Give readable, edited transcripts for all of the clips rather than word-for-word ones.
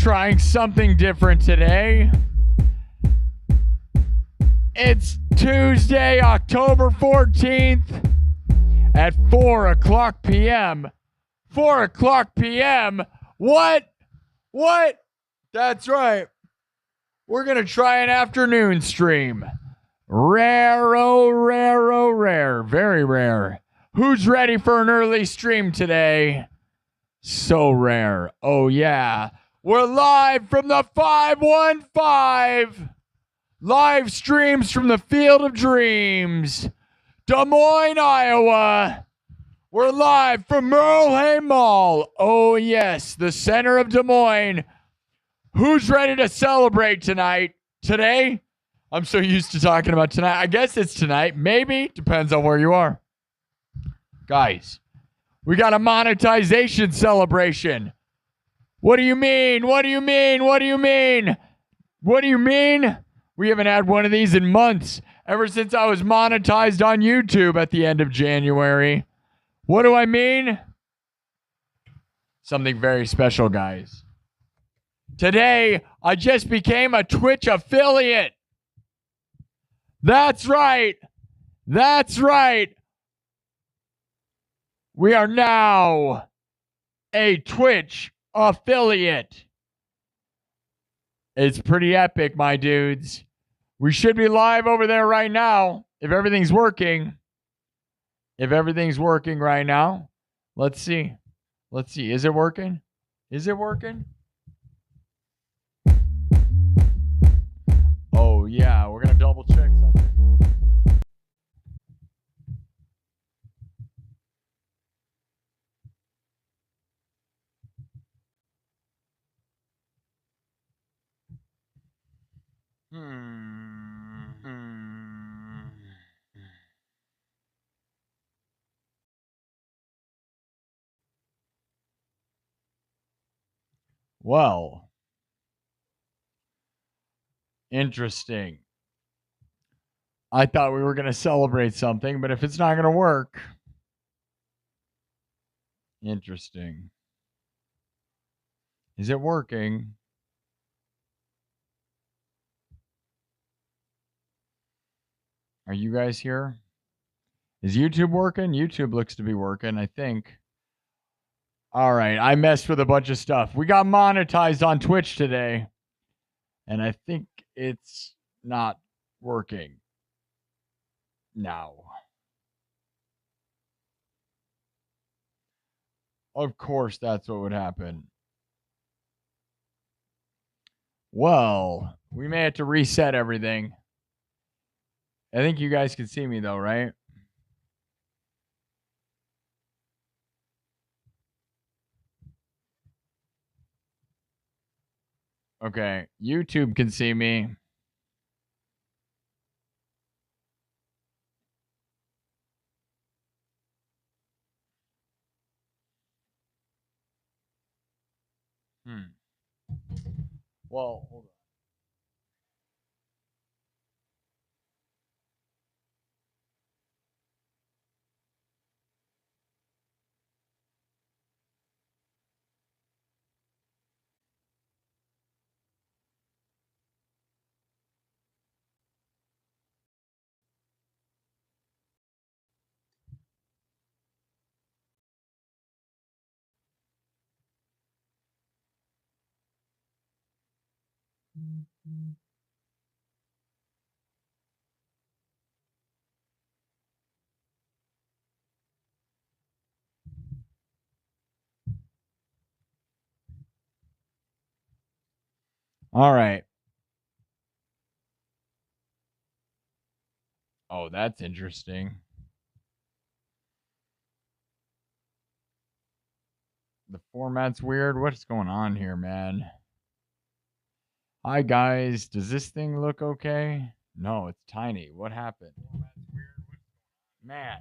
trying something different today. It's Tuesday, October 14th at 4 o'clock p.m. 4 o'clock p.m. What? That's right. We're going to try an afternoon stream. Rare, oh, rare, oh, rare. Very rare. Who's ready for an early stream today? So rare. Oh, yeah. We're live from the 515. Live streams from the Field of Dreams. Des Moines, Iowa. We're live from Merle Mall. Oh, yes. The center of Des Moines. Who's ready to celebrate tonight? Today? I'm so used to talking about tonight. I guess it's tonight. Maybe. Depends on where you are. Guys, we got a monetization celebration. What do you mean? What do you mean? What do you mean? What do you mean? We haven't had one of these in months. Ever since I was monetized on YouTube at the end of January. What do I mean? Something very special, guys. Today, I just became a Twitch affiliate. That's right. That's right. We are now a Twitch affiliate. It's pretty epic, my dudes. We should be live over there right now if everything's working. If everything's working right now. Let's see. Let's see. Is it working? Is it working? Oh, yeah. We're going to double check something. Well, interesting. I thought we were going to celebrate something, but if it's not going to work, interesting. Is it working? Are you guys here? Is YouTube working? YouTube looks to be working, I think. All right, I messed with a bunch of stuff. We got monetized on Twitch today, and I think it's not working now. Of course, that's what would happen. Well, we may have to reset everything. I think you guys can see me, though, right? Okay, YouTube can see me. Well, hold on. All right. Oh, that's interesting. The format's weird. What's going on here, man? Hi, guys. Does this thing look okay? No, it's tiny. What happened? Man.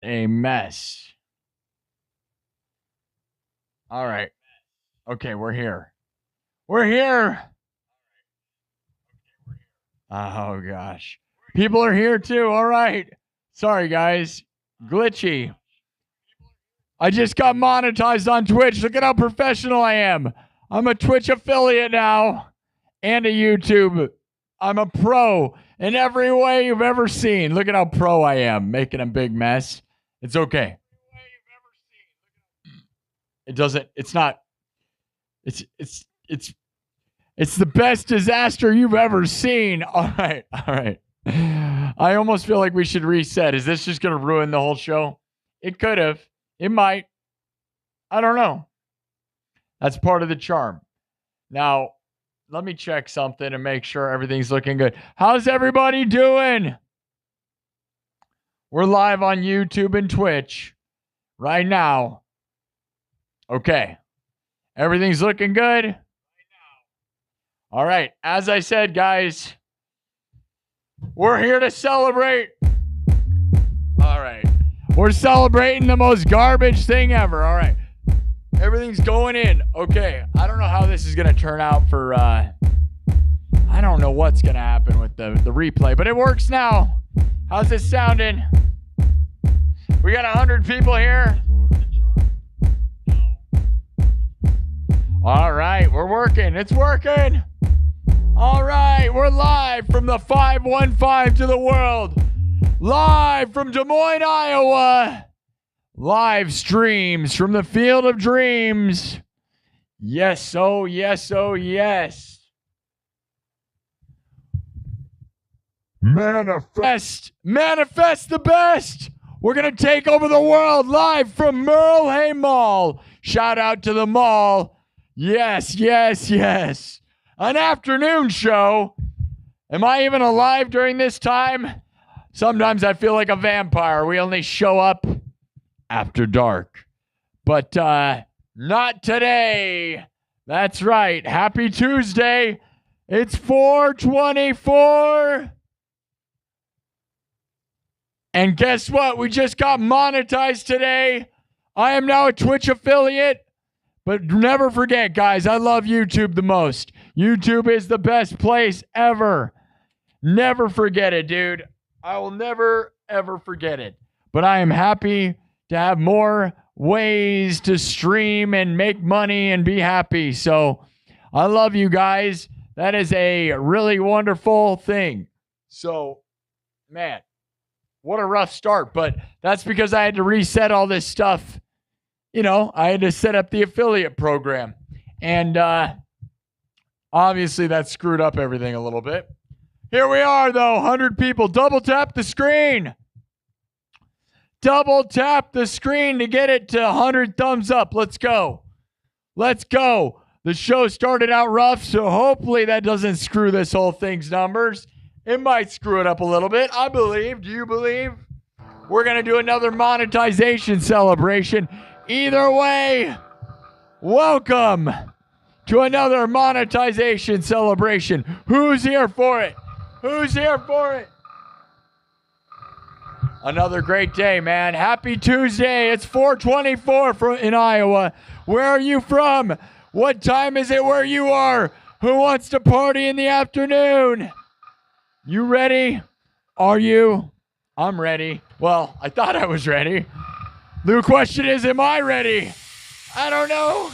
A mess. All right. Okay, we're here. We're here. Oh, gosh. People are here too. All right. Sorry, guys. Glitchy. I just got monetized on Twitch. Look at how professional I am. I'm a Twitch affiliate now and a YouTube. I'm a pro in every way you've ever seen. Look at how pro I am, making a big mess. It's okay. It's the best disaster you've ever seen. All right. I almost feel like we should reset. Is this just going to ruin the whole show? It could have. It might. I don't know. That's part of the charm. Now, let me check something and make sure everything's looking good. How's everybody doing? We're live on YouTube and Twitch right now. Okay. Everything's looking good? All right. As I said, guys, we're here to celebrate. All right. We're celebrating the most garbage thing ever. All right. Everything's going in. Okay. I don't know how this is going to turn out for, I don't know what's going to happen with the replay, but it works now. How's it sounding? We got 100 people here. All right. We're working. It's working. All right. We're live from the 515 to the world. Live from Des Moines, Iowa. Live streams from the Field of Dreams. Yes, oh, yes, oh, yes. Manifest the best. We're going to take over the world live from Merle Hay Mall. Shout out to the mall. Yes. An afternoon show. Am I even alive during this time? Sometimes I feel like a vampire. We only show up after dark. But not today. That's right. Happy Tuesday. It's 4/24. And guess what? We just got monetized today. I am now a Twitch affiliate. But never forget, guys, I love YouTube the most. YouTube is the best place ever. Never forget it, dude. I will never, ever forget it. But I am happy to have more ways to stream and make money and be happy. So I love you guys. That is a really wonderful thing. So, man, what a rough start. But that's because I had to reset all this stuff. You know, I had to set up the affiliate program. And obviously that screwed up everything a little bit. Here we are, though, 100 people. Double tap the screen. Double tap the screen to get it to 100 thumbs up. Let's go. Let's go. The show started out rough, so hopefully that doesn't screw this whole thing's numbers. It might screw it up a little bit. I believe. Do you believe? We're going to do another monetization celebration. Either way, welcome to another monetization celebration. Who's here for it? Who's here for it? Another great day, man. Happy Tuesday. It's 4/24 in Iowa. Where are you from? What time is it where you are? Who wants to party in the afternoon? You ready? Are you? I'm ready. Well, I thought I was ready. The question is, am I ready? I don't know.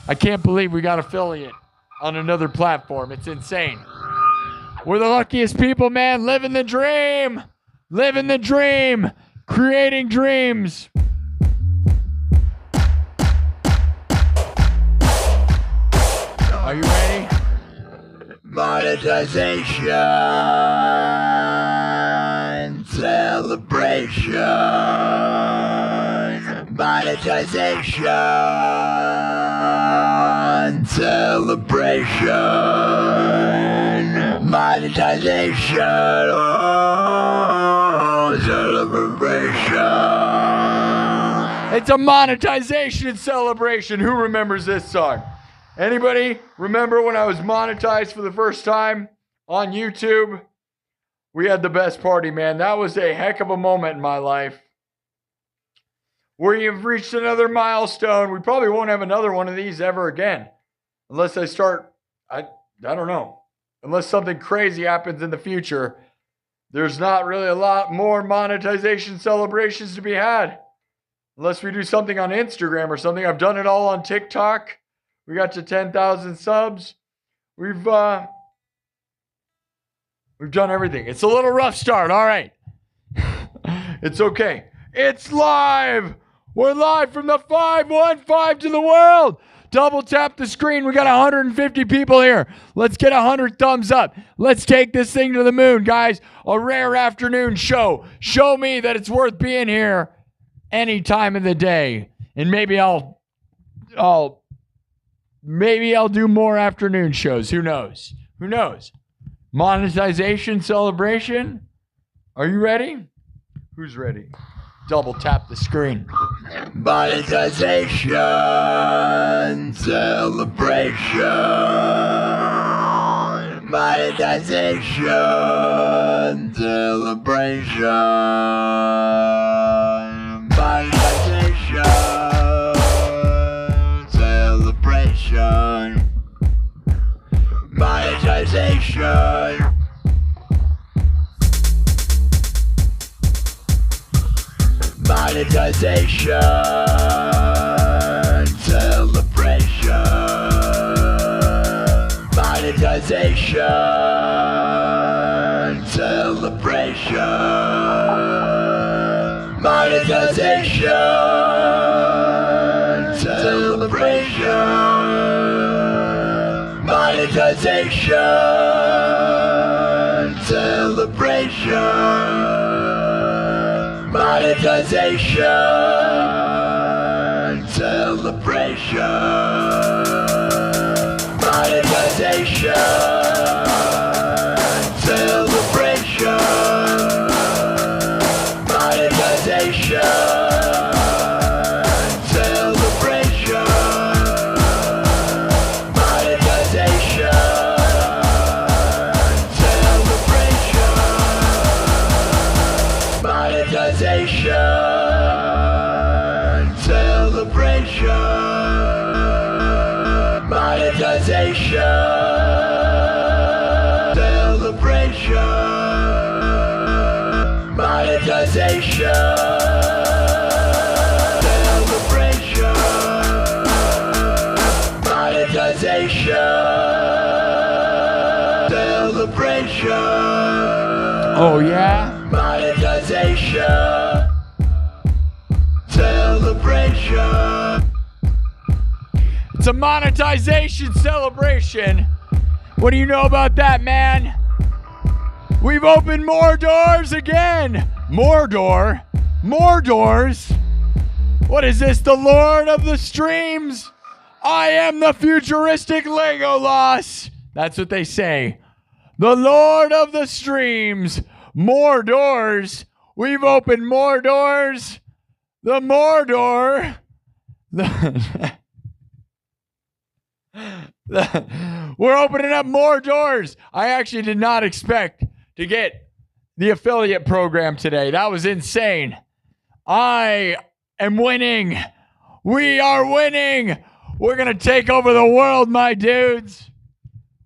I can't believe we got affiliate on another platform. It's insane. We're the luckiest people, man. Living the dream. Living the dream. Creating dreams. Are you ready? Monetization. Celebration. Monetization. Celebration. Monetization. Oh, celebration. It's a monetization celebration. Who remembers this song? Anybody remember when I was monetized for the first time on YouTube? We had the best party, man. That was a heck of a moment in my life. We've reached another milestone. We probably won't have another one of these ever again. Unless I start, I don't know. Unless something crazy happens in the future. there's not really a lot more monetization celebrations to be had. Unless we do something on Instagram or something. I've done it all on TikTok. We got to 10,000 subs. We've done everything. It's a little rough start. All right. It's okay. It's live. We're live from the 515 to the world. Double tap the screen. We got 150 people here. Let's get 100 thumbs up. Let's take this thing to the moon, guys. A rare afternoon show. Show me that it's worth being here any time of the day. And maybe I'll do more afternoon shows. Who knows? Who knows? Monetization celebration. Are you ready? Who's ready? Double tap the screen. Monetization celebration. Monetization celebration. Monetization celebration. Monetization. Monetization celebration. Monetization celebration. Monetization celebration. Monetization celebration. Monetization celebration. Monetization celebration. Monetization celebration. Monetization celebration. Monetization celebration. Monetization celebration. Monetization celebration. Monetization celebration. Oh yeah? Monetization celebration. It's a monetization celebration. What do you know about that, man? We've opened more doors again. More doors. What is this? The Lord of the Streams? I am the futuristic Legolas. That's what they say. The Lord of the Streams. More doors. We've opened more doors. The Mordor. We're opening up more doors. I actually did not expect to get the affiliate program today. That was insane. I am winning. We are winning. We're going to take over the world, my dudes.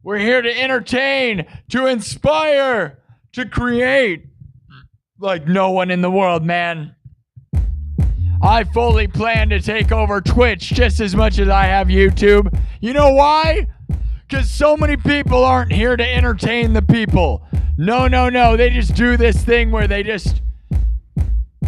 We're here to entertain, to inspire, to create like no one in the world, man. I fully plan to take over Twitch just as much as I have YouTube. You know why? Because so many people aren't here to entertain the people. No. They just do this thing where they just...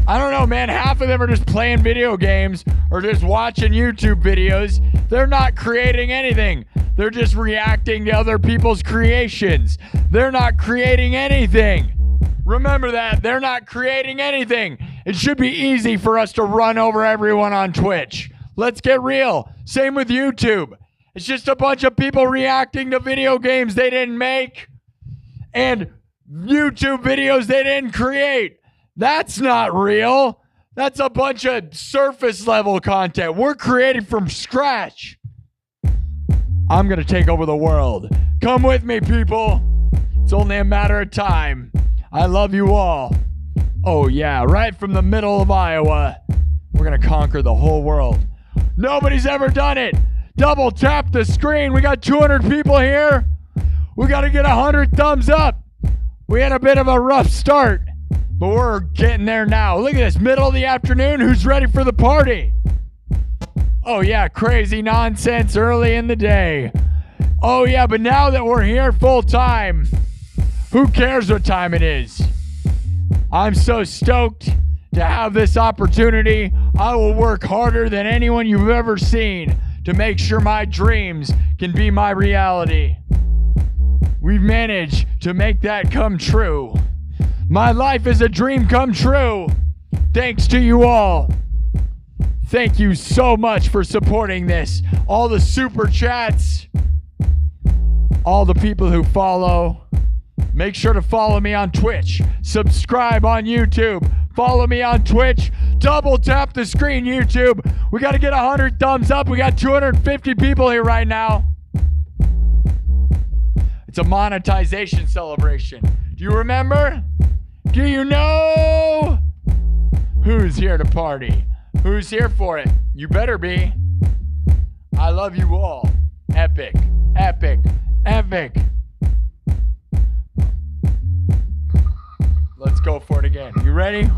I don't know, man. Half of them are just playing video games or just watching YouTube videos. They're not creating anything. They're just reacting to other people's creations. They're not creating anything. Remember that. They're not creating anything. It should be easy for us to run over everyone on Twitch. Let's get real. Same with YouTube. It's just a bunch of people reacting to video games they didn't make and YouTube videos they didn't create. That's not real. That's a bunch of surface level content. We're creating from scratch. I'm going to take over the world. Come with me, people. It's only a matter of time. I love you all. Oh, yeah, right from the middle of Iowa. We're going to conquer the whole world. Nobody's ever done it. Double tap the screen. We got 200 people here. We got to get 100 thumbs up. We had a bit of a rough start, but we're getting there now. Look at this, middle of the afternoon. Who's ready for the party? Oh yeah, crazy nonsense early in the day. Oh yeah, but now that we're here full time, who cares what time it is? I'm so stoked to have this opportunity. I will work harder than anyone you've ever seen to make sure my dreams can be my reality. We've managed to make that come true. My life is a dream come true. Thanks to you all. Thank you so much for supporting this. All the super chats, all the people who follow. Make sure to follow me on Twitch. Subscribe on YouTube. Follow me on Twitch. Double tap the screen, YouTube. We got to get 100 thumbs up. We got 250 people here right now. It's a monetization celebration. Do you remember? Do you know who's here to party? Who's here for it? You better be. I love you all. Epic, epic, epic. Let's go for it again. You ready?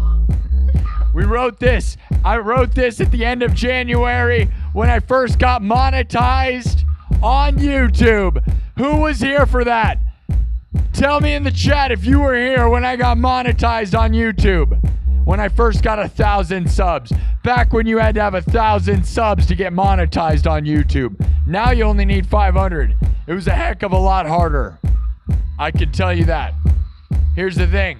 We wrote this. I wrote this at the end of January when I first got monetized on YouTube. Who was here for that? Tell me in the chat if you were here when I got monetized on YouTube. When I first got 1,000 subs. Back when you had to have 1,000 subs to get monetized on YouTube. Now you only need 500. It was a heck of a lot harder. I can tell you that. Here's the thing.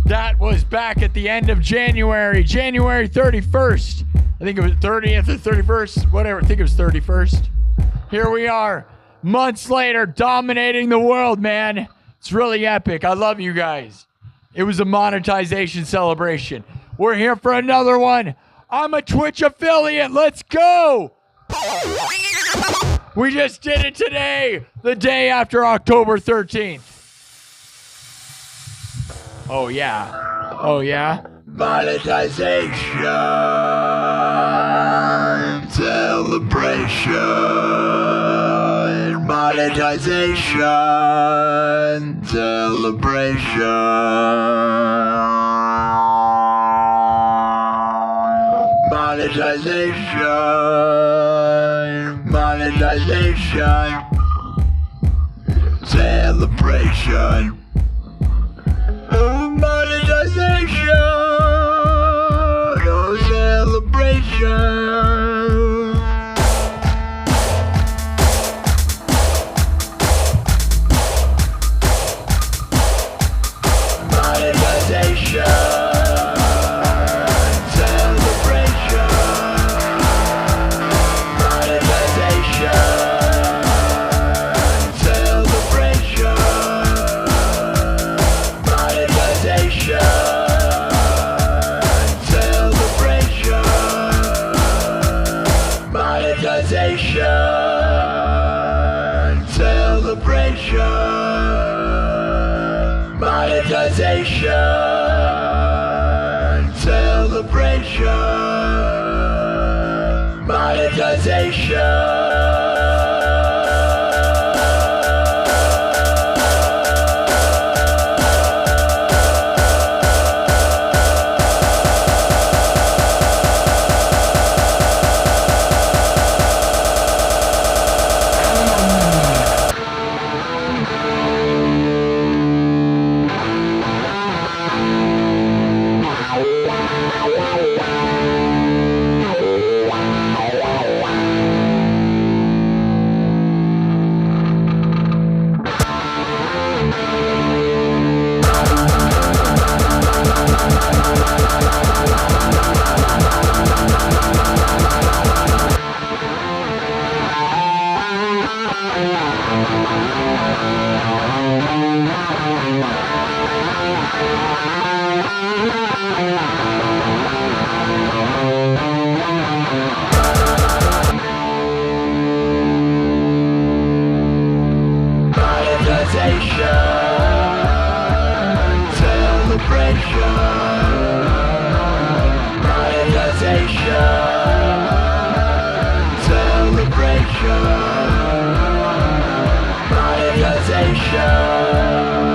That was back at the end of January. January 31st. I think it was 30th or 31st. Whatever. I think it was 31st. Here we are. Months later, dominating the world, man. It's really epic. I love you guys. It was a monetization celebration. We're here for another one. I'm a Twitch affiliate. Let's go. We just did it today, the day after October 13th. Oh, yeah. Oh, yeah. Monetization celebration. Monetization celebration. Monetization, monetization, celebration, monetization, oh, celebration. Monetization. Monetization, celebration, monetization. Monetization.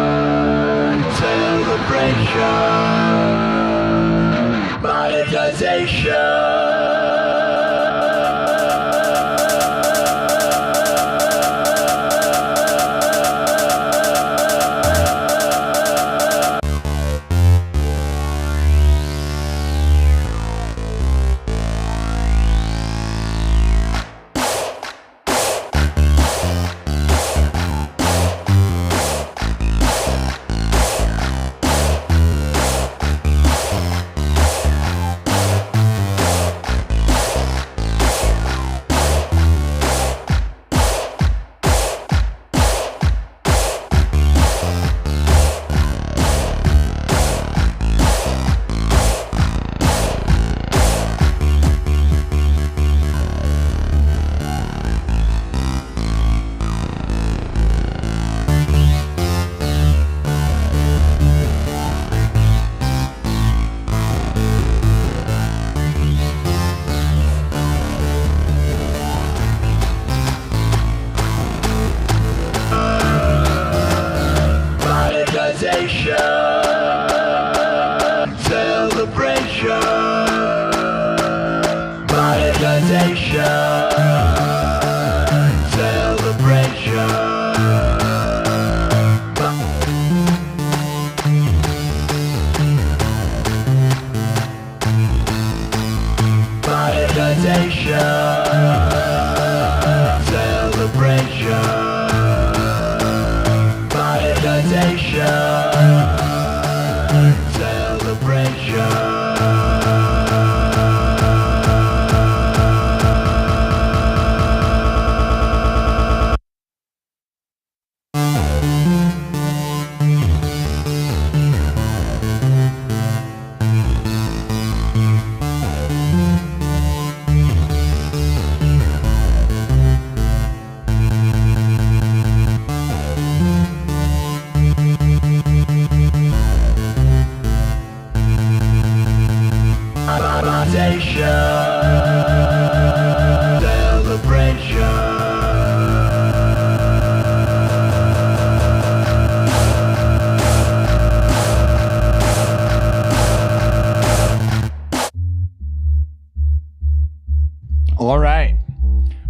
All right.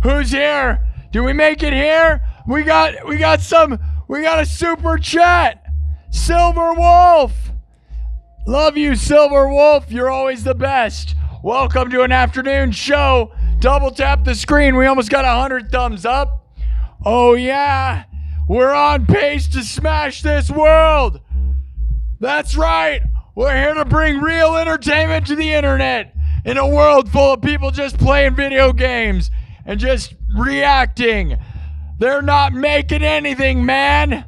Who's here? Did we make it here? We got a super chat. Silver Wolf. Love you, Silver Wolf. You're always the best. Welcome to an afternoon show. Double tap the screen. We almost got 100 thumbs up. Oh yeah. We're on pace to smash this world. That's right. We're here to bring real entertainment to the internet. In a world full of people just playing video games and just reacting. They're not making anything, man.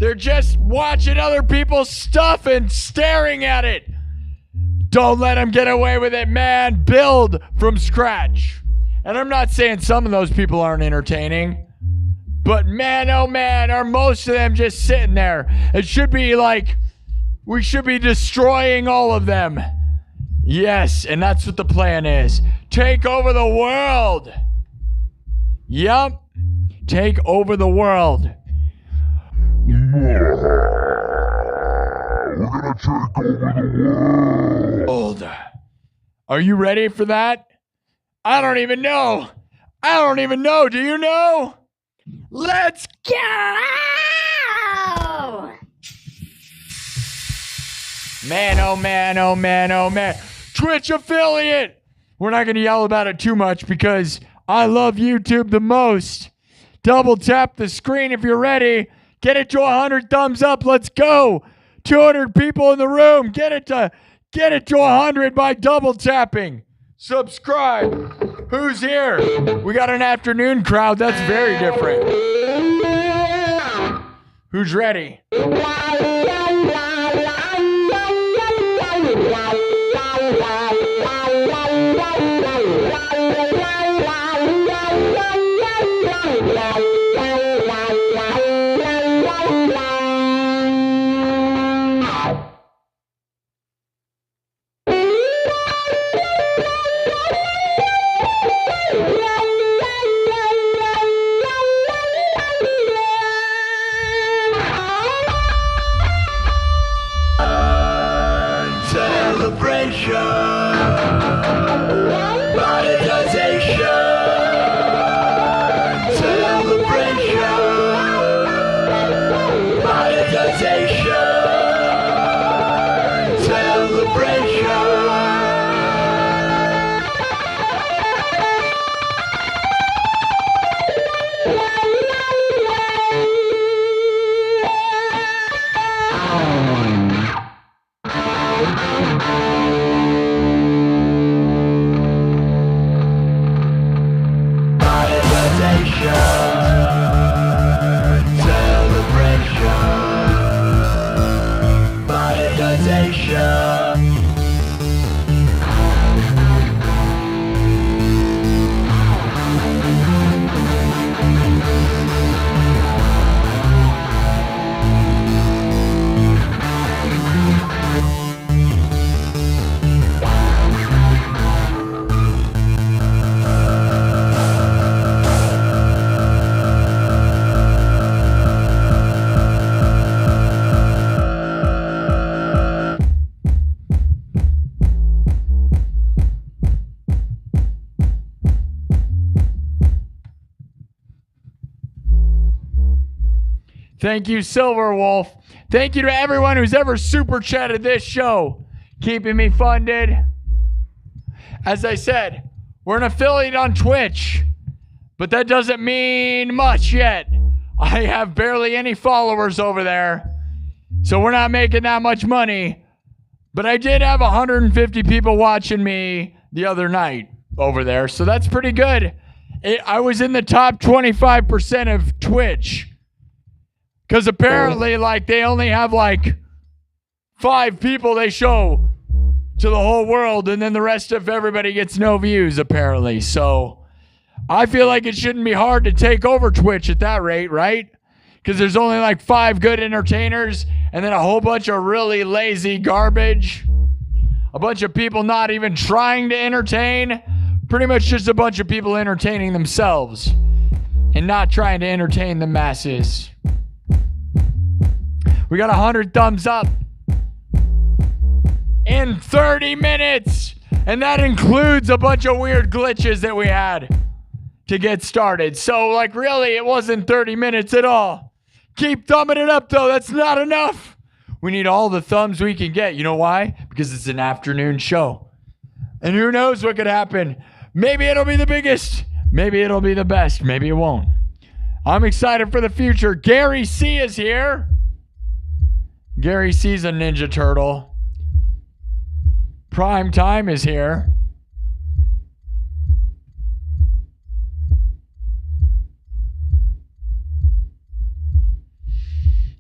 They're just watching other people's stuff and staring at it. Don't let them get away with it, man. Build from scratch. And I'm not saying some of those people aren't entertaining. But man, oh man, are most of them just sitting there? It should be like, we should be destroying all of them. Yes, and that's what the plan is. Take over the world. Yup. Take over the world. We're gonna take over the world. Are you ready for that? I don't even know. Do you know? Let's go! Man, oh man, oh man, oh man. Twitch affiliate. We're not going to yell about it too much because I love YouTube the most. Double tap the screen if you're ready. Get it to 100 thumbs up. Let's go. 200 people in the room. Get it to 100 by double tapping. Subscribe. Who's here? We got an afternoon crowd. That's very different. Who's ready? Thank you, Silver Wolf. Thank you to everyone who's ever super chatted this show, keeping me funded. As I said, we're an affiliate on Twitch, but that doesn't mean much yet. I have barely any followers over there, so we're not making that much money. But I did have 150 people watching me the other night over there, so that's pretty good. I was in the top 25% of Twitch. Because apparently, like, they only have, like, 5 people they show to the whole world, and then the rest of everybody gets no views, apparently. So, I feel like it shouldn't be hard to take over Twitch at that rate, right? Because there's only, like, 5 good entertainers, and then a whole bunch of really lazy garbage. A bunch of people not even trying to entertain. Pretty much just a bunch of people entertaining themselves and not trying to entertain the masses. We got 100 thumbs up in 30 minutes. And that includes a bunch of weird glitches that we had to get started. So, like, really, it wasn't 30 minutes at all. Keep thumbing it up, though. That's not enough. We need all the thumbs we can get. You know why? Because it's an afternoon show. And who knows what could happen. Maybe it'll be the biggest. Maybe it'll be the best. Maybe it won't. I'm excited for the future. Gary C is here. Gary C's a Ninja Turtle. Prime Time is here.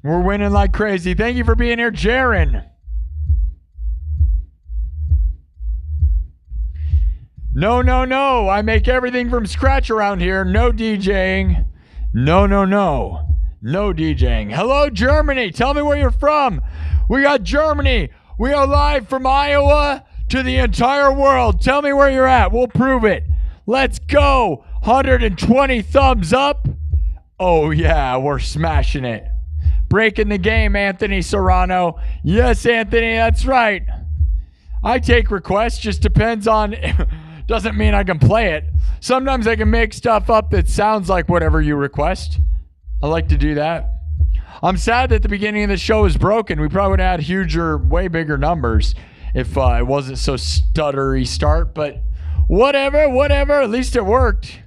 We're winning like crazy. Thank you for being here, Jaron. No, no, no. I make everything from scratch around here. No DJing. No, no, no. No DJing. Hello, Germany. Tell me where you're from. We got Germany. We are live from Iowa to the entire world. Tell me where you're at. We'll prove it. Let's go. 120 thumbs up. Oh, yeah. We're smashing it. Breaking the game, Anthony Serrano. Yes, Anthony. That's right. I take requests. Just depends on... Doesn't mean I can play it. Sometimes I can make stuff up that sounds like whatever you request. I like to do that. I'm sad that the beginning of the show is broken. We probably would have had huger, way bigger numbers if it wasn't so stuttery start. But whatever. At least it worked.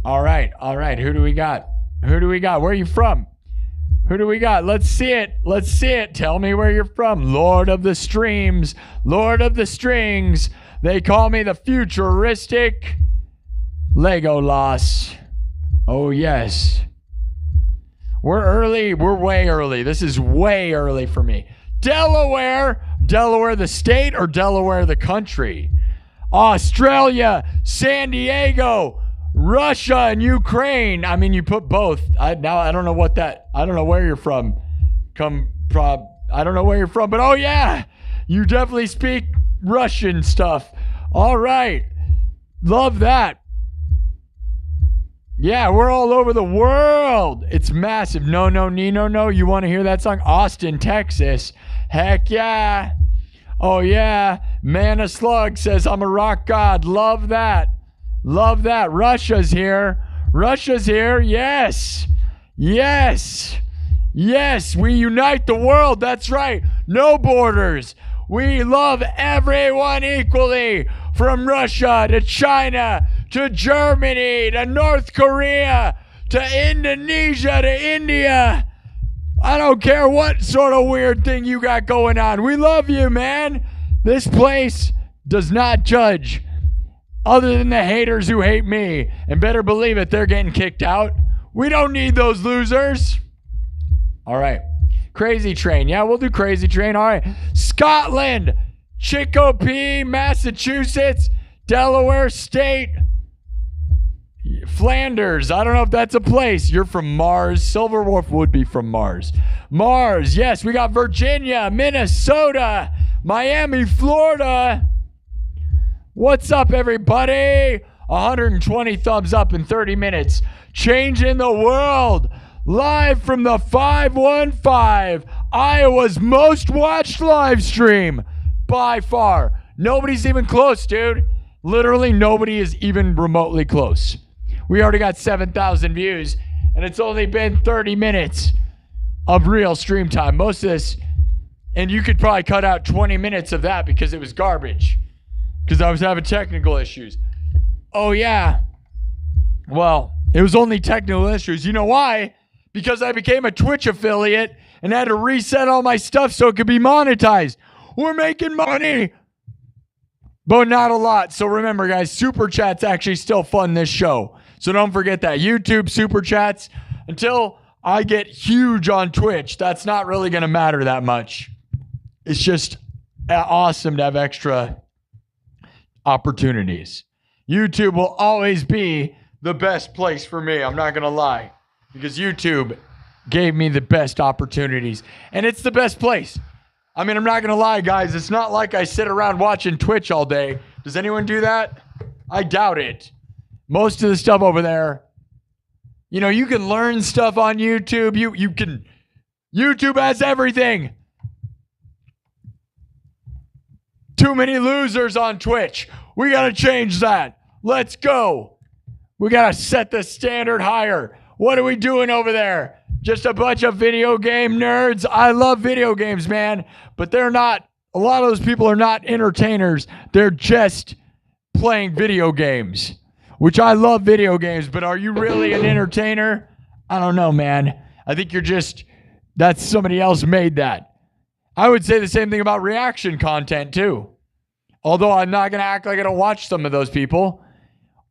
All right. Who do we got? Where are you from? Who do we got? Let's see it. Tell me where you're from. Lord of the Streams. Lord of the Strings. They call me the futuristic Legolas. Oh, yes. We're early. We're way early. This is way early for me. Delaware. Delaware the state or Delaware the country? Australia. San Diego. Russia and Ukraine. I mean, you put both. I don't know what that... I don't know where you're from. I don't know where you're from, but oh, yeah. You definitely speak Russian stuff. All right. Love that. Yeah, we're all over the world. It's massive. No, no, Nino, no. You want to hear that song? Austin, Texas. Heck yeah. Oh, yeah. Mana Slug says, I'm a rock god. Love that. Love that. Russia's here. Russia's here. Yes. Yes. Yes. We unite the world. That's right. No borders. We love everyone equally. From Russia to China to Germany to North Korea to Indonesia to India. I don't care what sort of weird thing you got going on. We love you, man. This place does not judge. Other than the haters who hate me. And better believe it, they're getting kicked out. We don't need those losers. All right. Crazy Train. Yeah, we'll do Crazy Train. All right. Scotland. Chicopee, Massachusetts. Delaware State. Flanders. I don't know if that's a place. You're from Mars. Silverwolf would be from Mars. Mars. Yes, we got Virginia, Minnesota, Miami, Florida. What's up, everybody? 120 thumbs up in 30 minutes. Changing the world. Live from the 515, Iowa's most watched live stream by far. Nobody's even close, dude. Literally nobody is even remotely close. We already got 7,000 views, and it's only been 30 minutes of real stream time. Most of this, and you could probably cut out 20 minutes of that because it was garbage, because I was having technical issues. Oh, yeah. Well, it was only technical issues. You know why? Because I became a Twitch affiliate and had to reset all my stuff so it could be monetized. We're making money, but not a lot. So remember, guys, Super Chat's actually still fund this show. So don't forget that. YouTube Super Chats, until I get huge on Twitch, that's not really going to matter that much. It's just awesome to have extra opportunities. YouTube will always be the best place for me. I'm not going to lie, because YouTube gave me the best opportunities, and it's the best place. I mean, I'm not going to lie, guys. It's not like I sit around watching Twitch all day. Does anyone do that? I doubt it. Most of the stuff over there, you know, you can learn stuff on YouTube. YouTube has everything. Too many losers on Twitch. We got to change that. Let's go. We got to set the standard higher. What are we doing over there? Just a bunch of video game nerds. I love video games, man, but they're not, a lot of those people are not entertainers. They're just playing video games, which I love video games, but are you really an entertainer? I don't know, man. I think you're just, that's somebody else made that. I would say the same thing about reaction content too. Although I'm not going to act like I don't watch some of those people.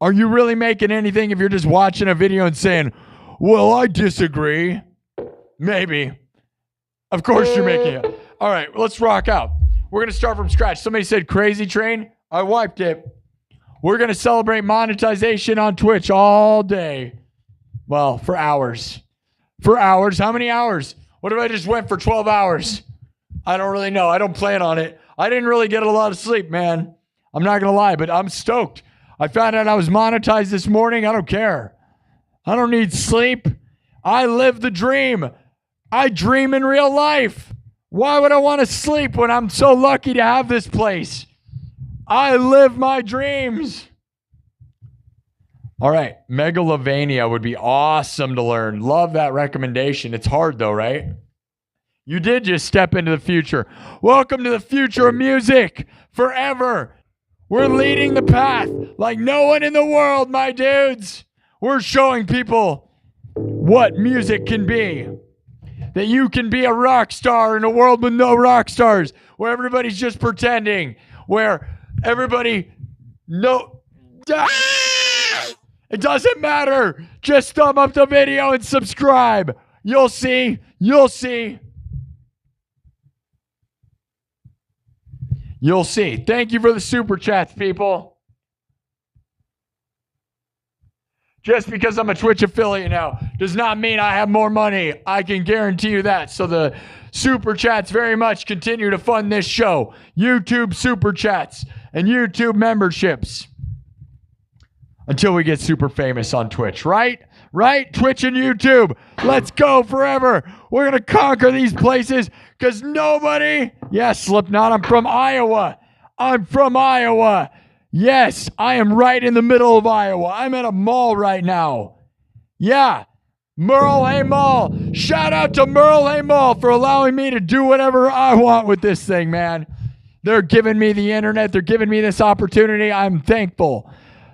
Are you really making anything if you're just watching a video and saying, well, I disagree? Maybe. Of course you're making it. All right, let's rock out. We're going to start from scratch. Somebody said Crazy Train. I wiped it. We're going to celebrate monetization on Twitch all day. Well, for hours. For hours. How many hours? What if I just went for 12 hours? I don't really know. I don't plan on it. I didn't really get a lot of sleep, man. I'm not going to lie, but I'm stoked. I found out I was monetized this morning. I don't care. I don't need sleep. I live the dream. I dream in real life. Why would I want to sleep when I'm so lucky to have this place? I live my dreams. All right. Megalovania would be awesome to learn. Love that recommendation. It's hard though, right? You did just step into the future. Welcome to the future of music. Forever. We're leading the path like no one in the world, my dudes. We're showing people what music can be. That you can be a rock star in a world with no rock stars. Where everybody's just pretending. Where everybody... No... It doesn't matter. Just thumb up the video and subscribe. You'll see. You'll see. You'll see. Thank you for the super chats, people. Just because I'm a Twitch affiliate now does not mean I have more money. I can guarantee you that. So the super chats very much continue to fund this show. YouTube super chats and YouTube memberships. Until we get super famous on Twitch, right? Right? Twitch and YouTube. Let's go forever. We're going to conquer these places because nobody... Yes, Slipknot, I'm from Iowa. I'm from Iowa. Yes, I am right in the middle of Iowa. I'm at a mall right now. Yeah, Merle Hay Mall. Shout out to Merle Hay Mall for allowing me to do whatever I want with this thing, man. They're giving me the internet. They're giving me this opportunity. I'm thankful.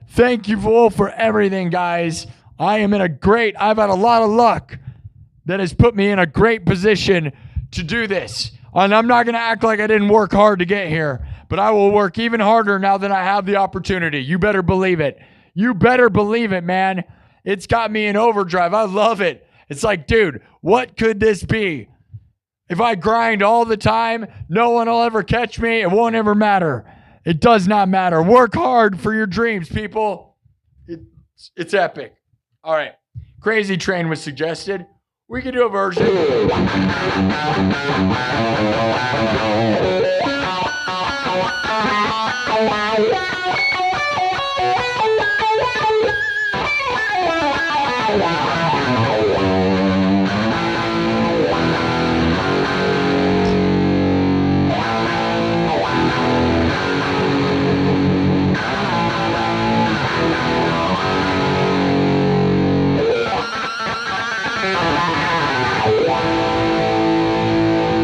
Thank you for everything, guys. I've had a lot of luck that has put me in a great position to do this. And I'm not going to act like I didn't work hard to get here, but I will work even harder now that I have the opportunity. You better believe it. You better believe it, man. It's got me in overdrive. I love it. It's like, dude, what could this be? If I grind all the time, no one will ever catch me. It won't ever matter. It does not matter. Work hard for your dreams, people. It's epic. All right. Crazy Train was suggested. We could do a version.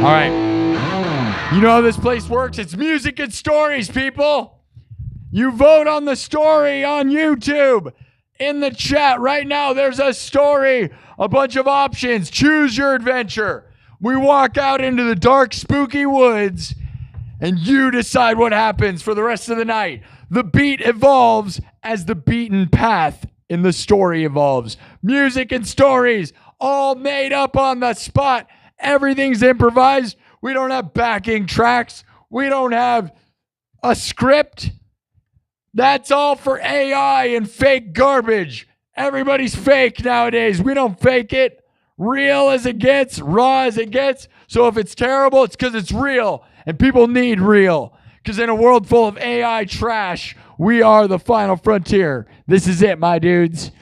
All right. You know how this place works? It's music and stories, people. You vote on the story on YouTube. In the chat right now, there's a story, a bunch of options. Choose your adventure. We walk out into the dark, spooky woods, and you decide what happens for the rest of the night. The beat evolves as the beaten path in the story evolves. Music and stories, all made up on the spot. Everything's improvised. We don't have backing tracks. We don't have a script. That's all for AI and fake garbage. Everybody's fake nowadays. We don't fake it. Real as it gets, raw as it gets. So if it's terrible, it's because it's real. And people need real. Because in a world full of AI trash, we are the final frontier. This is it, my dudes.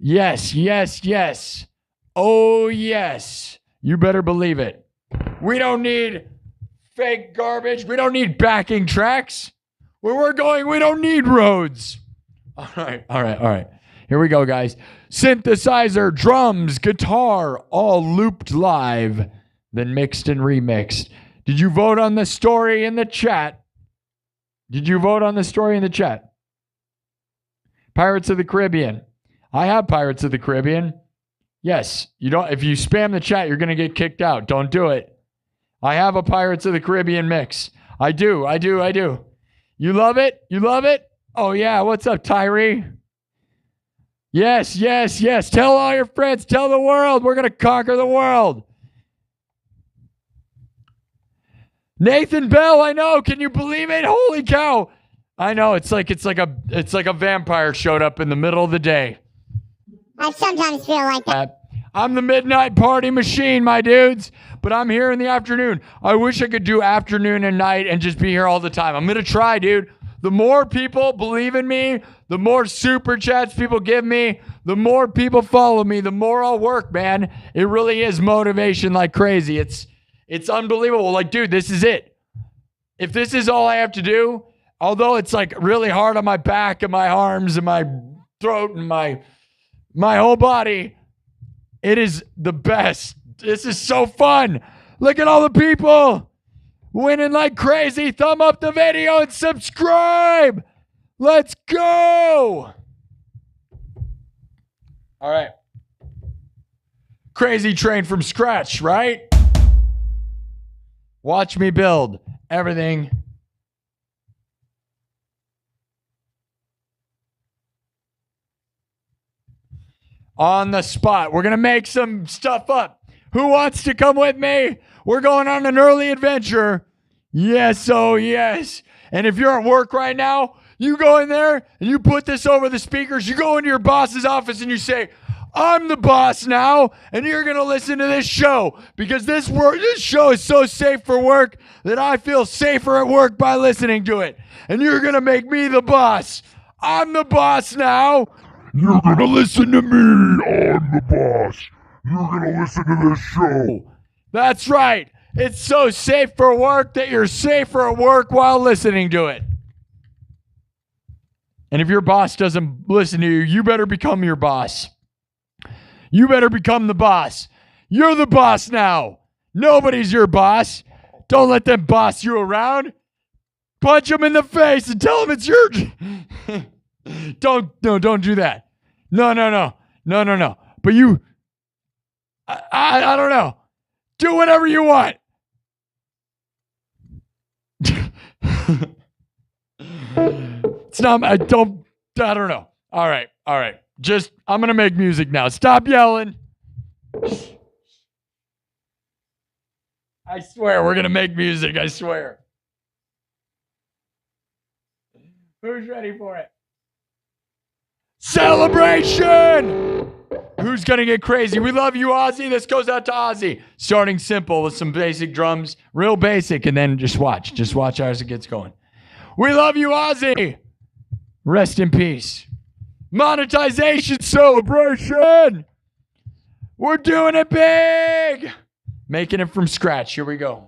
Yes, yes, yes. Oh, yes. You better believe it. We don't need fake garbage. We don't need backing tracks. Where we're going, we don't need roads. All right. Here we go, guys. Synthesizer, drums, guitar, all looped live, then mixed and remixed. Did you vote on the story in the chat? Pirates of the Caribbean. I have Pirates of the Caribbean. Yes, you don't. If you spam the chat, you're going to get kicked out. Don't do it. I have a Pirates of the Caribbean mix. I do. You love it? Oh, yeah. What's up, Tyree? Yes. Tell all your friends. Tell the world. We're going to conquer the world. Nathan Bell, I know. Can you believe it? Holy cow. I know. It's like a vampire showed up in the middle of the day. I sometimes feel like that. I'm the midnight party machine, my dudes, but I'm here in the afternoon. I wish I could do afternoon and night and just be here all the time. I'm going to try, dude. The more people believe in me, the more super chats people give me, the more people follow me, the more I'll work, man. It really is motivation like crazy. It's unbelievable. Like, dude, this is it. If this is all I have to do, although it's like really hard on my back and my arms and my throat and my whole body, it is the best. This is so fun. Look at all the people winning like crazy. Thumb up the video and subscribe. Let's go. All right. Crazy train from scratch, right? Watch me build everything. On the spot. We're going to make some stuff up. Who wants to come with me? We're going on an early adventure. Yes, oh yes. And if you're at work right now, you go in there and you put this over the speakers. You go into your boss's office and you say, I'm the boss now, and you're going to listen to this show because this show is so safe for work that I feel safer at work by listening to it. And you're going to make me the boss. I'm the boss now. You're gonna listen to me. I'm the boss. You're gonna listen to this show. That's right. It's so safe for work that you're safer at work while listening to it. And if your boss doesn't listen to you, you better become your boss. You better become the boss. You're the boss now. Nobody's your boss. Don't let them boss you around. Punch them in the face and tell them it's your... Don't do that. No. But you, I don't know. Do whatever you want. It's not, I don't know. All right. Just, I'm going to make music now. Stop yelling. I swear, we're going to make music. I swear. Who's ready for it? Celebration! Who's gonna get crazy? We love you, Ozzy. This goes out to Ozzy. Starting simple with some basic drums, real basic, and then just watch as it gets going. We love you, Ozzy. Rest in peace. Monetization celebration. We're doing it big. Making it from scratch. Here we go.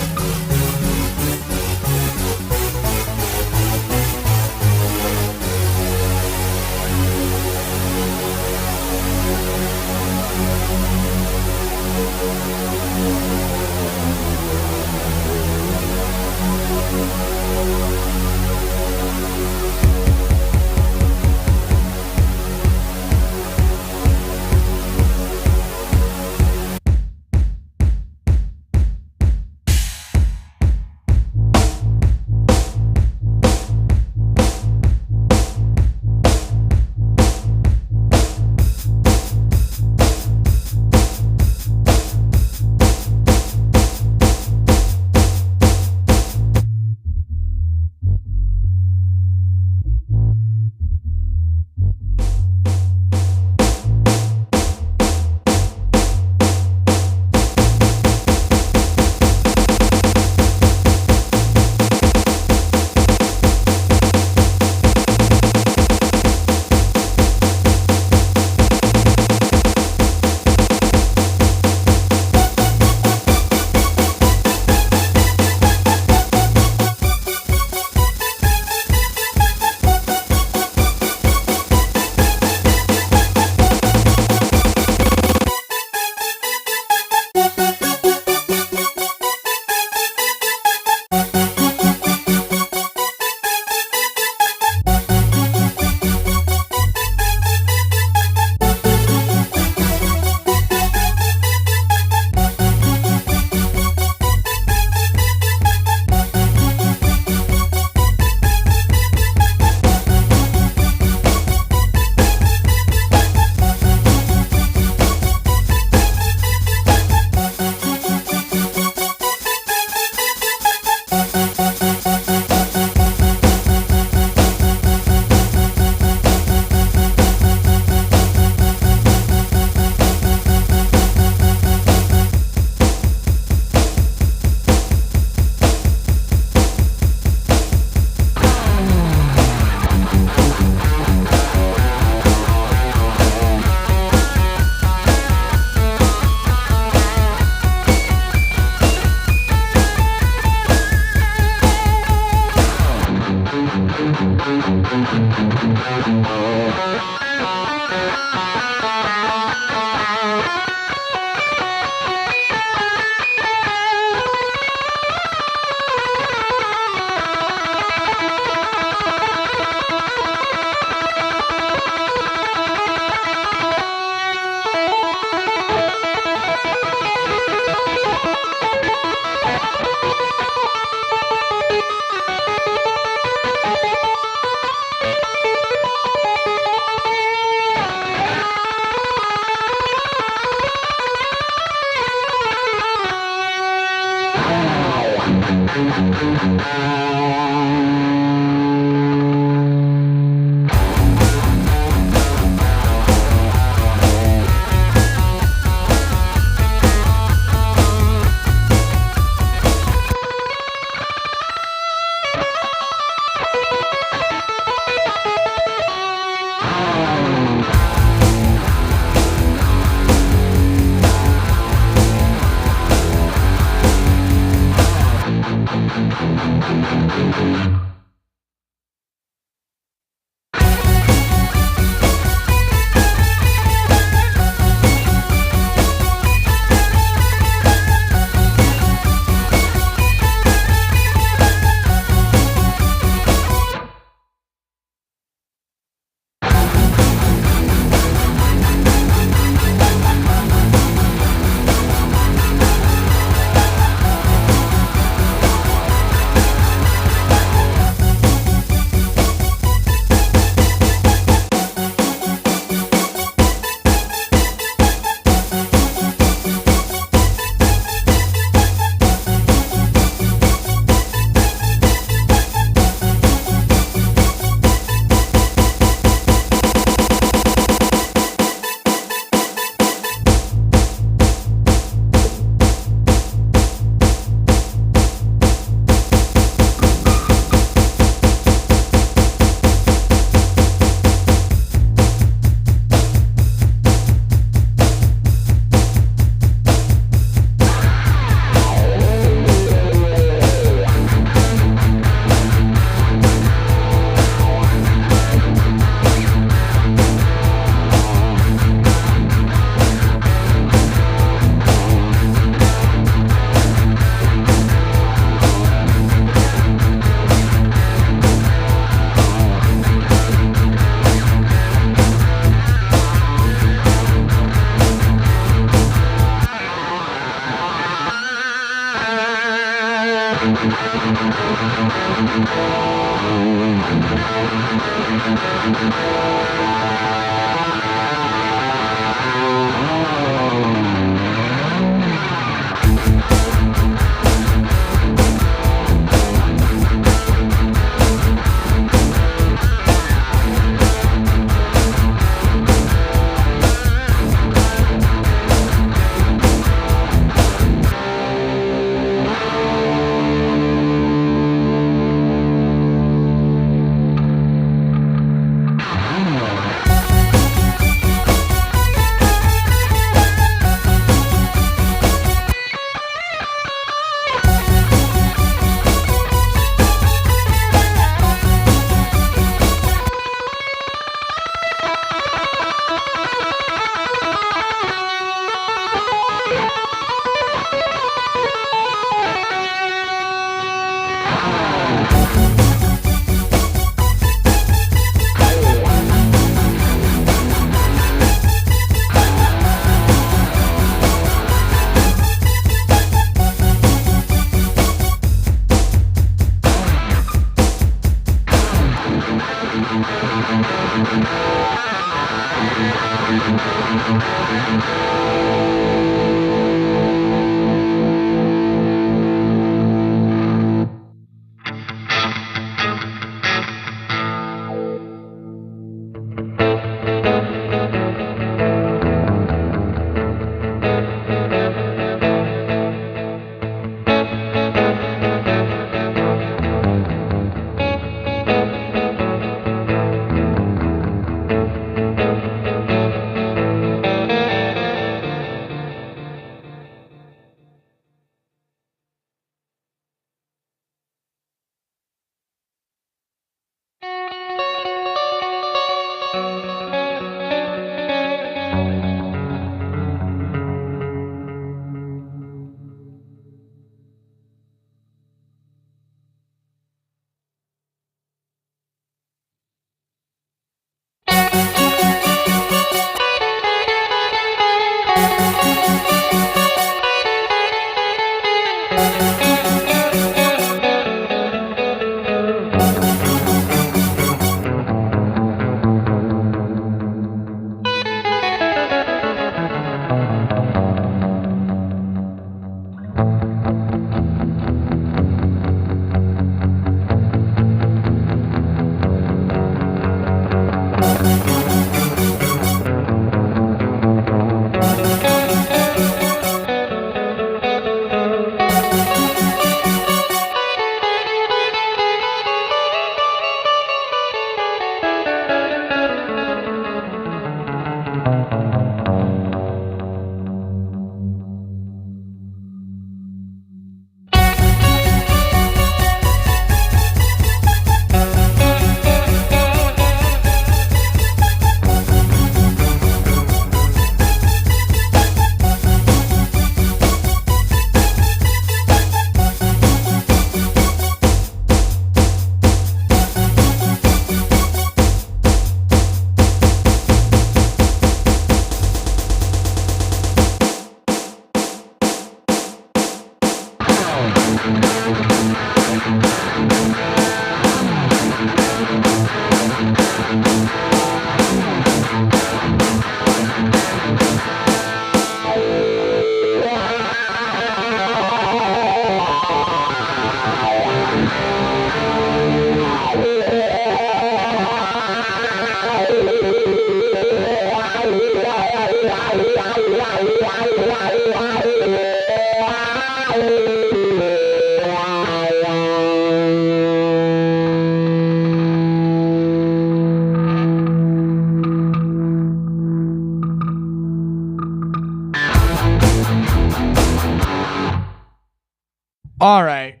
All right.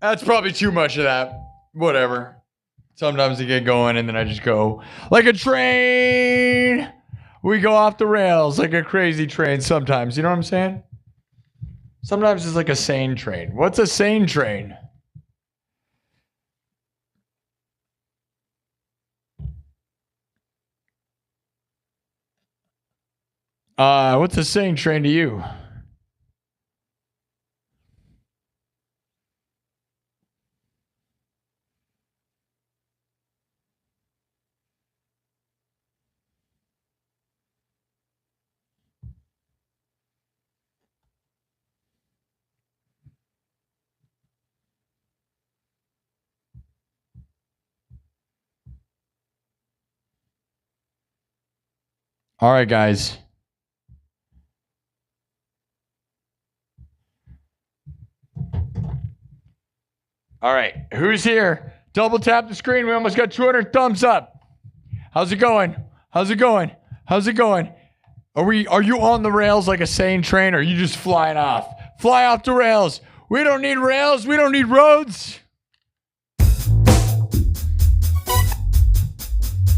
That's probably too much of that. Whatever. Sometimes I get going and then I just go like a train. We go off the rails like a crazy train sometimes. You know what I'm saying? Sometimes it's like a sane train. What's a sane train? What's a sane train to you? All right, guys. All right, who's here? Double tap the screen. We almost got 200 thumbs up. How's it going? How's it going? How's it going? Are you on the rails like a sane train, or are you just flying off? Fly off the rails. We don't need rails. We don't need roads.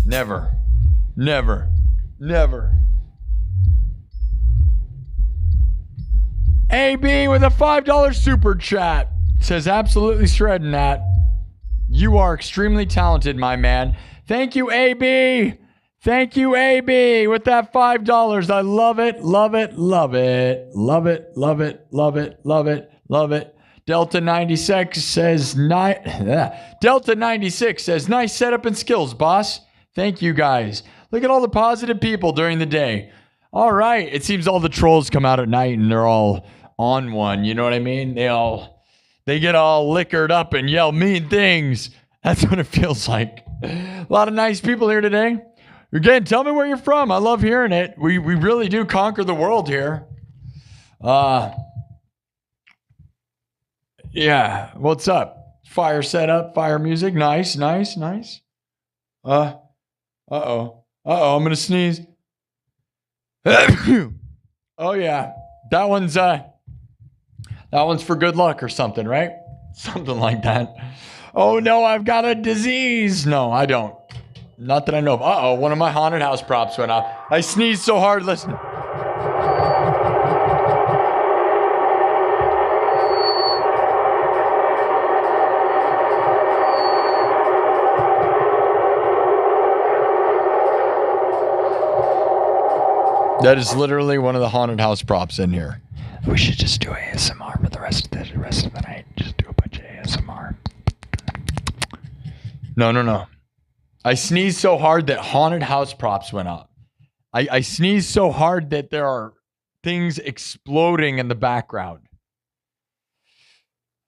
Never. Never. Never. AB with a $5 super chat says, absolutely shredding that. You are extremely talented, my man. Thank you, AB. Thank you, AB, with that $5. I love it, love it, love it. Love it, love it, love it, love it, love it. Delta 96 says, Delta 96 says, nice setup and skills, boss. Thank you, guys. Look at all the positive people during the day. All right. It seems all the trolls come out at night and they're all on one. You know what I mean? They get all liquored up and yell mean things. That's what it feels like. A lot of nice people here today. Again, tell me where you're from. I love hearing it. We really do conquer the world here. Yeah. What's up? Fire setup, fire music. Nice, nice, nice. Uh-oh. I'm going to sneeze. Oh, yeah. That one's for good luck or something, right? Something like that. Oh, no, I've got a disease. No, I don't. Not that I know of. Uh-oh, one of my haunted house props went off. I sneezed so hard. Listen. That is literally one of the haunted house props in here. We should just do ASMR for the rest of the night. Just do a bunch of ASMR. No. I sneezed so hard that haunted house props went up. I sneezed so hard that there are things exploding in the background.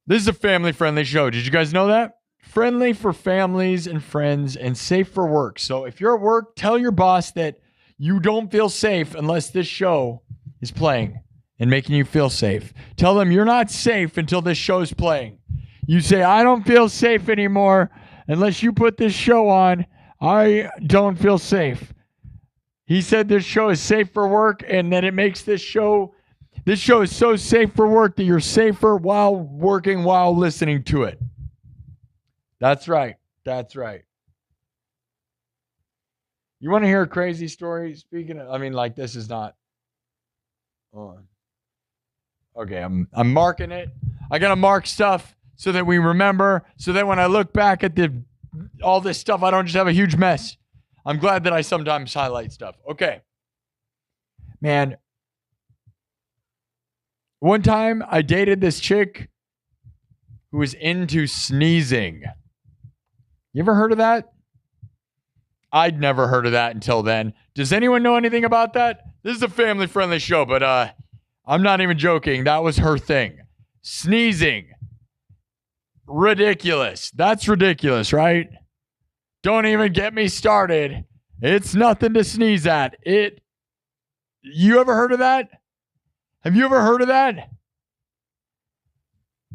This is a family-friendly show. Did you guys know that? Friendly for families and friends and safe for work. So if you're at work, tell your boss that you don't feel safe unless this show is playing and making you feel safe. Tell them you're not safe until this show is playing. You say, I don't feel safe anymore unless you put this show on. I don't feel safe. He said this show is safe for work, and then it makes this show is so safe for work that you're safer while working, while listening to it. That's right. That's right. You want to hear a crazy story? Speaking of, I mean, like, this is not. Okay, I'm marking it. I gotta mark stuff so that we remember, so that when I look back at all this stuff, I don't just have a huge mess. I'm glad that I sometimes highlight stuff. Okay. Man, one time I dated this chick who was into sneezing. You ever heard of that? I'd never heard of that until then. Does anyone know anything about that? This is a family-friendly show, but I'm not even joking. That was her thing. Sneezing. Ridiculous. That's ridiculous, right? Don't even get me started. It's nothing to sneeze at. You ever heard of that? Have you ever heard of that?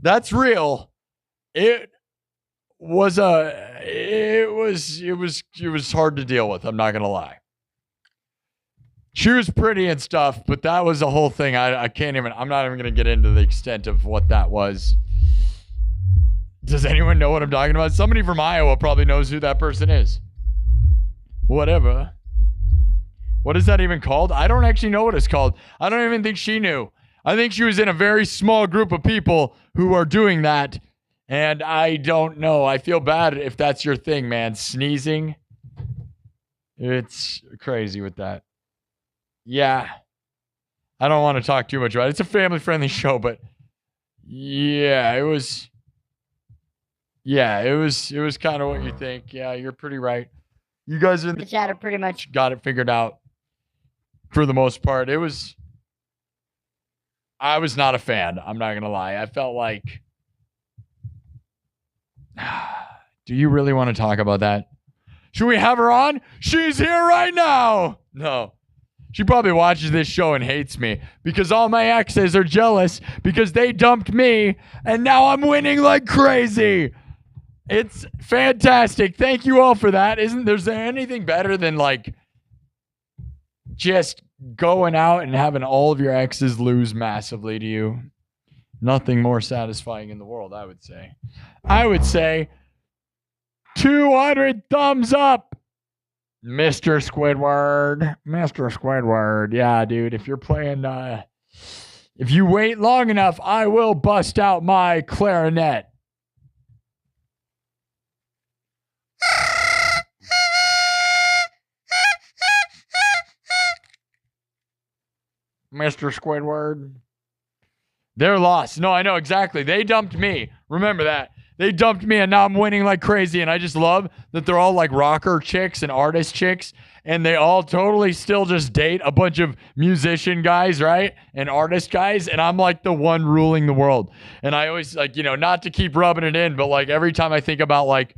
That's real. It was hard to deal with. I'm not going to lie. She was pretty and stuff, but that was the whole thing. I'm not even going to get into the extent of what that was. Does anyone know what I'm talking about? Somebody from Iowa probably knows who that person is. Whatever. What is that even called? I don't actually know what it's called. I don't even think she knew. I think she was in a very small group of people who are doing that. And I don't know. I feel bad if that's your thing, man. Sneezing. It's crazy with that. Yeah. I don't want to talk too much about it. It's a family-friendly show, but yeah, it was kind of what you think. Yeah, you're pretty right. You guys in the chat are pretty much got it figured out for the most part. I was not a fan. I'm not going to lie. I felt like, do you really want to talk about that? Should we have her on? She's here right now. No. She probably watches this show and hates me because all my exes are jealous because they dumped me and now I'm winning like crazy. It's fantastic. Thank you all for that. Isn't there anything better than like just going out and having all of your exes lose massively to you? Nothing more satisfying in the world, I would say. I would say 200 thumbs up, Mr. Squidward. Mr. Squidward. Yeah, dude, if you're playing, if you wait long enough, I will bust out my clarinet. Mr. Squidward. They're lost. No, I know exactly. They dumped me. Remember that. They dumped me and now I'm winning like crazy. And I just love that they're all like rocker chicks and artist chicks. And they all totally still just date a bunch of musician guys, right? And artist guys. And I'm like the one ruling the world. And I always like, not to keep rubbing it in, but like every time I think about like,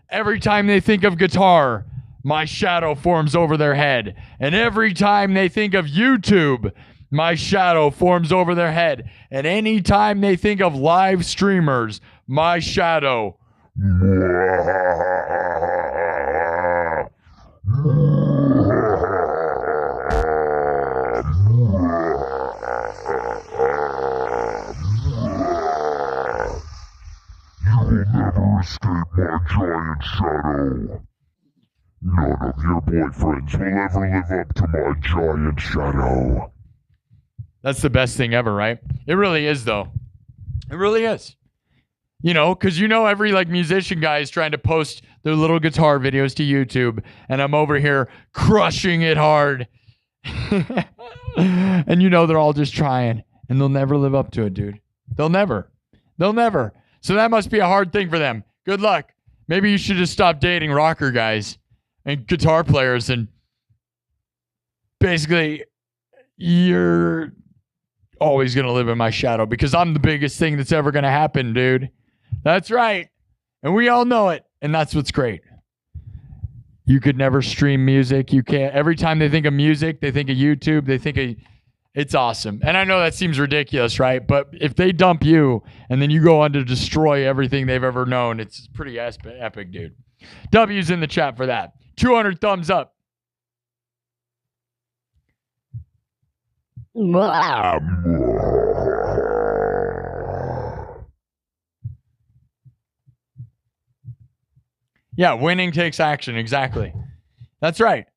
every time they think of guitar, my shadow forms over their head. And every time they think of YouTube, my shadow forms over their head. And any time they think of live streamers, my shadow. You will never escape my giant shadow. None of your boyfriends will ever live up to my giant shadow. That's the best thing ever, right? It really is, though. It really is. Because every like musician guy is trying to post their little guitar videos to YouTube, and I'm over here crushing it hard. And they're all just trying, and they'll never live up to it, dude. They'll never. So that must be a hard thing for them. Good luck. Maybe you should just stop dating rocker guys and guitar players, and basically you're always going to live in my shadow because I'm the biggest thing that's ever going to happen, dude. That's right. And we all know it. And that's what's great. You could never stream music. You can't. Every time they think of music, they think of YouTube. They think of, it's awesome. And I know that seems ridiculous, right? But if they dump you and then you go on to destroy everything they've ever known, it's pretty epic, dude. W's in the chat for that. 200 thumbs up. Yeah, winning takes action. Exactly. That's right.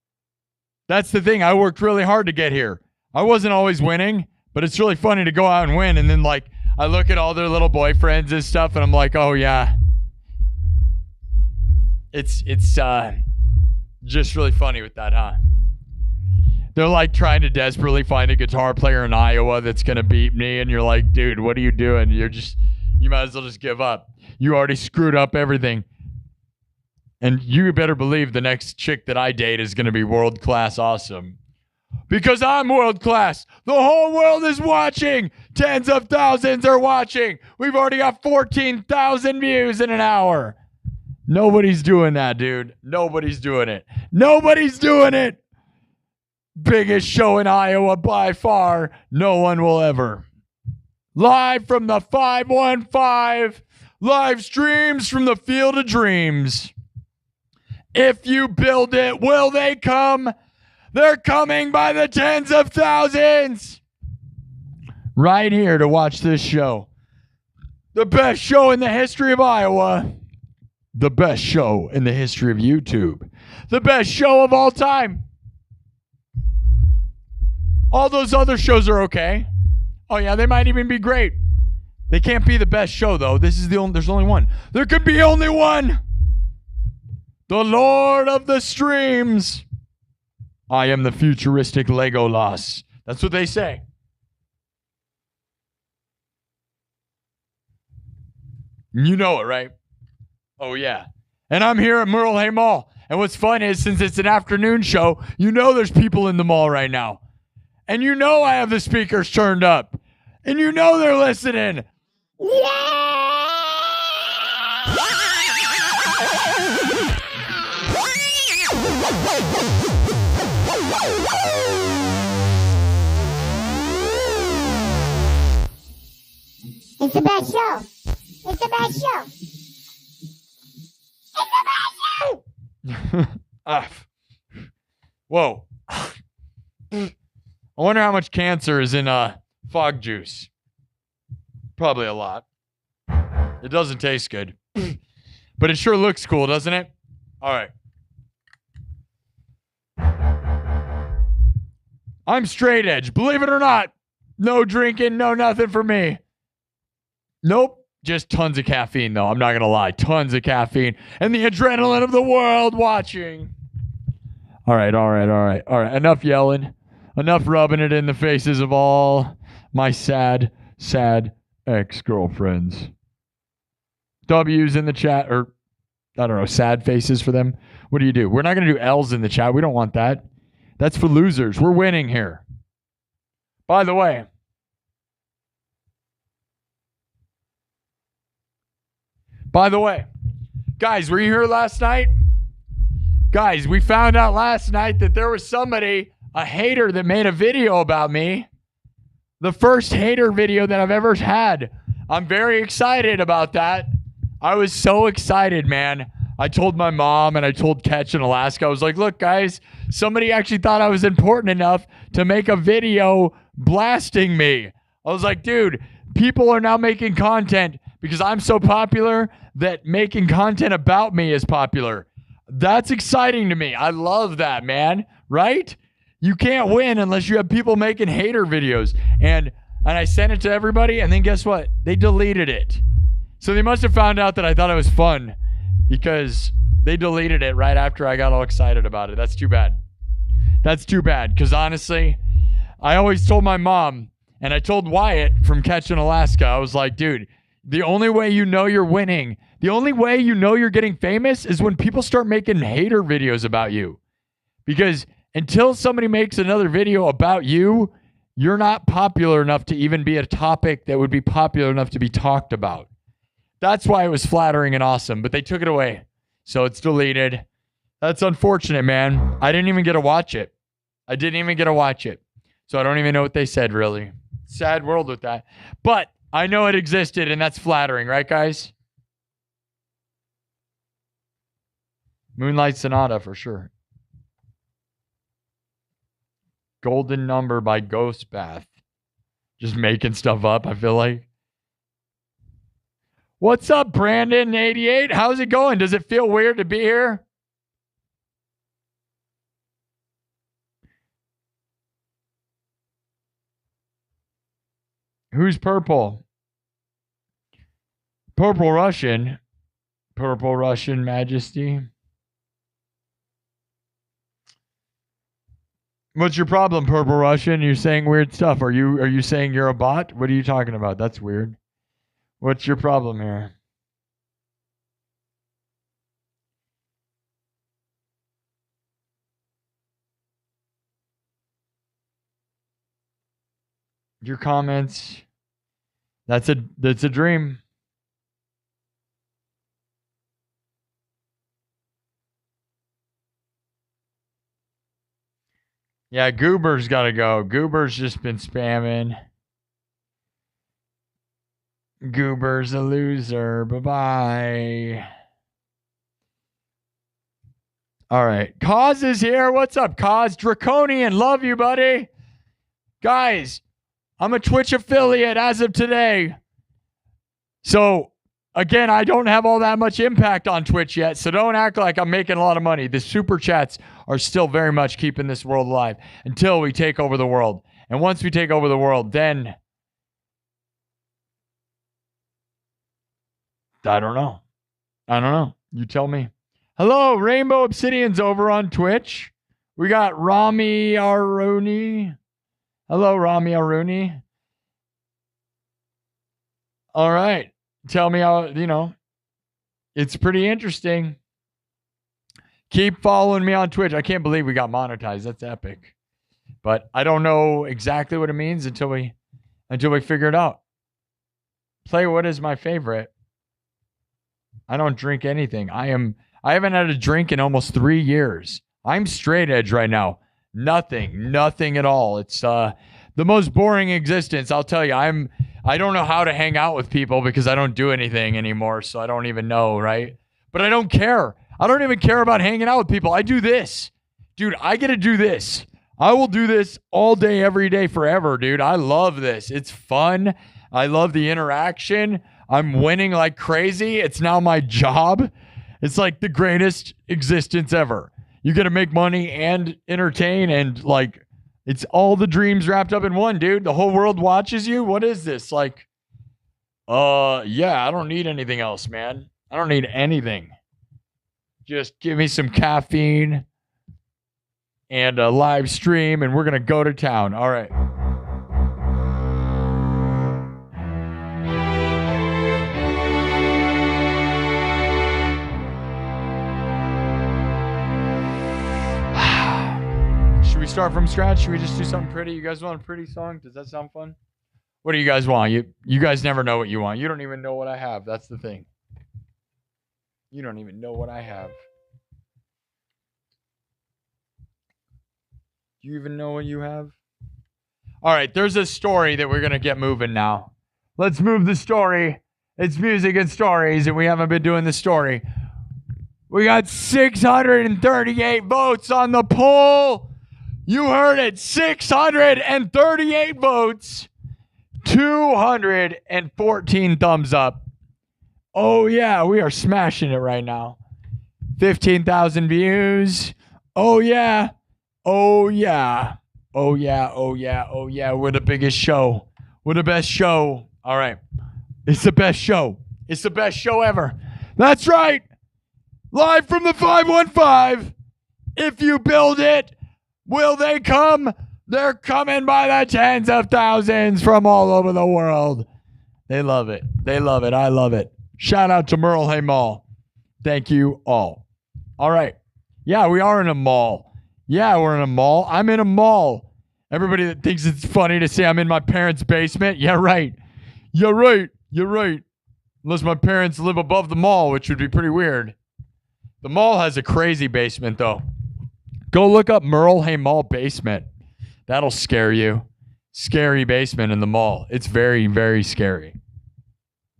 That's the thing. I worked really hard to get here. I wasn't always winning, but it's really funny to go out and win. And then like I look at all their little boyfriends and stuff, and I'm like, oh yeah. It's just really funny with that, huh? They're like trying to desperately find a guitar player in Iowa that's going to beat me. And you're like, dude, what are you doing? You might as well just give up. You already screwed up everything. And you better believe the next chick that I date is going to be world-class awesome. Because I'm world-class. The whole world is watching. Tens of thousands are watching. We've already got 14,000 views in an hour. Nobody's doing that, dude. Nobody's doing it. Nobody's doing it. Biggest show in Iowa by far. No one will ever. Live from the 515. Live streams from the Field of Dreams. If you build it, will they come? They're coming by the tens of thousands right here to watch this show. The best show in the history of Iowa. The best show in the history of YouTube. The best show of all time. All those other shows are okay. Oh yeah, they might even be great. They can't be the best show though. There's only one. There could be only one. The Lord of the Streams. I am the futuristic Legolas. That's what they say. You know it, right? Oh, yeah. And I'm here at Merle Hay Mall. And what's fun is, since it's an afternoon show, you know there's people in the mall right now. And you know I have the speakers turned up. And you know they're listening. It's the best show. It's the best show. It's the best show. Whoa. I wonder how much cancer is in fog juice. Probably a lot. It doesn't taste good. But it sure looks cool, doesn't it? All right. I'm straight edge. Believe it or not. No drinking, no nothing for me. Nope. Just tons of caffeine, though. I'm not going to lie. Tons of caffeine. And the adrenaline of the world watching. All right. Enough yelling. Enough rubbing it in the faces of all my sad ex-girlfriends. W's in the chat, or I don't know, sad faces for them. What do? We're not going to do L's in the chat. We don't want that. That's for losers. We're winning here. By the way, guys, were you here last night? Guys, we found out last night that there was somebody, a hater, that made a video about me. The first hater video that I've ever had. I'm very excited about that. I was so excited, man. I told my mom and I told Ketch in Alaska. I was like, look, guys, somebody actually thought I was important enough to make a video blasting me. I was like, dude, people are now making content because I'm so popular that making content about me is popular. That's exciting to me. I love that, man. Right? You can't win unless you have people making hater videos. And I sent it to everybody, and then guess what? They deleted it. So they must have found out that I thought it was fun because they deleted it right after I got all excited about it. That's too bad. That's too bad because honestly, I always told my mom, and I told Wyatt from Ketch in Alaska, I was like, dude, the only way you know you're winning, the only way you know you're getting famous is when people start making hater videos about you. Because until somebody makes another video about you, you're not popular enough to even be a topic that would be popular enough to be talked about. That's why it was flattering and awesome, but they took it away. So it's deleted. That's unfortunate, man. I didn't even get to watch it. So I don't even know what they said, really. Sad world with that. But I know it existed, and that's flattering, right, guys? Moonlight Sonata, for sure. Golden Number by Ghost Bath. Just making stuff up, I feel like. What's up, Brandon88? How's it going? Does it feel weird to be here? Who's purple? Purple Russian. Purple Russian Majesty. What's your problem, Purple Russian? You're saying weird stuff. Are you saying you're a bot? What are you talking about? That's weird. What's your problem here? Your comments. That's a dream. Yeah, Goober's got to go. Goober's just been spamming. Goober's a loser. Bye-bye. All right. Cause is here. What's up, Cause? Draconian. Love you, buddy. Guys, I'm a Twitch affiliate as of today. So, again, I don't have all that much impact on Twitch yet, so don't act like I'm making a lot of money. The super chats are still very much keeping this world alive until we take over the world. And once we take over the world, then I don't know. You tell me. Hello, Rainbow Obsidian's over on Twitch. We got Rami Aruni. Hello, Rami Aruni. All right. Tell me how, it's pretty interesting. Keep following me on Twitch. I can't believe we got monetized. That's epic. But I don't know exactly what it means until we figure it out. Play what is my favorite. I don't drink anything. I haven't had a drink in almost 3 years. I'm straight edge right now. Nothing at all. It's the most boring existence. I'll tell you. I don't know how to hang out with people because I don't do anything anymore. So I don't even know, right? But I don't care. I don't even care about hanging out with people. I do this. Dude, I get to do this. I will do this all day, every day, forever, dude. I love this. It's fun. I love the interaction. I'm winning like crazy. It's now my job. It's like the greatest existence ever. You get to make money and entertain, and like it's all the dreams wrapped up in one, dude. The whole world watches you. What is this? Like, yeah, I don't need anything else, man. I don't need anything. Just give me some caffeine and a live stream, and we're going to go to town. All right. Should we start from scratch? Should we just do something pretty? You guys want a pretty song? Does that sound fun? What do you guys want? You guys never know what you want. You don't even know what I have. That's the thing. You don't even know what I have. Do you even know what you have? All right, there's a story that we're going to get moving now. Let's move the story. It's music and stories, and we haven't been doing the story. We got 638 votes on the poll. You heard it. 638 votes. 214 thumbs up. Oh, yeah, we are smashing it right now. 15,000 views. Oh, yeah. Oh, yeah. Oh, yeah. Oh, yeah. Oh, yeah. We're the biggest show. We're the best show. All right. It's the best show. It's the best show ever. That's right. Live from the 515. If you build it, will they come? They're coming by the tens of thousands from all over the world. They love it. They love it. I love it. Shout out to Merle Hay Mall. Thank you all. All right. Yeah, we are in a mall. Yeah, we're in a mall. I'm in a mall. Everybody that thinks it's funny to say I'm in my parents' basement. Yeah, right. You're right. You're right. Unless my parents live above the mall, which would be pretty weird. The mall has a crazy basement, though. Go look up Merle Hay Mall basement. That'll scare you. Scary basement in the mall. It's very, very scary.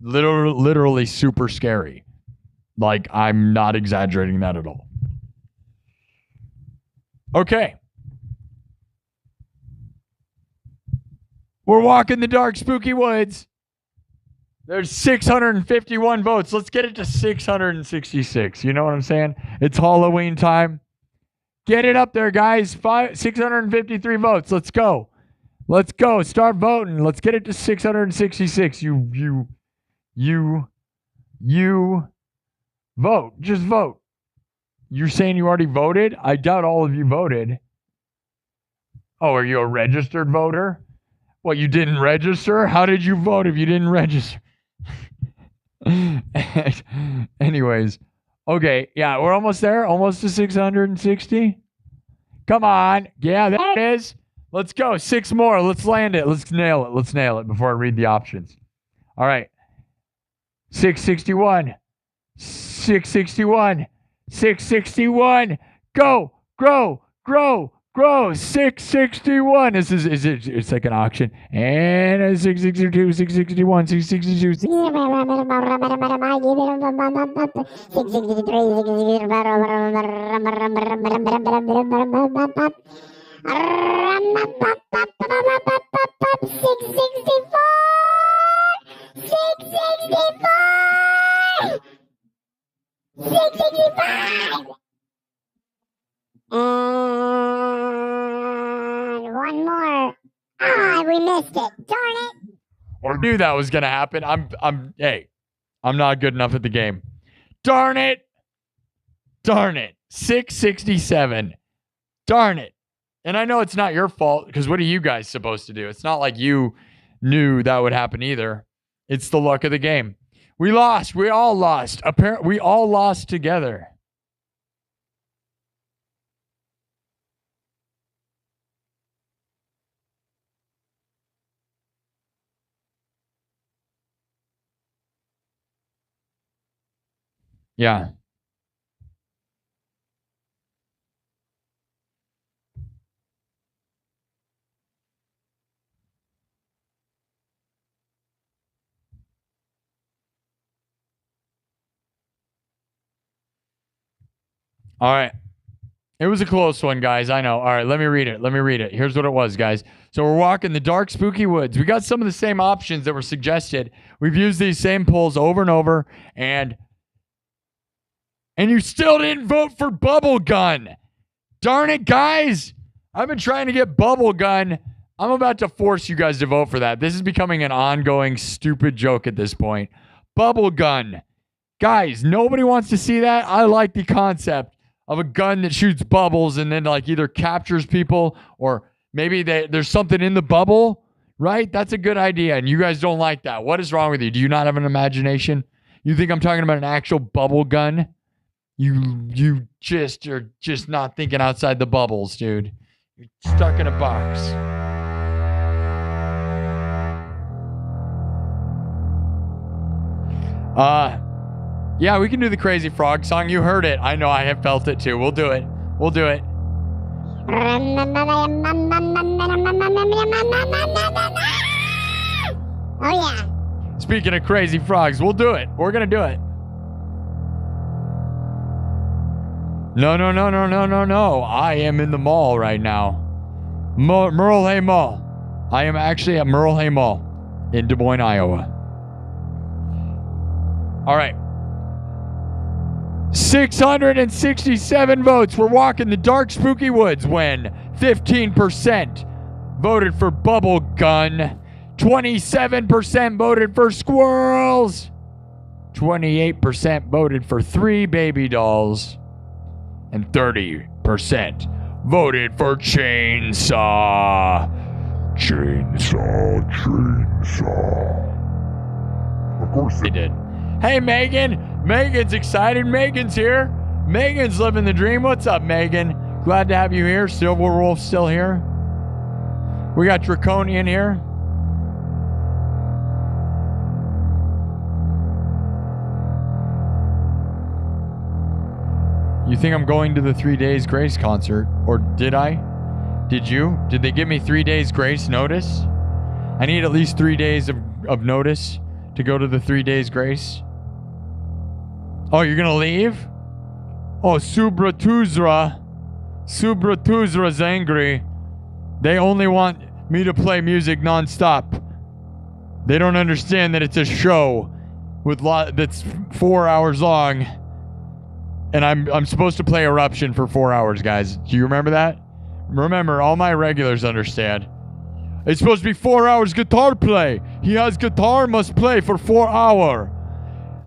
Literally super scary. Like, I'm not exaggerating that at all. Okay. We're walking the dark, spooky woods. There's 651 votes. Let's get it to 666. You know what I'm saying? It's Halloween time. Get it up there, guys. 653 votes. Let's go. Let's go. Start voting. Let's get it to 666. You vote. Just vote. You're saying you already voted? I doubt all of you voted. Oh, are you a registered voter? What, you didn't register? How did you vote if you didn't register? Anyways. Okay, yeah, we're almost there. Almost to 660. Come on. Yeah, that is. Let's go. 6 more. Let's land it. Let's nail it. Let's nail it before I read the options. All right. 661. 661. 661. Go. Grow. Grow. Gross. 661. It's like an auction. And a 662, 661, 662. 665! And one more. Ah, we missed it. Darn it. I knew that was gonna happen. Hey, I'm not good enough at the game. Darn it. Darn it. 667. Darn it. And I know it's not your fault, because what are you guys supposed to do? It's not like you knew that would happen either. It's the luck of the game. We lost. We all lost. We all lost together. Yeah. All right. It was a close one, guys. I know. All right, let me read it. Here's what it was, guys. So we're walking the dark, spooky woods. We got some of the same options that were suggested. We've used these same polls over and over, and you still didn't vote for Bubble Gun. Darn it, guys. I've been trying to get Bubble Gun. I'm about to force you guys to vote for that. This is becoming an ongoing stupid joke at this point. Bubble Gun. Guys, nobody wants to see that. I like the concept of a gun that shoots bubbles and then like either captures people or maybe there's something in the bubble, right? That's a good idea. And you guys don't like that. What is wrong with you? Do you not have an imagination? You think I'm talking about an actual bubble gun? You just are just not thinking outside the bubbles, dude. You're stuck in a box. Yeah, we can do the Crazy Frog song. You heard it. I know. I have felt it too. We'll do it. We'll do it. Oh, yeah. Speaking of Crazy Frogs, we'll do it. We're going to do it. No. I am in the mall right now. Merle Hay Mall. I am actually at Merle Hay Mall in Des Moines, Iowa. All right. 667 votes. We're walking the dark, spooky woods when 15% voted for Bubble Gun, 27% voted for squirrels, 28% voted for 3 baby dolls, and 30% voted for chainsaw. Of course They did. Hey, Megan. Megan's excited. Megan's here. Megan's living the dream. What's up, Megan? Glad to have you here. Silver Wolf's still here. We got Draconian here. You think I'm going to the 3 Days Grace concert? Or did I? Did you? Did they give me 3 days grace notice? I need at least 3 days of notice to go to the 3 Days Grace. Oh, you're gonna leave? Oh, Subratuzra's angry. They only want me to play music nonstop. They don't understand that it's a show with that's 4 hours long, and I'm supposed to play Eruption for 4 hours, guys. Do you remember that? Remember, all my regulars understand. It's supposed to be 4 hours guitar play. He has guitar, must play for 4 hours.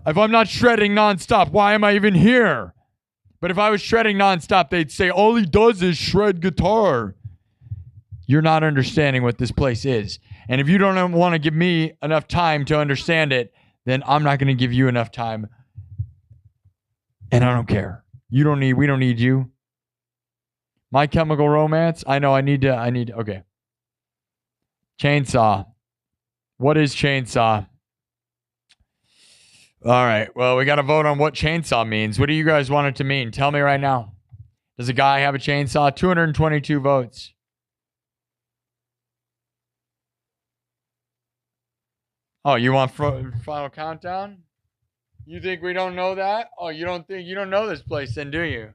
If I'm not shredding nonstop, why am I even here? But if I was shredding nonstop, they'd say, all he does is shred guitar. You're not understanding what this place is. And if you don't want to give me enough time to understand it, then I'm not going to give you enough time. And I don't care. We don't need you. My Chemical Romance. I know okay. Chainsaw. What is chainsaw? All right. Well, we got to vote on what chainsaw means. What do you guys want it to mean? Tell me right now. Does a guy have a chainsaw? 222 votes. Oh, you want final countdown? You think we don't know that? Oh, you don't know this place then, do you?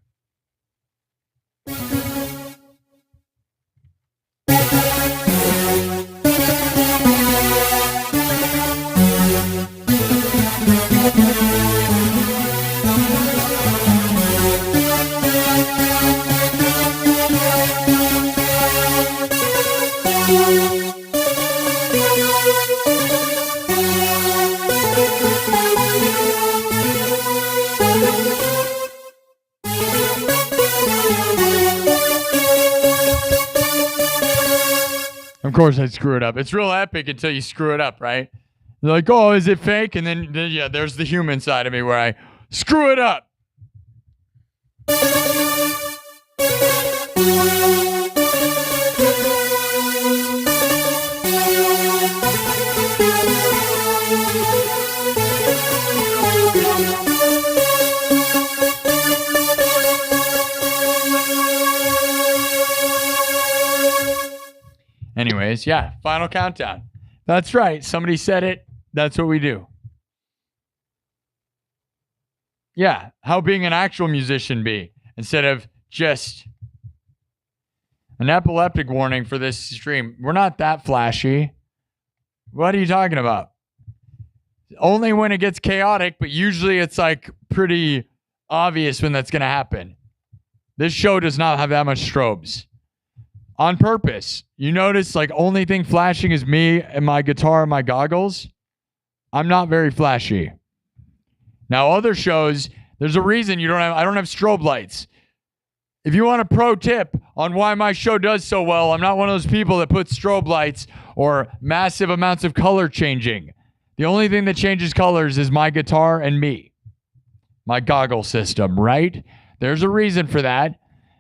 Of course I screw it up. It's real epic until you screw it up, right? They're like, oh, is it fake? And then yeah, there's the human side of me where I screw it up. Anyways, yeah, final countdown. That's right. Somebody said it. That's what we do. Yeah, how being an actual musician be instead of just an epileptic warning for this stream. We're not that flashy. What are you talking about? Only when it gets chaotic, but usually it's like pretty obvious when that's going to happen. This show does not have that much strobes. On purpose. You notice like only thing flashing is me and my guitar and my goggles. I'm not very flashy. Now other shows, there's a reason I don't have strobe lights. If you want a pro tip on why my show does so well, I'm not one of those people that puts strobe lights or massive amounts of color changing. The only thing that changes colors is my guitar and me. My goggle system, right? There's a reason for that.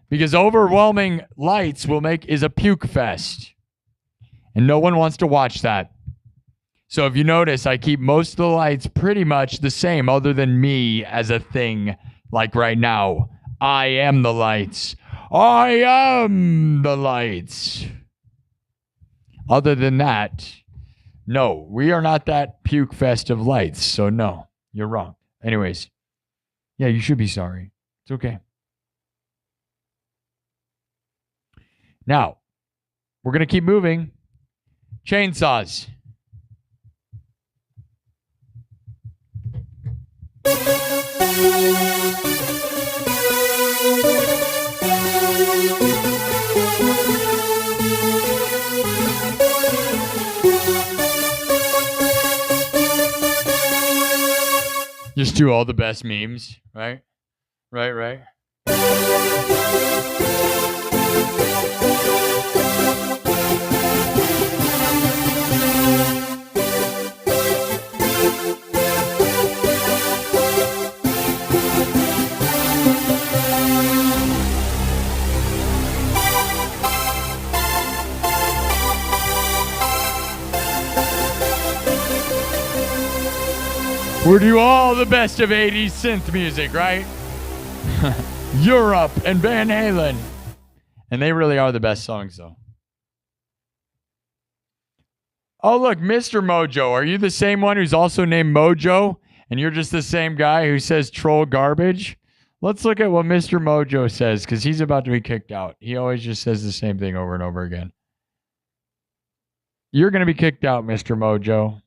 Because overwhelming lights is a puke fest. And no one wants to watch that. So if you notice, I keep most of the lights pretty much the same other than me as a thing. Like right now, I am the lights. I am the lights. Other than that, no, we are not that puke fest of lights. So no, you're wrong. Anyways, yeah, you should be sorry. It's okay. Now, we're going to keep moving. Chainsaws. Just do all the best memes, right? Right. We're do all the best of 80s synth music, right? Europe and Van Halen. And they really are the best songs, though. Oh, look, Mr. Mojo. Are you the same one who's also named Mojo? And you're just the same guy who says troll garbage? Let's look at what Mr. Mojo says, because he's about to be kicked out. He always just says the same thing over and over again. You're going to be kicked out, Mr. Mojo.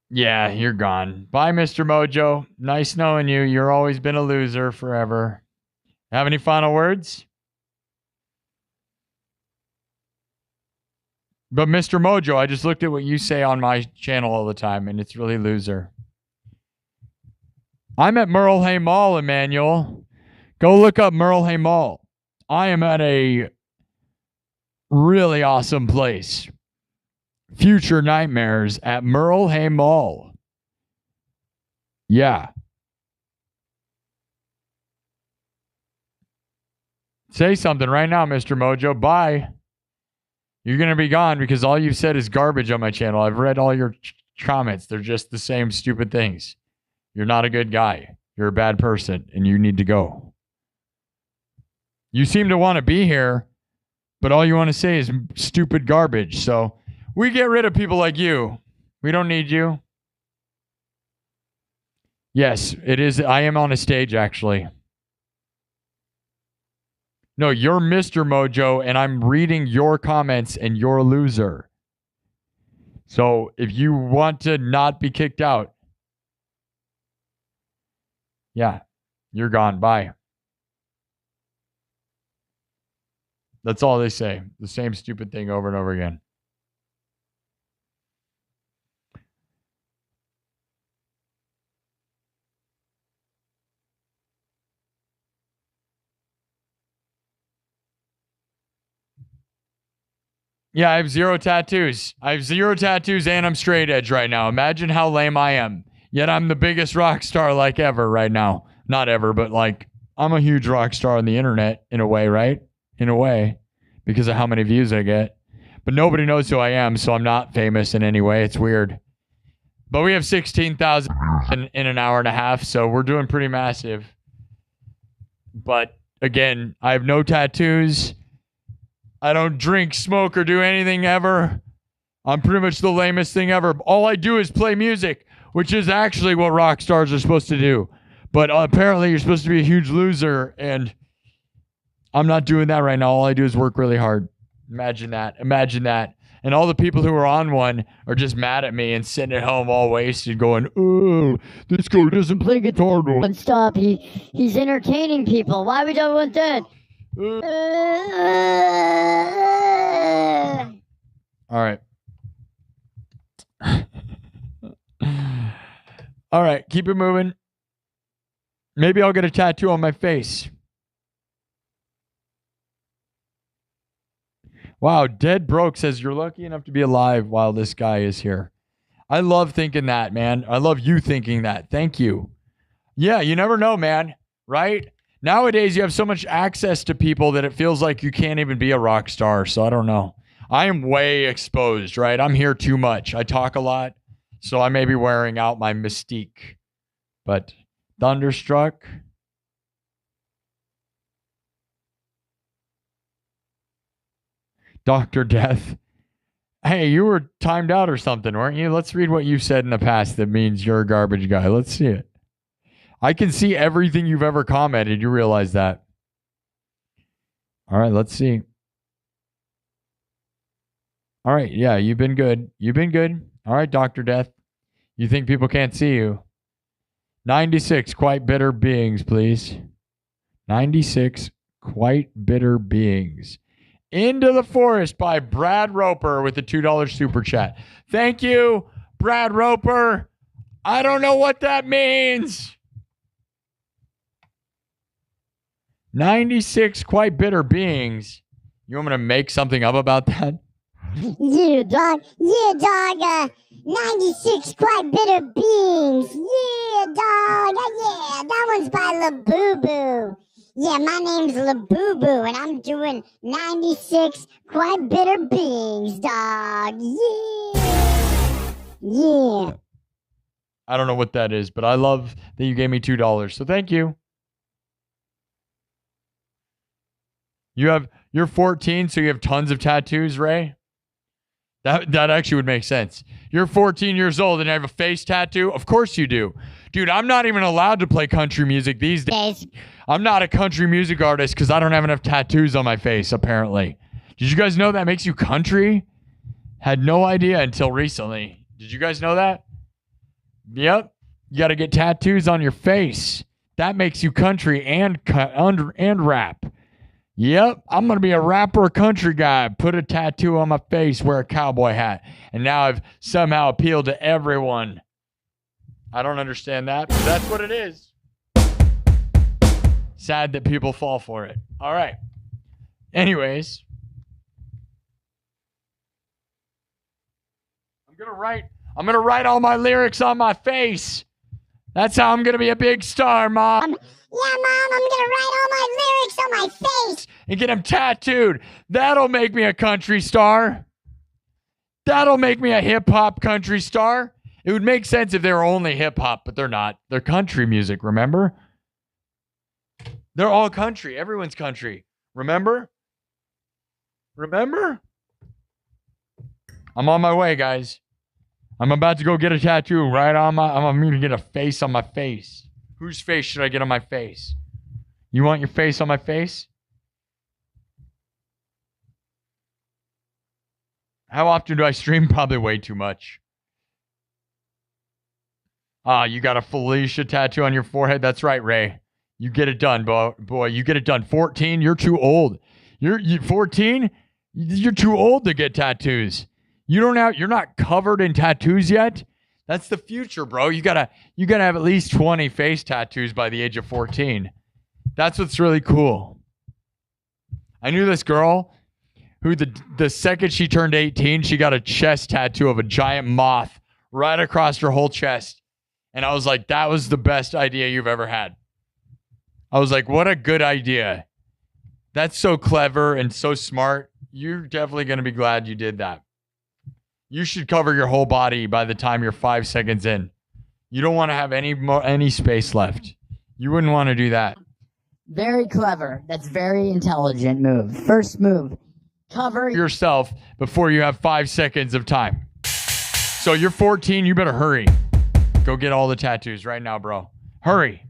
Yeah, you're gone. Bye, Mr. Mojo. Nice knowing you. You've always been a loser forever. Have any final words? But Mr. Mojo, I just looked at what you say on my channel all the time, and it's really loser. I'm at Merle Hay Mall, Emmanuel. Go look up Merle Hay Mall. I am at a really awesome place. Future Nightmares at Merle Hay Mall. Yeah. Say something right now, Mr. Mojo. Bye. You're going to be gone because all you've said is garbage on my channel. I've read all your comments. They're just the same stupid things. You're not a good guy. You're a bad person, and you need to go. You seem to want to be here, but all you want to say is stupid garbage. So we get rid of people like you. We don't need you. Yes, it is. I am on a stage, actually. No, you're Mr. Mojo, and I'm reading your comments, and you're a loser. So if you want to not be kicked out, yeah, you're gone. Bye. That's all they say. The same stupid thing over and over again. Yeah, I have 0 tattoos. I have 0 tattoos and I'm straight edge right now. Imagine how lame I am. Yet I'm the biggest rock star like ever right now. Not ever, but like I'm a huge rock star on the internet in a way, right? In a way, because of how many views I get. But nobody knows who I am, so I'm not famous in any way. It's weird. But we have 16,000 in an hour and a half, so we're doing pretty massive. But again, I have no tattoos. I don't drink, smoke, or do anything ever. I'm pretty much the lamest thing ever. All I do is play music, which is actually what rock stars are supposed to do. But apparently you're supposed to be a huge loser, and I'm not doing that right now. All I do is work really hard. Imagine that. Imagine that. And all the people who are on one are just mad at me and sitting at home all wasted going, oh, this guy doesn't play guitar. But stop, he's entertaining people. Why we don't want that? All right. All right, keep it moving. Maybe I'll get a tattoo on my face. Wow, Dead Broke says you're lucky enough to be alive while this guy is here. I love thinking that, man. I love you thinking that. Thank you. Yeah, you never know, man. Right? Nowadays, you have so much access to people that it feels like you can't even be a rock star. So I don't know. I am way exposed, right? I'm here too much. I talk a lot. So I may be wearing out my mystique. But Thunderstruck. Dr. Death. Hey, you were timed out or something, weren't you? Let's read what you said in the past that means you're a garbage guy. Let's see it. I can see everything you've ever commented. You realize that. All right, let's see. All right, yeah, you've been good. You've been good. All right, Dr. Death. You think people can't see you? 96 quite bitter beings, please. 96 quite bitter beings. Into the Forest by Brad Roper with the $2 super chat. Thank you, Brad Roper. I don't know what that means. 96 quite bitter beings. You want me to make something up about that? Yeah, dog. Yeah, dog. 96 quite bitter beings. Yeah, dog. Yeah, that one's by Labubu. Yeah, my name's Labubu, and I'm doing 96 quite bitter beings, dog. Yeah. Yeah. I don't know what that is, but I love that you gave me $2. So thank you. You're 14, so you have tons of tattoos, Ray? That actually would make sense. You're 14 years old and have a face tattoo? Of course you do. Dude, I'm not even allowed to play country music these days. I'm not a country music artist because I don't have enough tattoos on my face, apparently. Did you guys know that makes you country? Had no idea until recently. Did you guys know that? Yep. You got to get tattoos on your face. That makes you country and rap. Yep, I'm going to be a rapper country guy, put a tattoo on my face, wear a cowboy hat. And now I've somehow appealed to everyone. I don't understand that, but that's what it is. Sad that people fall for it. All right. Anyways. I'm going to write all my lyrics on my face. That's how I'm going to be a big star, Mom. Yeah, Mom, I'm going to write all my lyrics on my face. And get them tattooed. That'll make me a country star. That'll make me a hip-hop country star. It would make sense if they were only hip-hop, but they're not. They're country music, remember? They're all country. Everyone's country. Remember? Remember? I'm on my way, guys. I'm about to go get a tattoo right on my... I'm going to get a face on my face. Whose face should I get on my face? You want your face on my face? How often do I stream? Probably way too much. You got a Felicia tattoo on your forehead? That's right, Ray. You get it done, boy. You get it done. 14, you're too old. You're 14? You're too old to get tattoos. You're not covered in tattoos yet. That's the future, bro. You gotta have at least 20 face tattoos by the age of 14. That's what's really cool. I knew this girl who the second she turned 18, she got a chest tattoo of a giant moth right across her whole chest. And I was like, that was the best idea you've ever had. I was like, what a good idea. That's so clever and so smart. You're definitely going to be glad you did that. You should cover your whole body by the time you're 5 seconds in. You don't want to have any space left. You wouldn't want to do that. Very clever. That's very intelligent move. First move. Cover yourself before you have 5 seconds of time. So you're 14, you better hurry. Go get all the tattoos right now, bro. Hurry.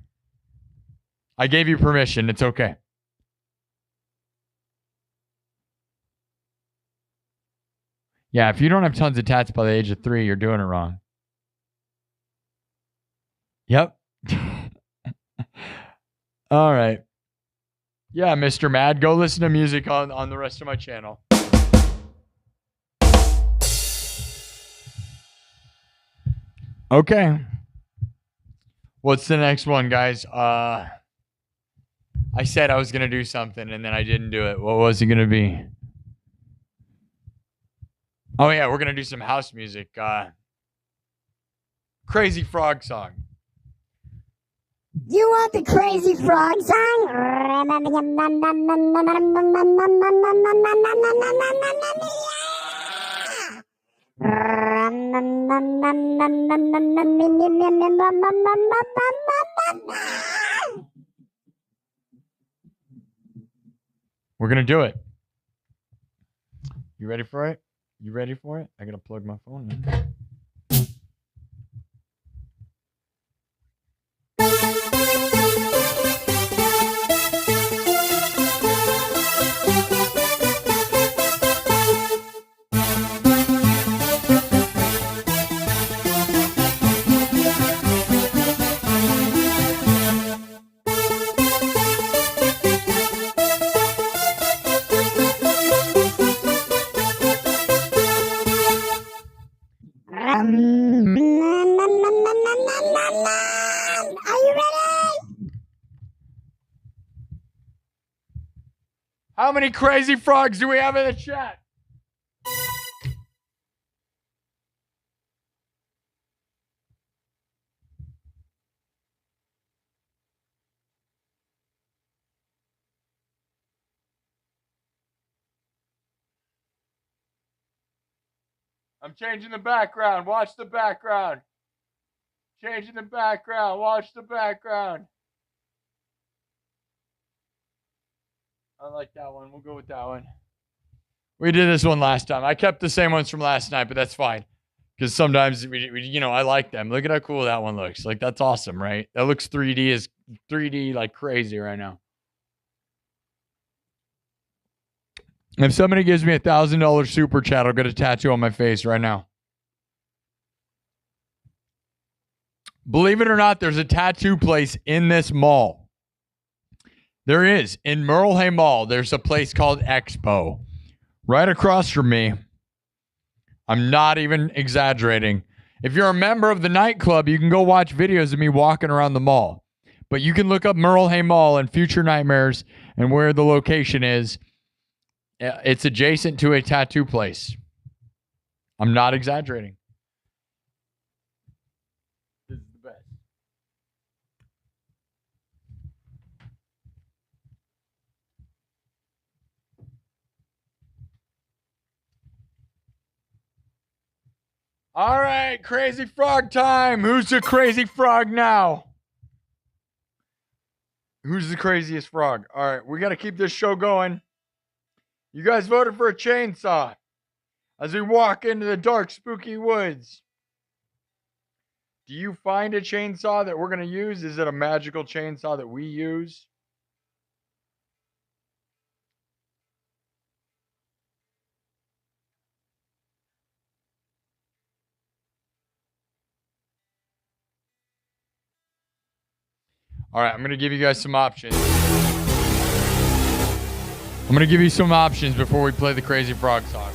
I gave you permission. It's okay. Yeah, if you don't have tons of tats by the age of 3, you're doing it wrong. Yep. All right. Yeah, Mr. Mad, go listen to music on the rest of my channel. Okay. What's the next one, guys? I said I was going to do something, and then I didn't do it. What was it going to be? Oh, yeah, we're going to do some house music. Crazy Frog song. You want the Crazy Frog song? We're going to do it. You ready for it? You ready for it? I got to plug my phone in. How many crazy frogs do we have in the chat? I'm changing the background. Watch the background. Changing the background. Watch the background. I like that one. We'll go with that one. We did this one last time. I kept the same ones from last night, but that's fine. Because sometimes, I like them. Look at how cool that one looks. Like, that's awesome, right? That looks 3D like crazy right now. If somebody gives me $1,000 super chat, I'll get a tattoo on my face right now. Believe it or not, there's a tattoo place in this mall. There is. In Merle Mall, there's a place called Expo. Right across from me. I'm not even exaggerating. If you're a member of the nightclub, you can go watch videos of me walking around the mall. But you can look up Merle Mall and Future Nightmares and where the location is. It's adjacent to a tattoo place. I'm not exaggerating. This is the best. All right, crazy frog time. Who's the crazy frog now? Who's the craziest frog? All right, we got to keep this show going. You guys voted for a chainsaw as we walk into the dark, spooky woods. Do you find a chainsaw that we're going to use? Is it a magical chainsaw that we use? All right, I'm going to give you guys some options. I'm going to give you some options before we play the Crazy Frog song.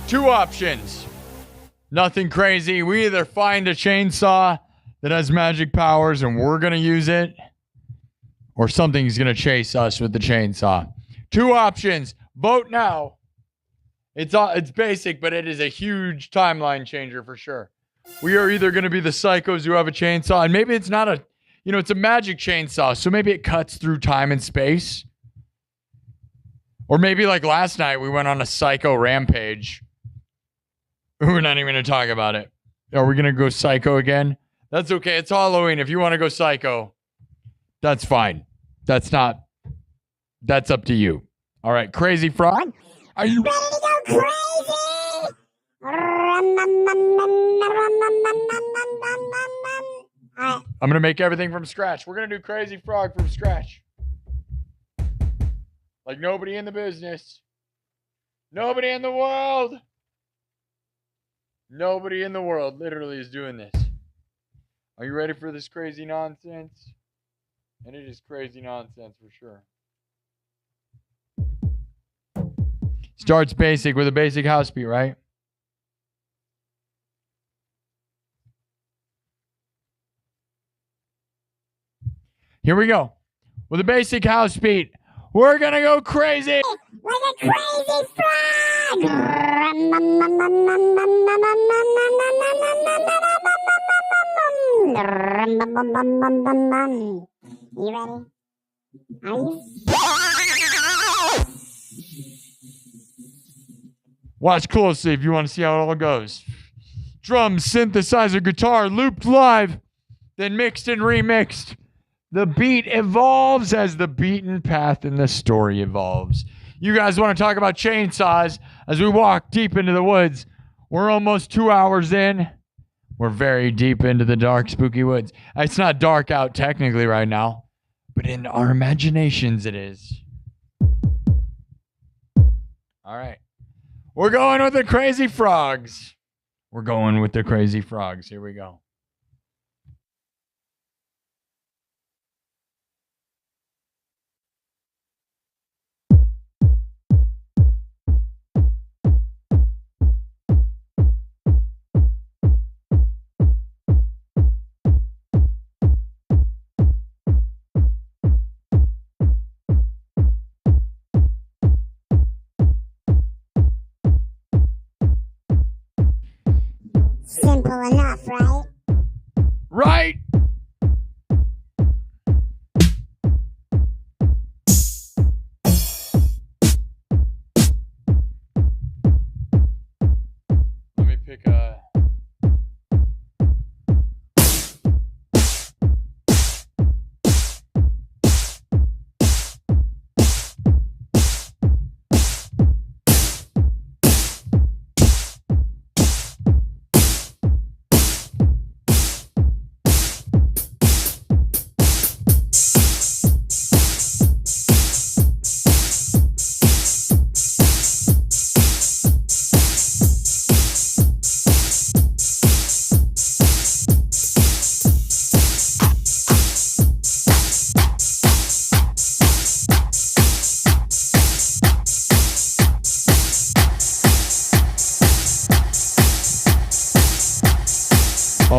Two options. Nothing crazy. We either find a chainsaw that has magic powers and we're going to use it, or something's going to chase us with the chainsaw. Two options. Vote now. It's basic, but it is a huge timeline changer for sure. We are either going to be the psychos who have a chainsaw, and maybe it's not it's a magic chainsaw, so maybe it cuts through time and space. Or maybe like last night, we went on a psycho rampage. We're not even going to talk about it. Are we going to go psycho again? That's okay. It's Halloween. If you want to go psycho, that's fine. That's up to you. All right, Crazy Frog. Are you ready to go crazy? I'm going to make everything from scratch. We're going to do Crazy Frog from scratch. Like nobody in the business. Nobody in the world. Nobody in the world literally is doing this. Are you ready for this crazy nonsense? And it is crazy nonsense for sure. Starts basic with a basic house beat, right? Here we go. With a basic house beat, we're gonna go crazy. Like a crazy frog. You ready? Are you? Watch closely if you want to see how it all goes. Drums, synthesizer, guitar, looped live, then mixed and remixed. The beat evolves as the beaten path in the story evolves. You guys want to talk about chainsaws as we walk deep into the woods. We're almost 2 hours in. We're very deep into the dark, spooky woods. It's not dark out technically right now, but in our imaginations it is. All right. We're going with the Crazy Frogs. We're going with the Crazy Frogs. Here we go. Simple enough, right? Right. Let me pick a...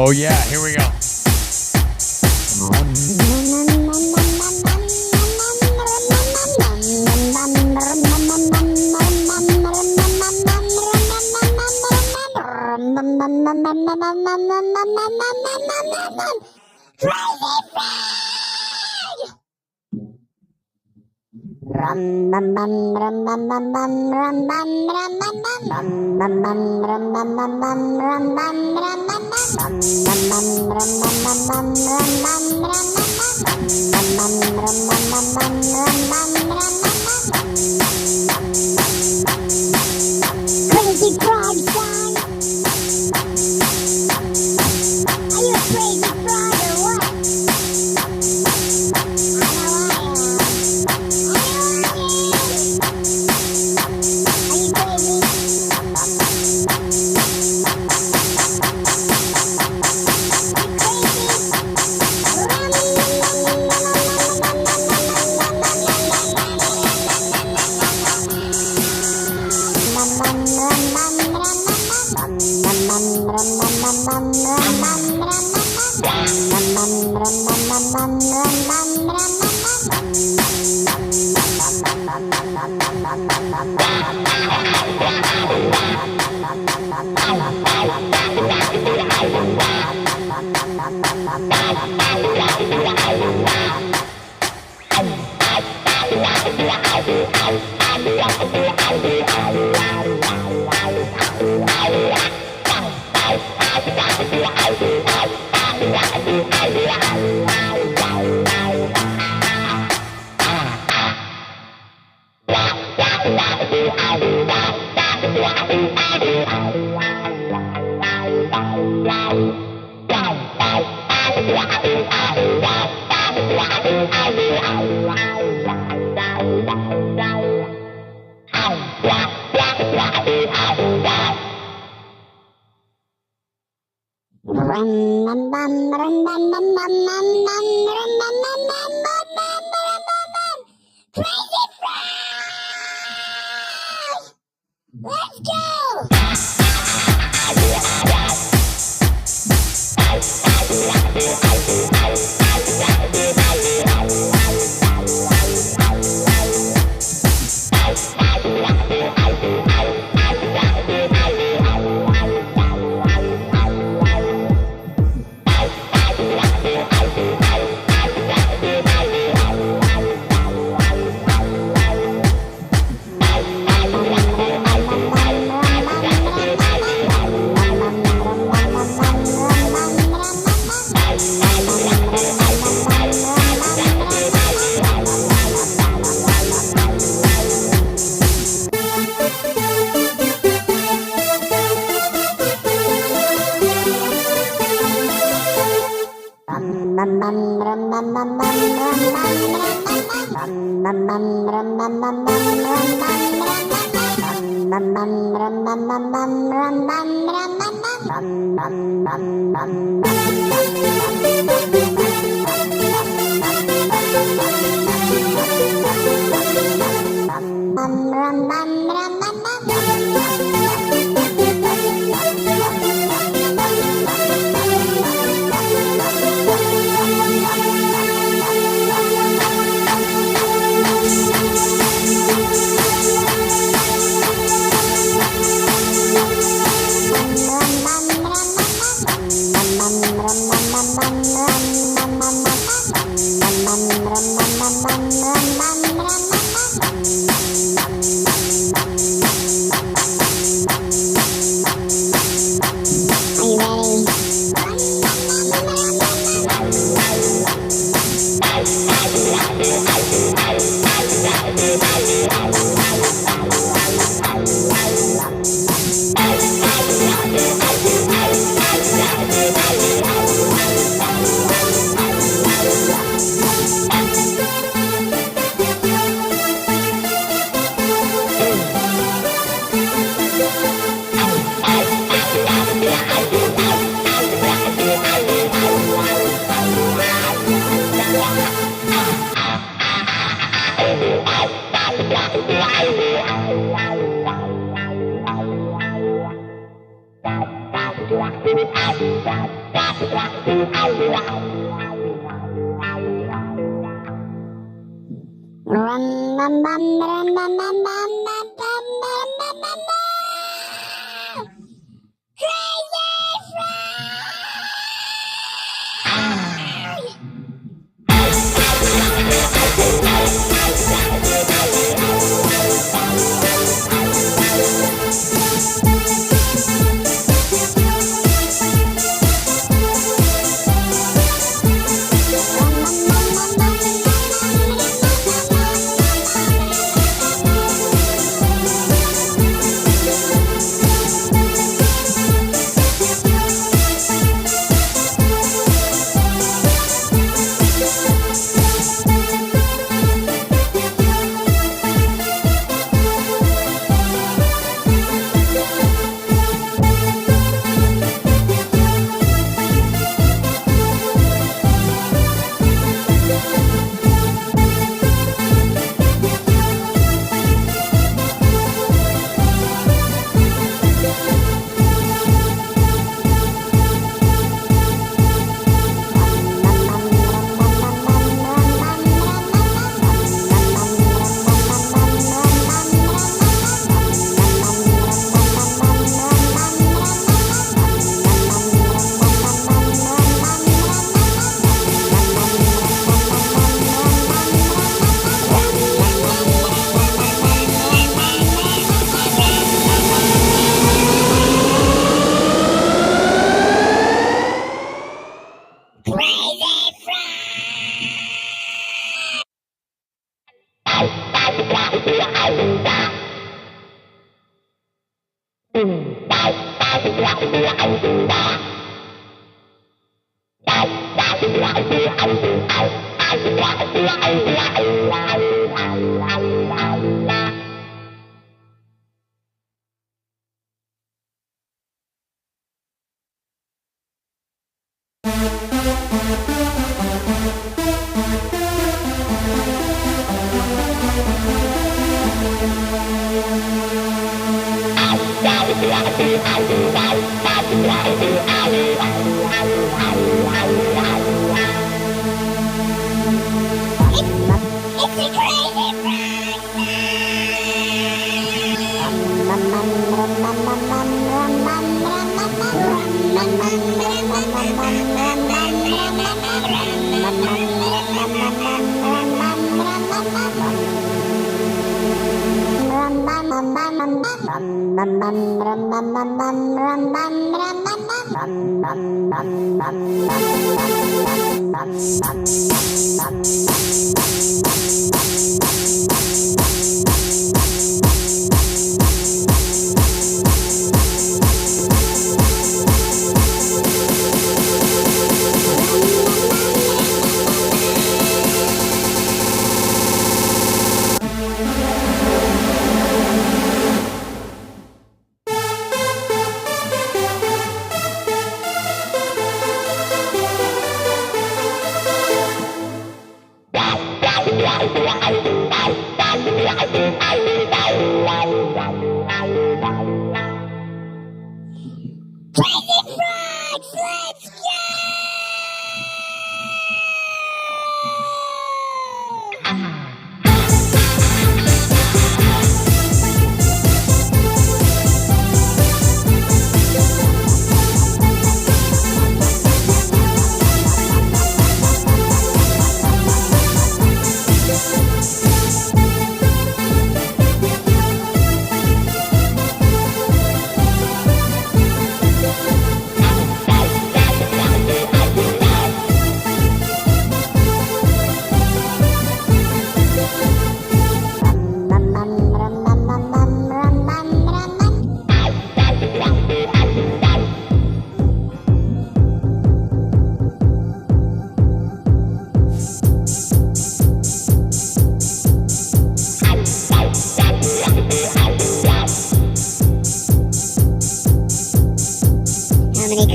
Oh yeah, here we go. Crazy frog song. Are you a crazy frog or what? I know I am. Are you crazy? Let's go!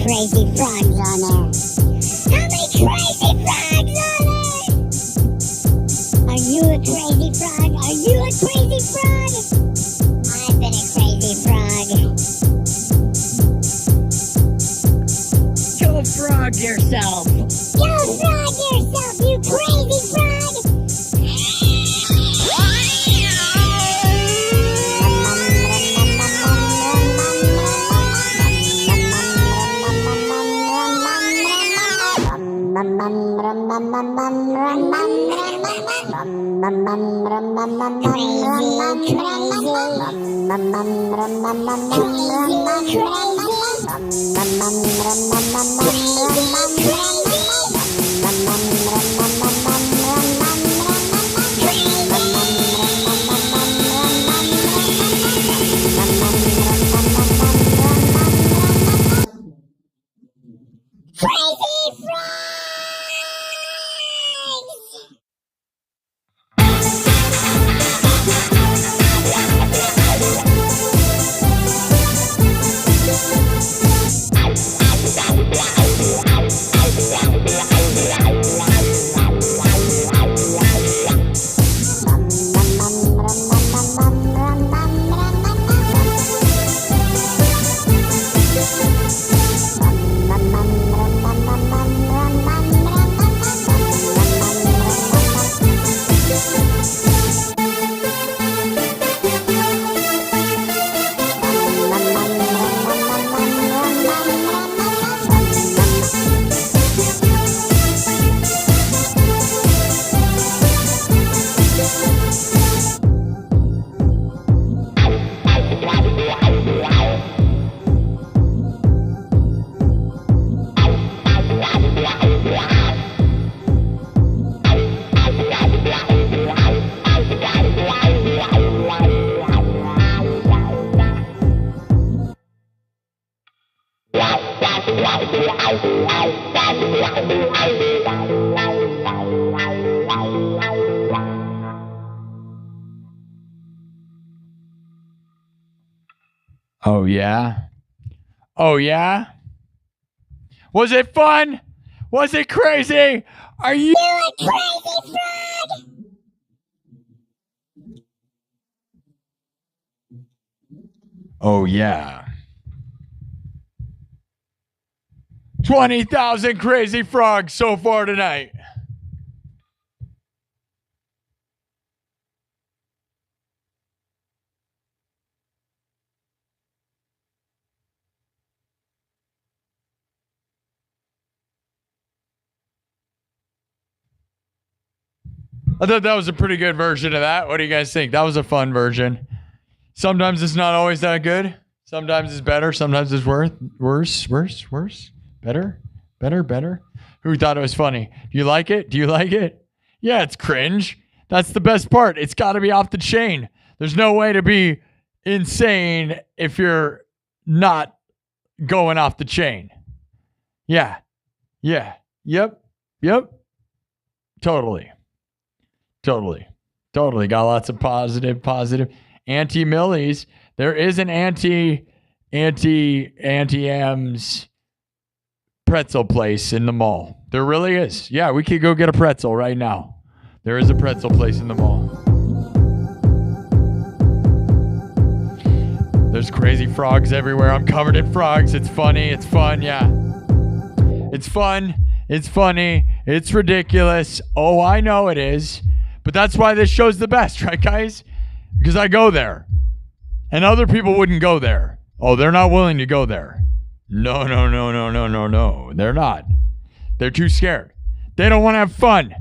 Crazy frogs on there. How many crazy frogs on there? Are you a crazy frog? Are you a crazy frog? I've been a crazy frog. Go frog yourself. Oh, yeah? Oh, yeah? Was it fun? Was it crazy? Are you a crazy frog? Oh, yeah. 20,000 crazy frogs so far tonight. I thought that was a pretty good version of that. What do you guys think? That was a fun version. Sometimes it's not always that good. Sometimes it's better. Sometimes it's worse. Better. Who thought it was funny? Do you like it? Yeah, it's cringe. That's the best part. It's got to be off the chain. There's no way to be insane if you're not going off the chain. Yeah. Yep. Totally. Got lots of positive. Anti-Millies. There is an anti-M's pretzel place in the mall. There really is. Yeah, we could go get a pretzel right now. There is a pretzel place in the mall. There's crazy frogs everywhere. I'm covered in frogs. It's funny. It's fun. Yeah. It's fun. It's funny. It's ridiculous. Oh, I know it is. But that's why this show's the best, right, guys? Because I go there. And other people wouldn't go there. Oh, they're not willing to go there. No. They're not. They're too scared. They don't want to have fun.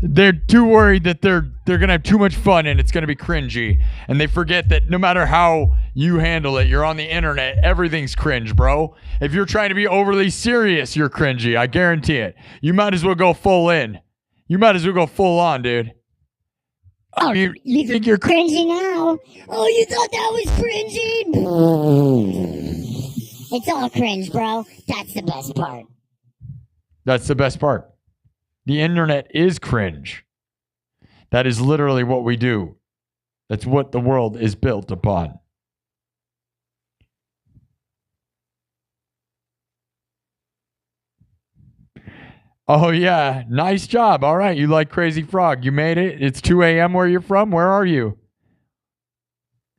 They're too worried that they're going to have too much fun and it's going to be cringy. And they forget that no matter how you handle it, you're on the internet, everything's cringe, bro. If you're trying to be overly serious, you're cringy. I guarantee it. You might as well go full in. You might as well go full on, dude. Oh, you think you're cringy now? Oh, you thought that was cringy? It's all cringe, bro. That's the best part. That's the best part. The internet is cringe. That is literally what we do. That's what the world is built upon. Oh, yeah. Nice job. All right. You like Crazy Frog. You made it. It's 2 a.m. where you're from. Where are you?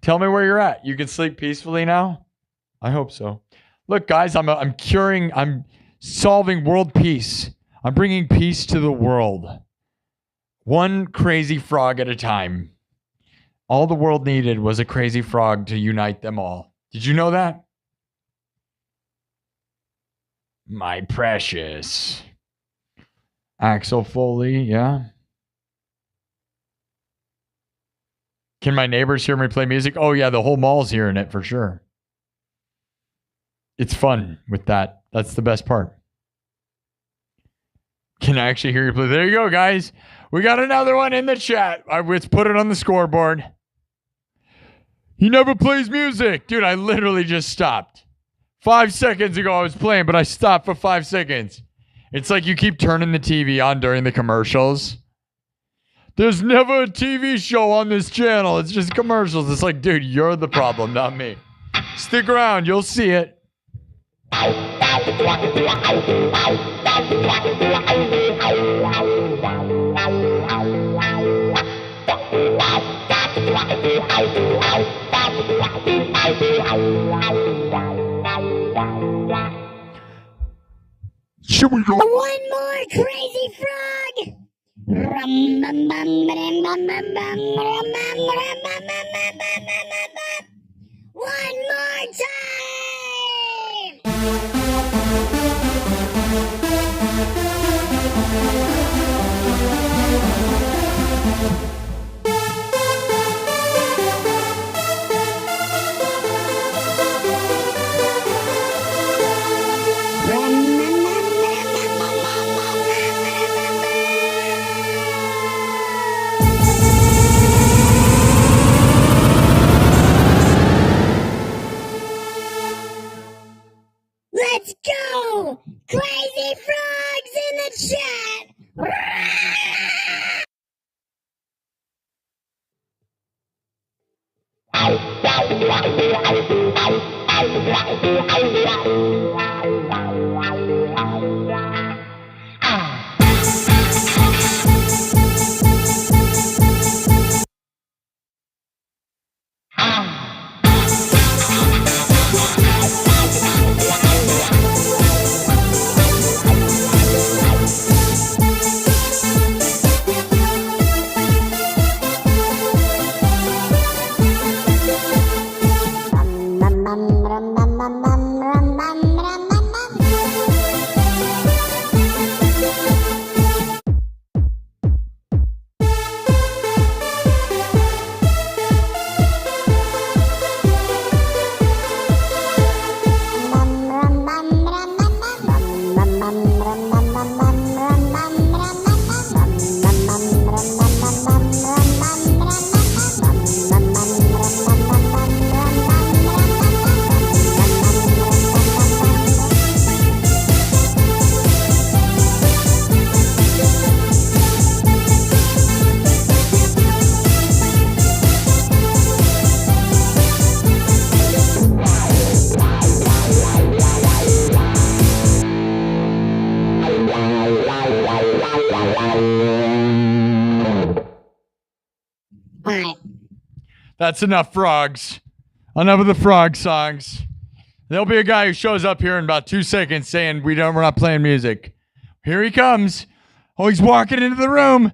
Tell me where you're at. You can sleep peacefully now? I hope so. Look, guys, I'm solving world peace. I'm bringing peace to the world. One crazy frog at a time. All the world needed was a crazy frog to unite them all. Did you know that? My precious. Axel Foley, yeah. Can my neighbors hear me play music? Oh, yeah, the whole mall's hearing it for sure. It's fun with that. That's the best part. Can I actually hear you play? There you go, guys. We got another one in the chat. Let's put it on the scoreboard. He never plays music. Dude, I literally just stopped. 5 seconds ago I was playing, but I stopped for 5 seconds. It's like you keep turning the TV on during the commercials. There's never a TV show on this channel. It's just commercials. It's like, dude, you're the problem, not me. Stick around. You'll see it. Should we go? One more crazy frog. One more time. Let's go! Crazy frogs in the chat! That's enough frogs. Enough of the frog songs. There'll be a guy who shows up here in about 2 seconds saying we're not playing music. Here he comes. Oh, he's walking into the room.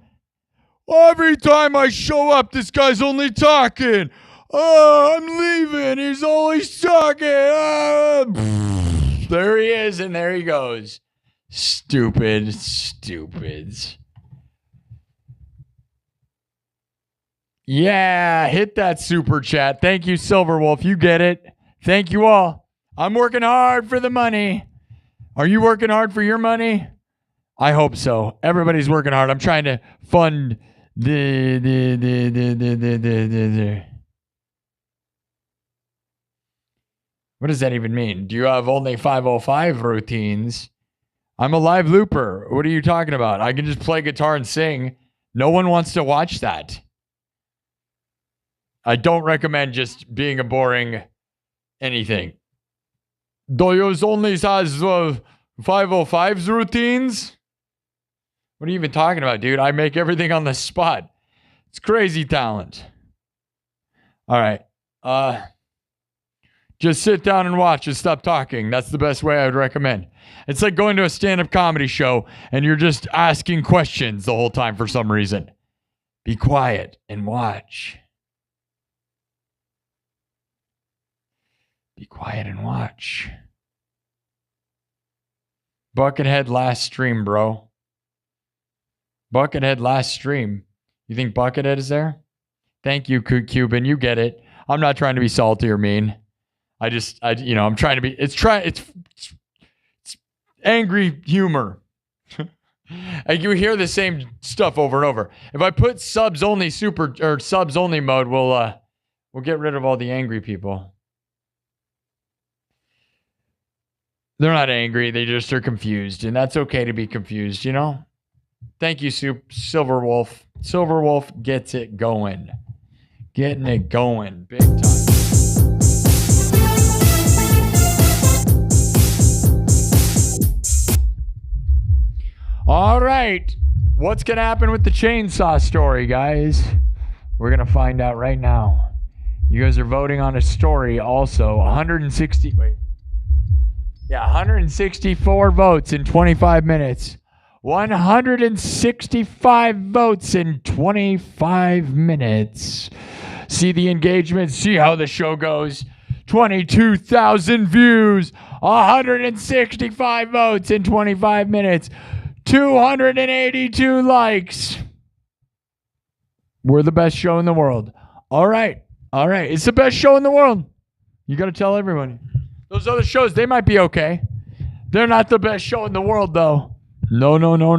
Every time I show up, this guy's only talking. Oh, I'm leaving. He's always talking. There he is, and there he goes. Stupids. Yeah, hit that super chat. Thank you, Silverwolf. You get it. Thank you all. I'm working hard for the money. Are you working hard for your money? I hope so. Everybody's working hard. I'm trying to fund the. What does that even mean? Do you have only 505 routines? I'm a live looper. What are you talking about? I can just play guitar and sing. No one wants to watch that. I don't recommend just being a boring anything. Doyos only has 505's routines? What are you even talking about, dude? I make everything on the spot. It's crazy talent. All right. Just sit down and watch and stop talking. That's the best way I would recommend. It's like going to a stand-up comedy show and you're just asking questions the whole time for some reason. Be quiet and watch. Be quiet and watch. Buckethead last stream, bro. Buckethead last stream. You think Buckethead is there? Thank you, Cuban. You get it. I'm not trying to be salty or mean. I'm trying to be. It's angry humor. And you hear the same stuff over and over. If I put subs only mode, we'll get rid of all the angry people. They're not angry. They just are confused, and that's okay to be confused, you know? Thank you, Silver Wolf. Silver Wolf gets it going. Getting it going. Big time. All right. What's going to happen with the chainsaw story, guys? We're going to find out right now. You guys are voting on a story also. 164 votes in 25 minutes. 165 votes in 25 minutes. See the engagement. See how the show goes. 22,000 views. 165 votes in 25 minutes. 282 likes. We're the best show in the world. All right. It's the best show in the world. You got to tell everyone. Those other shows, they might be okay. They're not the best show in the world, though. No. No. No. You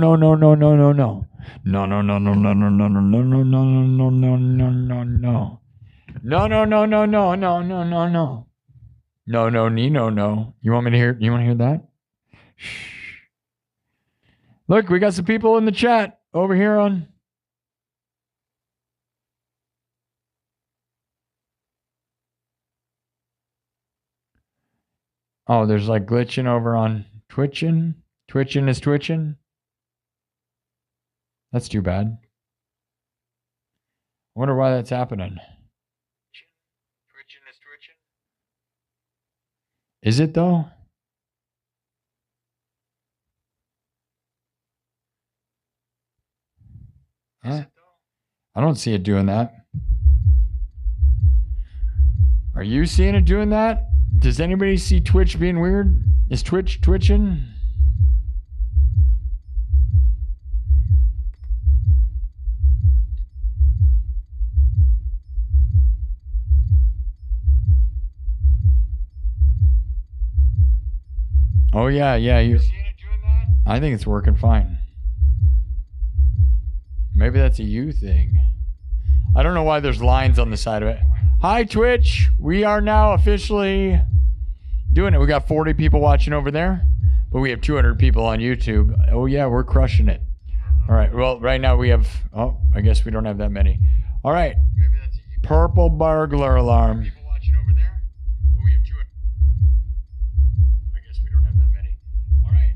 want to hear that? Shh. Look, we got some people in the chat over here on. Oh, there's like glitching over on Twitching. Twitching is twitching. That's too bad. I wonder why that's happening. Twitching is twitching. Is it though? Huh? I don't see it doing that. Are you seeing it doing that? Does anybody see Twitch being weird? Is Twitch twitching? Oh yeah. You seeing it doing that? I think it's working fine. Maybe that's a you thing. I don't know why there's lines on the side of it. Hi, Twitch. We are now officially doing it. We got 40 people watching over there, but we have 200 people on YouTube. Oh, yeah, we're crushing it. All right. Well, right now we have... Oh, I guess we don't have that many. All right. Purple burglar alarm. People watching over there, but we have 200. I guess we don't have that many. All right.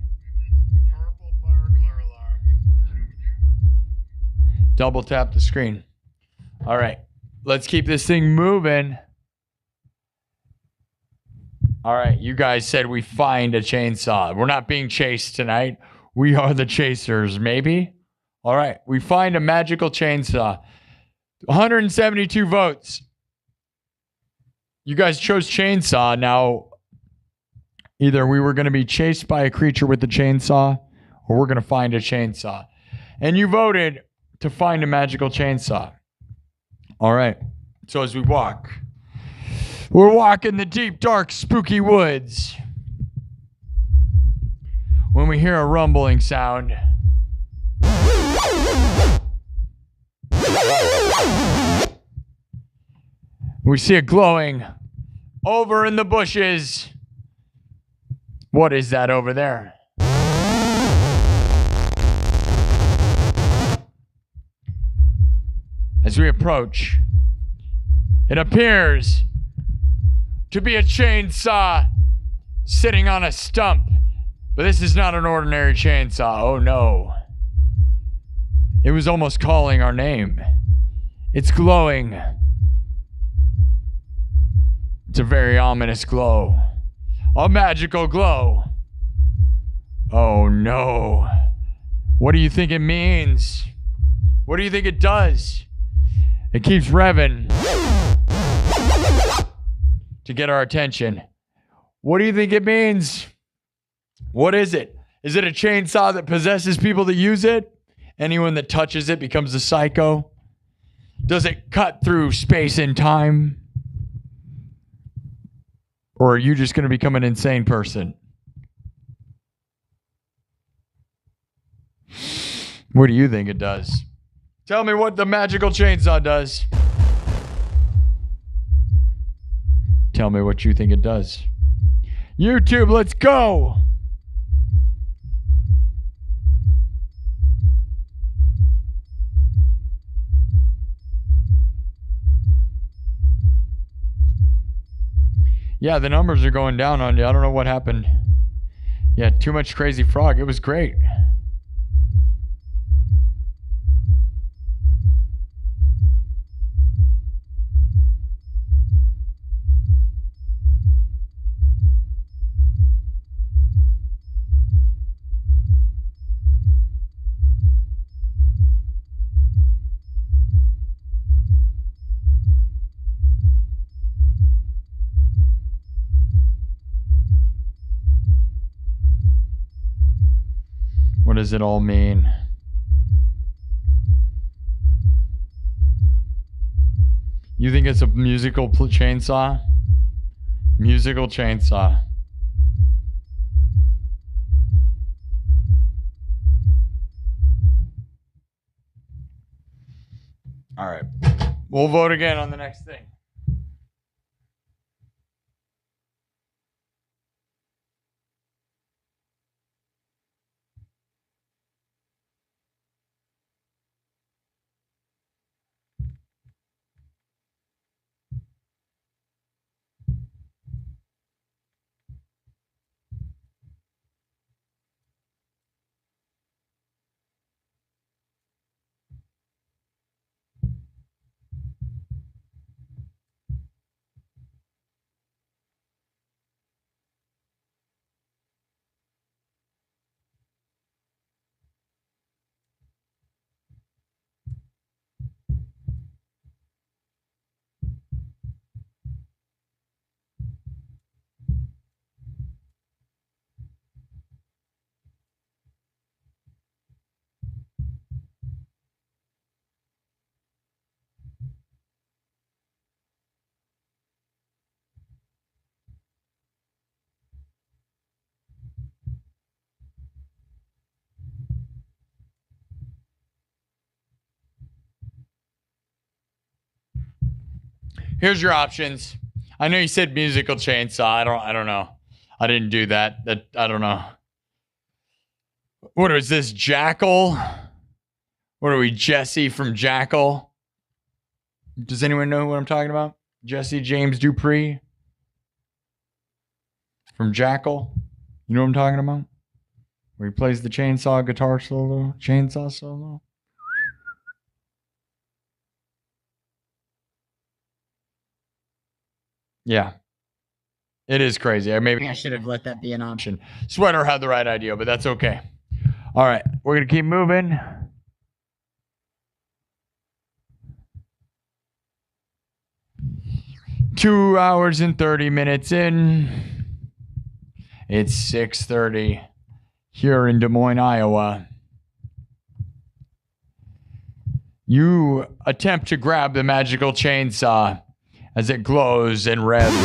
Purple burglar alarm. People watching over there. Double tap the screen. All right. Let's keep this thing moving. All right. You guys said we find a chainsaw. We're not being chased tonight. We are the chasers, maybe. All right. We find a magical chainsaw. 172 votes. You guys chose chainsaw. Now, either we were going to be chased by a creature with the chainsaw, or we're going to find a chainsaw. And you voted to find a magical chainsaw. All right. So as we walk, we're walking the deep, dark, spooky woods. When we hear a rumbling sound, we see it glowing over in the bushes. What is that over there? As we approach, it appears to be a chainsaw sitting on a stump. But this is not an ordinary chainsaw. Oh no. It was almost calling our name. It's glowing. It's a very ominous glow. A magical glow. Oh no. What do you think it means? What do you think it does? It keeps revving to get our attention. What do you think it means? What is it? Is it a chainsaw that possesses people that use it? Anyone that touches it becomes a psycho? Does it cut through space and time? Or are you just going to become an insane person? What do you think it does? Tell me what the magical chainsaw does. Tell me what you think it does. YouTube, let's go! Yeah, the numbers are going down on you. I don't know what happened. Yeah, too much crazy frog. It was great. What does it all mean? You think it's a musical chainsaw? Musical chainsaw. All right. We'll vote again on the next thing. Here's your options. I know you said musical chainsaw. I don't know. I didn't do that. I don't know. What is this, Jackal? What are we, Jesse from Jackal? Does anyone know what I'm talking about? Jesse James Dupree from Jackal. You know what I'm talking about? Where he plays the chainsaw guitar solo, chainsaw solo. Yeah. It is crazy. Maybe I should have let that be an option. Sweater had the right idea, but that's okay. All right. We're going to keep moving. Two hours and 30 minutes in. It's 6:30 here in Des Moines, Iowa. You attempt to grab the magical chainsaw as it glows and revs.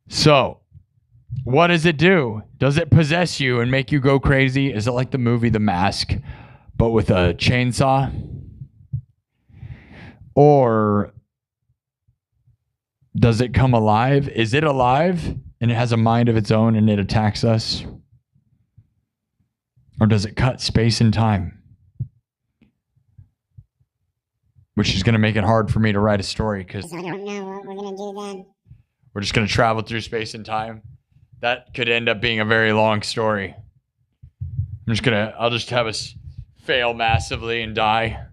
So, what does it do? Does it possess you and make you go crazy? Is it like the movie The Mask, but with a chainsaw? Or does it come alive? Is it alive and it has a mind of its own and it attacks us? Or does it cut space and time? Which is going to make it hard for me to write a story because I don't know what we're going to do then. We're just going to travel through space and time. That could end up being a very long story. I'll just have us fail massively and die.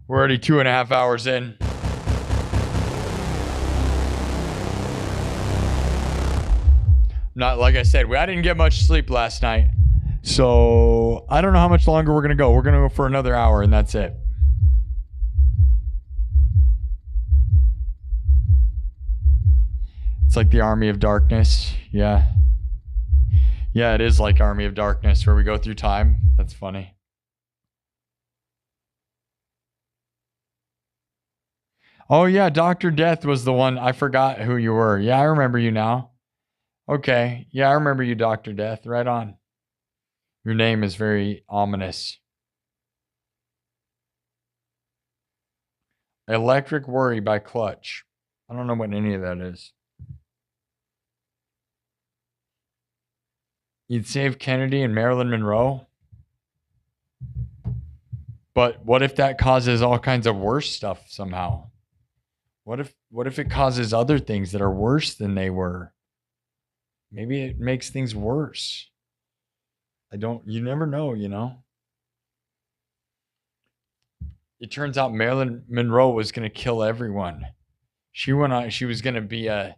We're already 2.5 hours in. Not like I said, I didn't get much sleep last night. So go. I don't know how much longer we're going to go. We're going to go for another hour, and that's it. It's like the Army of Darkness. Yeah. Yeah, it is like Army of Darkness, where we go through time. That's funny. Oh, yeah, Dr. Death was the one. I forgot who you were. Yeah, I remember you now. Okay. Yeah, I remember you, Dr. Death. Right on. Your name is very ominous. Electric Worry by Clutch. I don't know what any of that is. You'd save Kennedy and Marilyn Monroe? But what if that causes all kinds of worse stuff somehow? What if it causes other things that are worse than they were? Maybe it makes things worse. You never know, you know? It turns out Marilyn Monroe was going to kill everyone. She was going to be a...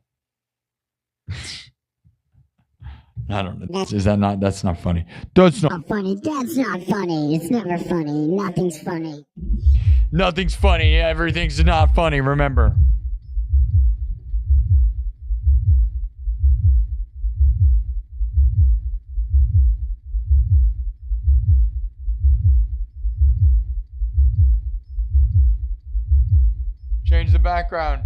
I don't know. That's not funny. That's not funny. That's not funny. It's never funny. Nothing's funny. Nothing's funny. Everything's not funny, remember. Change the background.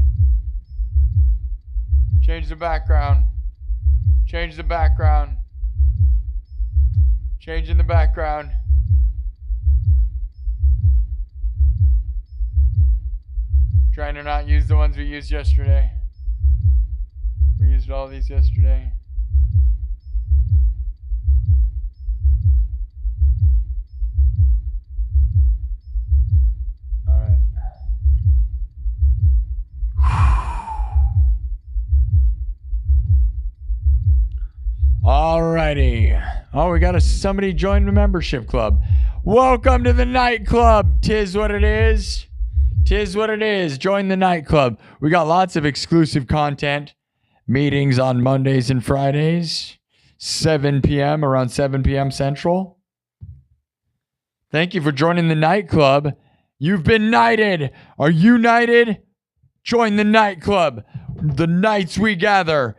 Change the background. Change the background. Changing the background. Trying to not use the ones we used yesterday. We used all these yesterday. Alright. Alrighty. Oh, we got somebody join the membership club. Welcome to the nightclub. Tis what it is. Tis what it is. Join the nightclub. We got lots of exclusive content. Meetings on Mondays and Fridays. 7 p.m. around 7 p.m. Central. Thank you for joining the nightclub. You've been knighted. Are you knighted? Join the nightclub. The nights we gather.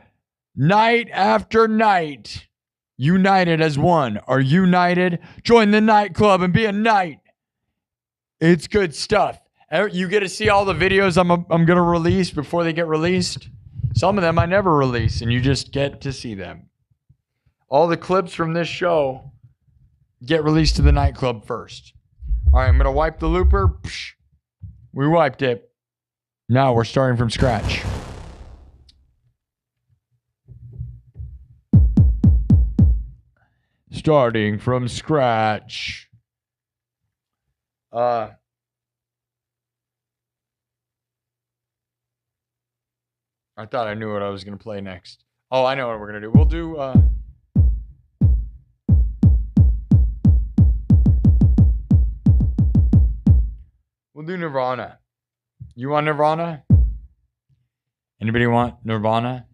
Night after night. United as one. Are you united? Join the nightclub and be a knight. It's good stuff. You get to see all the videos I'm going to release before they get released. Some of them I never release, and you just get to see them. All the clips from this show get released to the nightclub first. All right, I'm going to wipe the looper. Psh, we wiped it. Now we're starting from scratch. Starting from scratch. I thought I knew what I was going to play next. Oh, I know what we're going to do. We'll do... We'll do Nirvana. You want Nirvana? Anybody want Nirvana?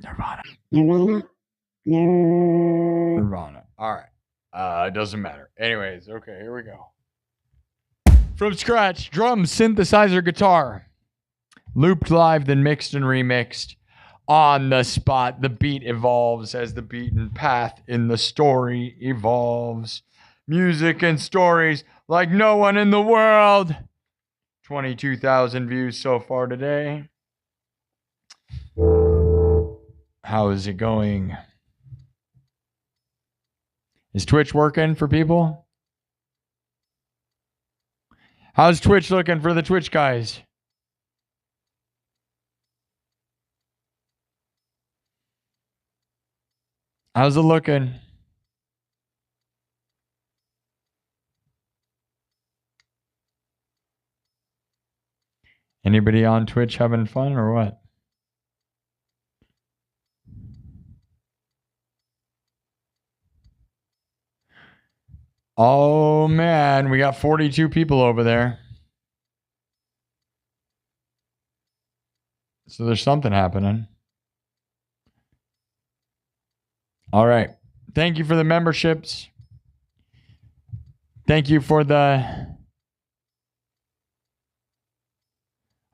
Nirvana. Nirvana. All right. It doesn't matter. Anyways, okay, here we go. From scratch, drums, synthesizer, guitar. Looped live, then mixed and remixed. On the spot, the beat evolves as the beaten path in the story evolves. Music and stories like no one in the world. 22,000 views so far today. How is it going? Is Twitch working for people? How's Twitch looking for the Twitch guys? How's it looking? Anybody on Twitch having fun or what? Oh man, we got 42 people over there. So there's something happening. All right. Thank you for the memberships. Thank you for the...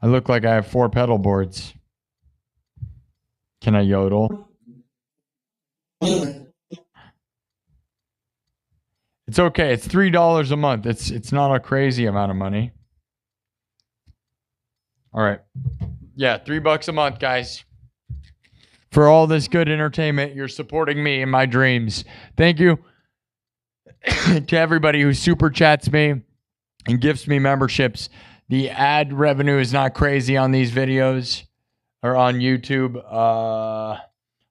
I look like I have 4 pedal boards. Can I yodel? It's okay. It's $3 a month. It's not a crazy amount of money. All right. Yeah, $3 a month, guys. For all this good entertainment, you're supporting me in my dreams. Thank you to everybody who super chats me and gifts me memberships. The ad revenue is not crazy on these videos or on YouTube.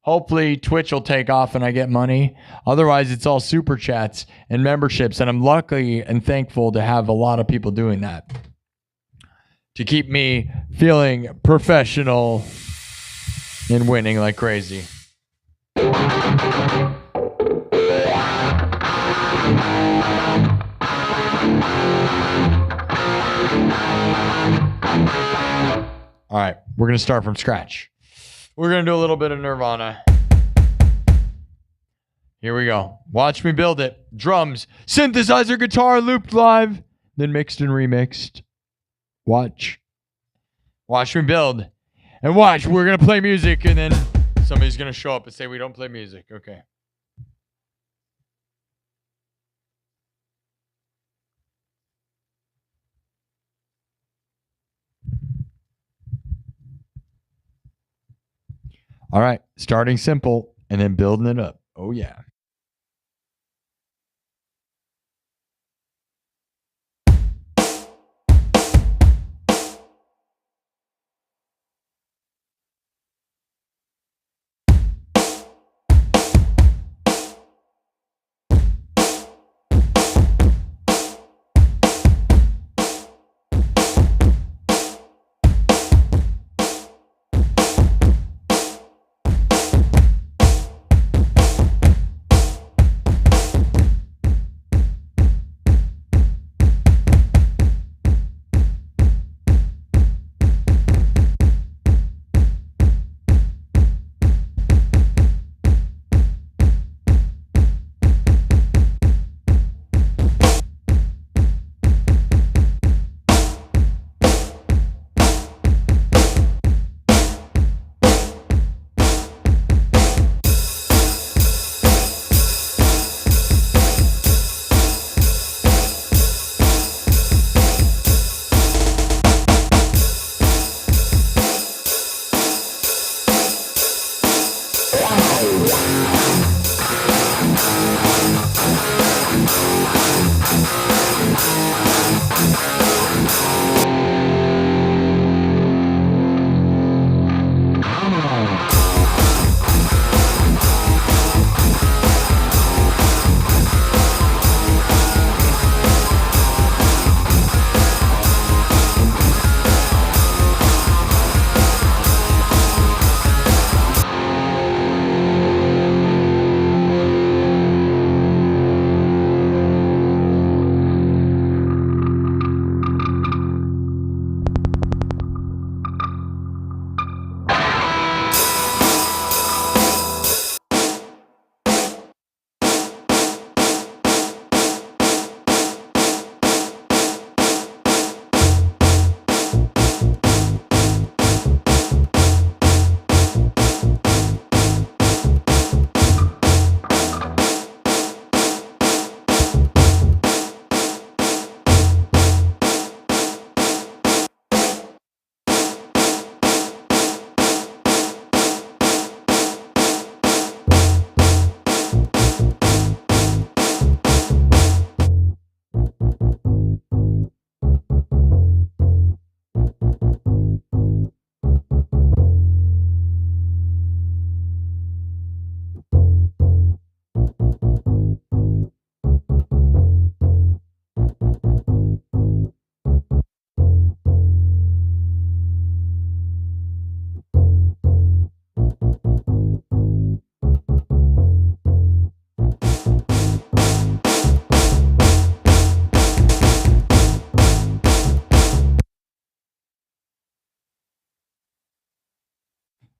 Hopefully Twitch will take off and I get money. Otherwise, it's all super chats and memberships. And I'm lucky and thankful to have a lot of people doing that to keep me feeling professional and winning like crazy. All right, we're going to start from scratch. We're going to do a little bit of Nirvana. Here we go. Watch me build it. Drums, synthesizer, guitar, looped live, then mixed and remixed. Watch. Watch me build. And watch, we're going to play music, and then somebody's going to show up and say we don't play music. Okay. All right, starting simple and then building it up. Oh, yeah.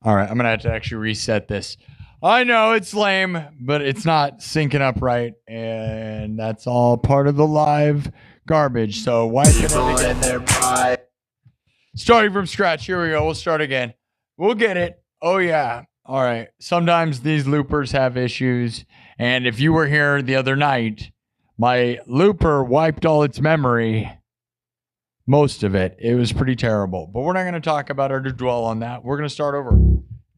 All right, I'm going to have to actually reset this. I know it's lame, but it's not syncing up right, and that's all part of the live garbage. So why starting from scratch? Here we go. We'll start again. We'll get it. Oh yeah. All right. Sometimes these loopers have issues, and if you were here the other night, my looper wiped all its memory. Most of it. It was pretty terrible. But we're not going to talk about or to dwell on that. We're going to start over.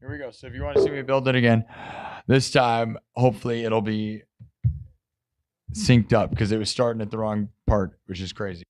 Here we go. So if you want to see me build it again, this time, hopefully it'll be synced up because it was starting at the wrong part, which is crazy.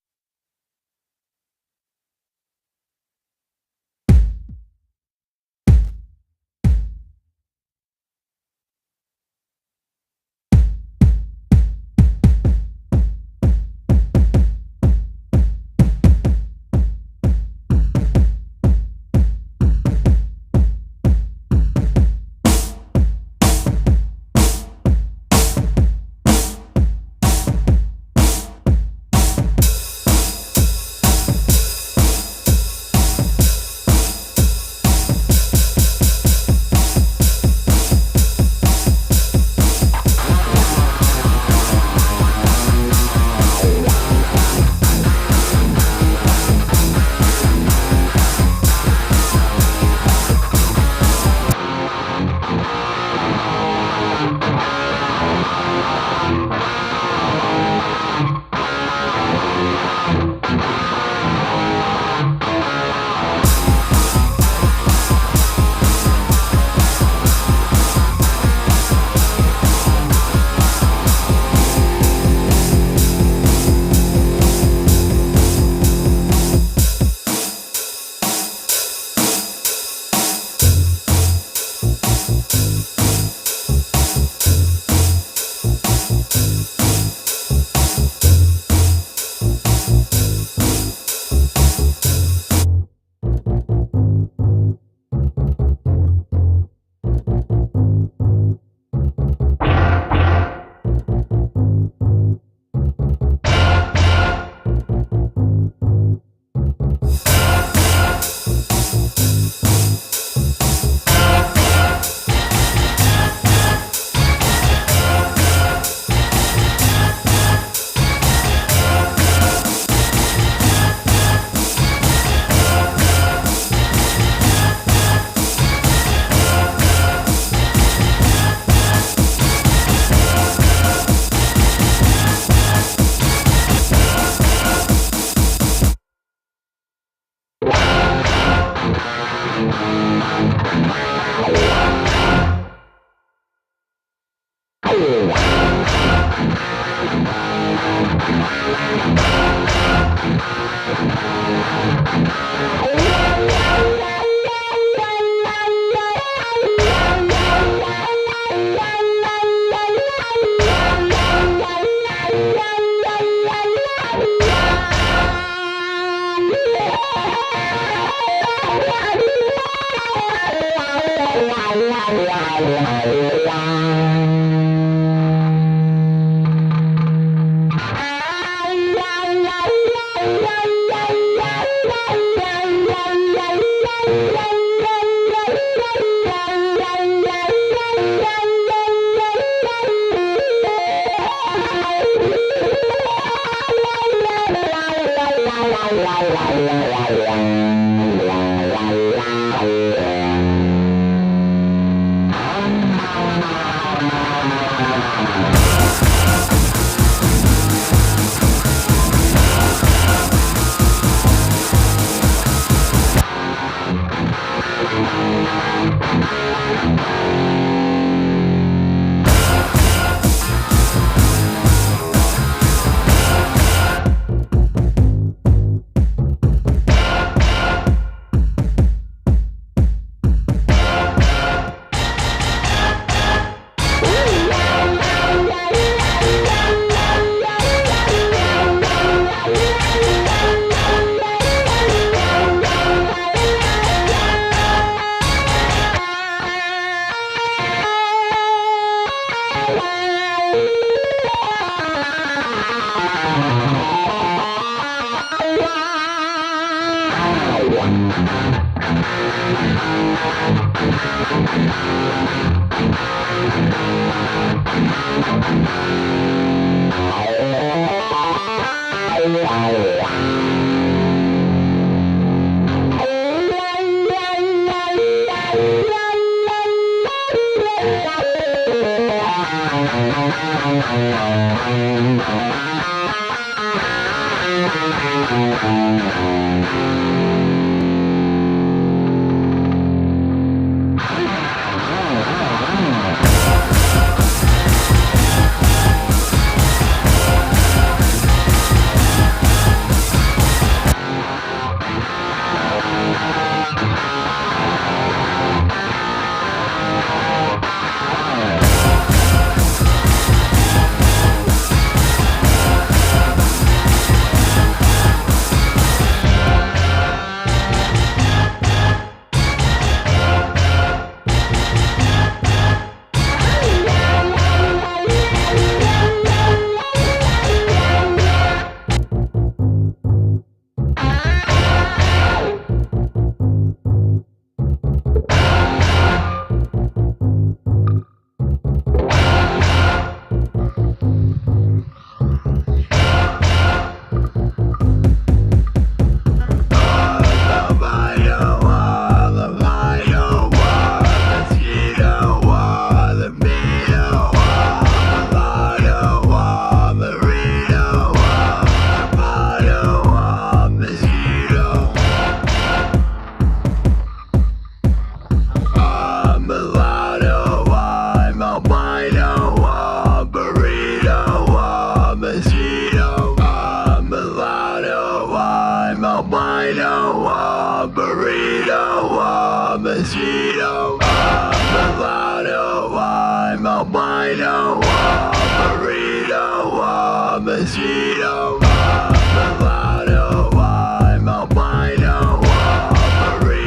mosquito, I'm a lotto, I'm albino, I'm a burrito, I'm a mosquito, I'm a lotto, I'm albino, I'm a burrito, I'm a mosquito, I'm a lotto, I'm albino, I'm a burrito, I'm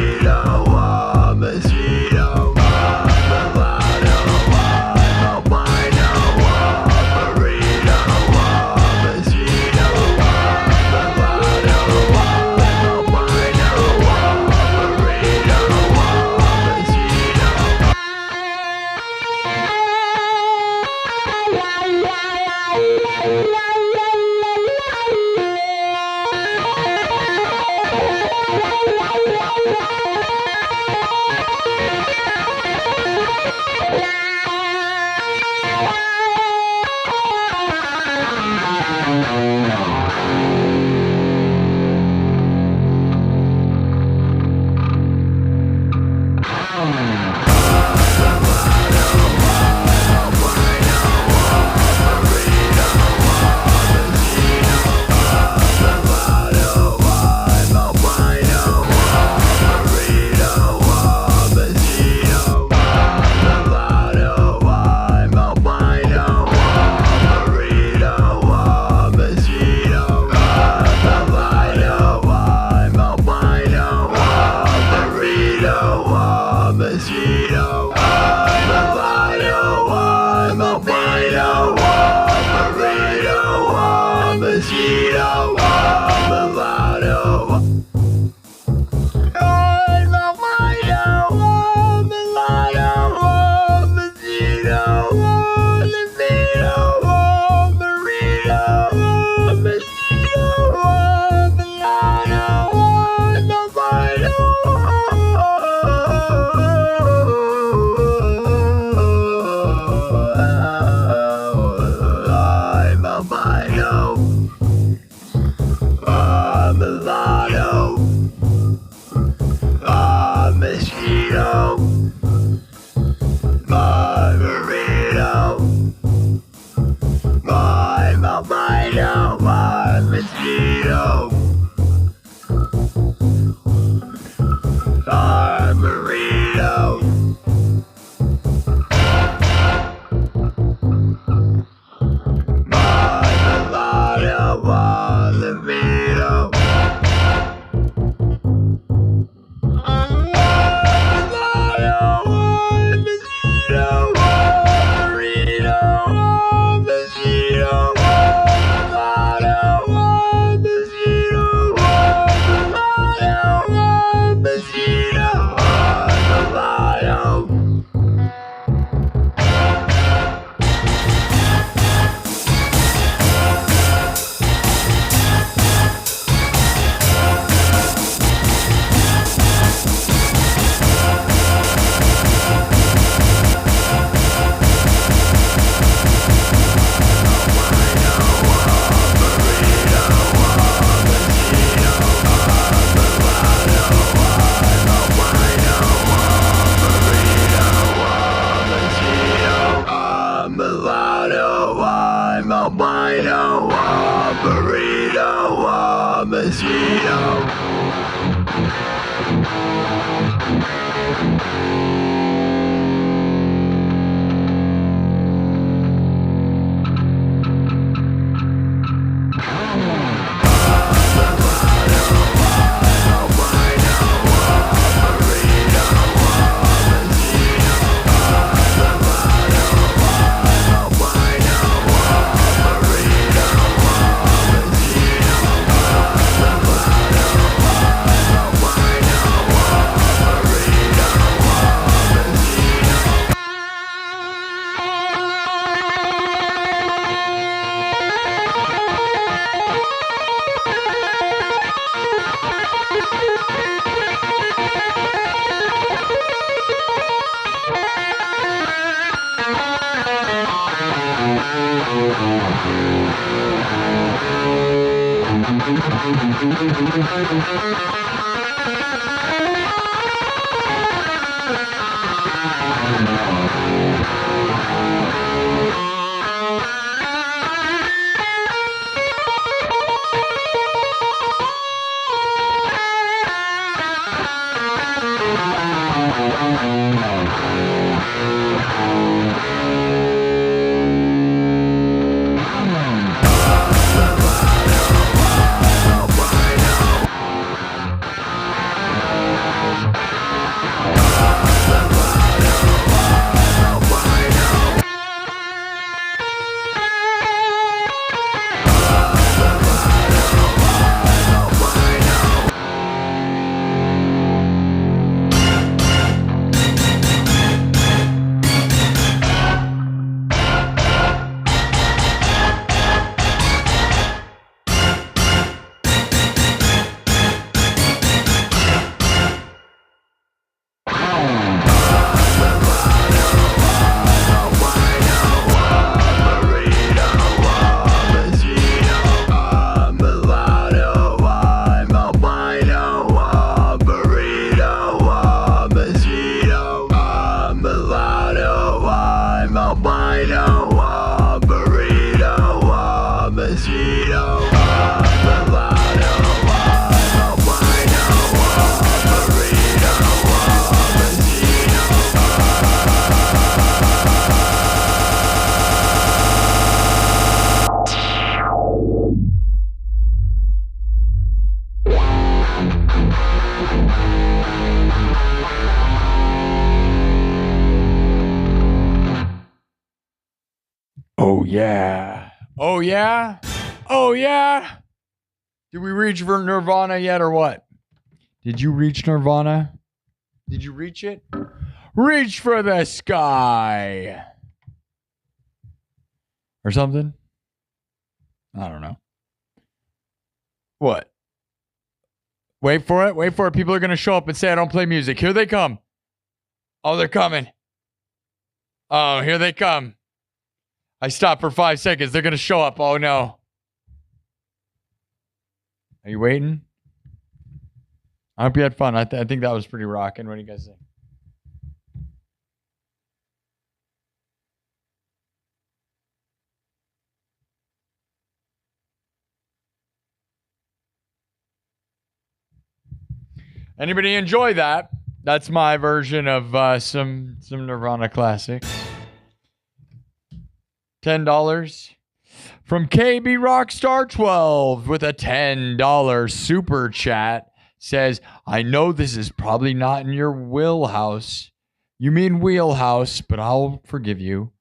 a mosquito, I'm a lotto, I'm albino, I'm a burrito, I'm a mosquito. Mosquito. burrito, a mosquito. Oh yeah. Oh yeah. Oh yeah. Did we reach for Nirvana yet or what? Did you reach Nirvana? Did you reach it? Reach for the sky. Or something? I don't know. What? Wait for it. Wait for it. People are going to show up and say, I don't play music. Here they come. Oh, they're coming. Oh, here they come. I stopped for 5 seconds. They're going to show up. Oh, no. Are you waiting? I hope you had fun. I think that was pretty rocking. What do you guys think? Anybody enjoy that? That's my version of some Nirvana classics. $10 from KB Rockstar 12 with a $10 super chat says, I know this is probably not in your wheelhouse. You mean wheelhouse, but I'll forgive you.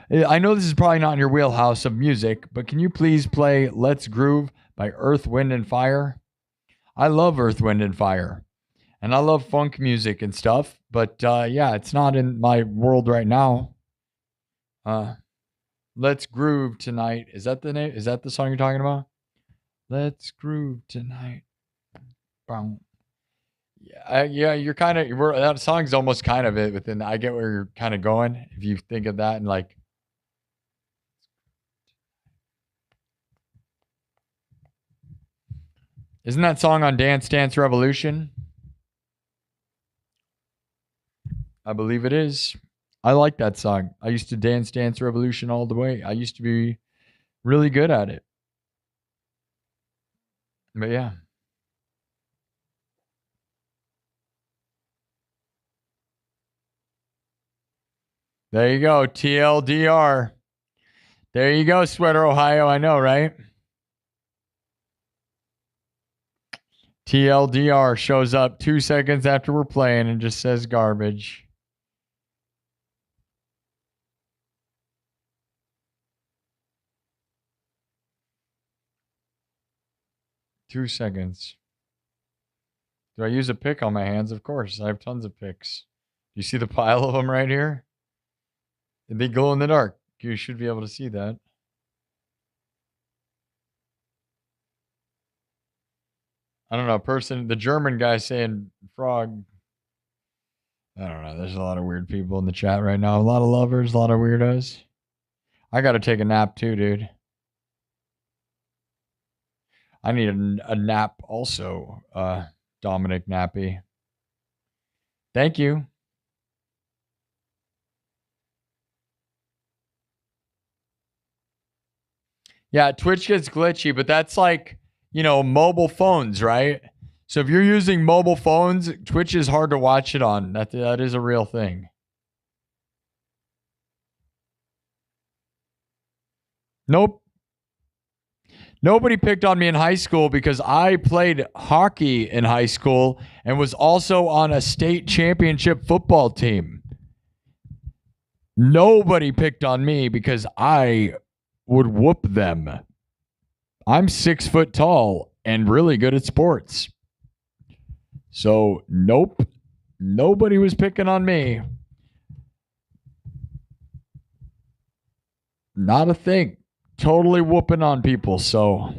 I know this is probably not in your wheelhouse of music, but can you please play Let's Groove by Earth, Wind, and Fire? I love Earth, Wind, and Fire. And I love funk music and stuff, but yeah, it's not in my world right now. Let's Groove Tonight. Is that the name? Is that the song you're talking about? Let's Groove Tonight. Boom. Yeah, you're kind of, that song's almost kind of it within, I get where you're kind of going. If you think of that and like, isn't that song on Dance Dance Revolution? I believe it is. I like that song. I used to Dance Dance Revolution all the way. I used to be really good at it. But yeah. There you go, TLDR. There you go, Sweater, Ohio. I know, right? TLDR shows up 2 seconds after we're playing and just says garbage. Two seconds. Do I use a pick on my hands? Of course. I have tons of picks. You see the pile of them right here? They glow in the dark. You should be able to see that. I don't know. The German guy saying frog. I don't know. There's a lot of weird people in the chat right now. A lot of lovers, a lot of weirdos. I got to take a nap too, dude. I need a nap also, Dominic Nappy. Thank you. Yeah, Twitch gets glitchy, but that's like, mobile phones, right? So if you're using mobile phones, Twitch is hard to watch it on. That is a real thing. Nope. Nobody picked on me in high school because I played hockey in high school and was also on a state championship football team. Nobody picked on me because I would whoop them. I'm 6 foot tall and really good at sports. So, nope. Nobody was picking on me. Not a thing. Totally whooping on people. So,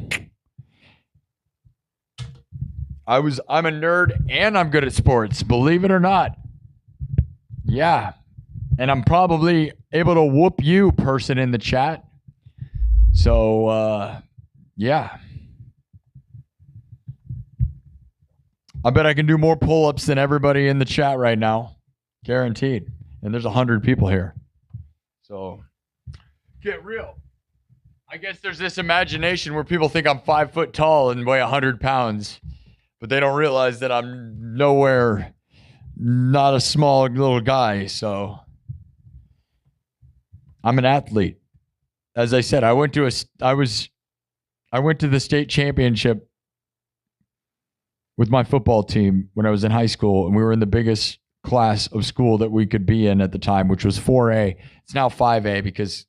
I'm a nerd and I'm good at sports. Believe it or not. Yeah. And I'm probably able to whoop you, person in the chat. So, yeah. I bet I can do more pull-ups than everybody in the chat right now. Guaranteed. And there's 100 people here. So, get real. I guess there's this imagination where people think I'm 5 foot tall and weigh 100 pounds. But they don't realize that I'm nowhere, not a small little guy. So, I'm an athlete. As I said, I went to the state championship with my football team when I was in high school, and we were in the biggest class of school that we could be in at the time, which was 4A. It's now 5A because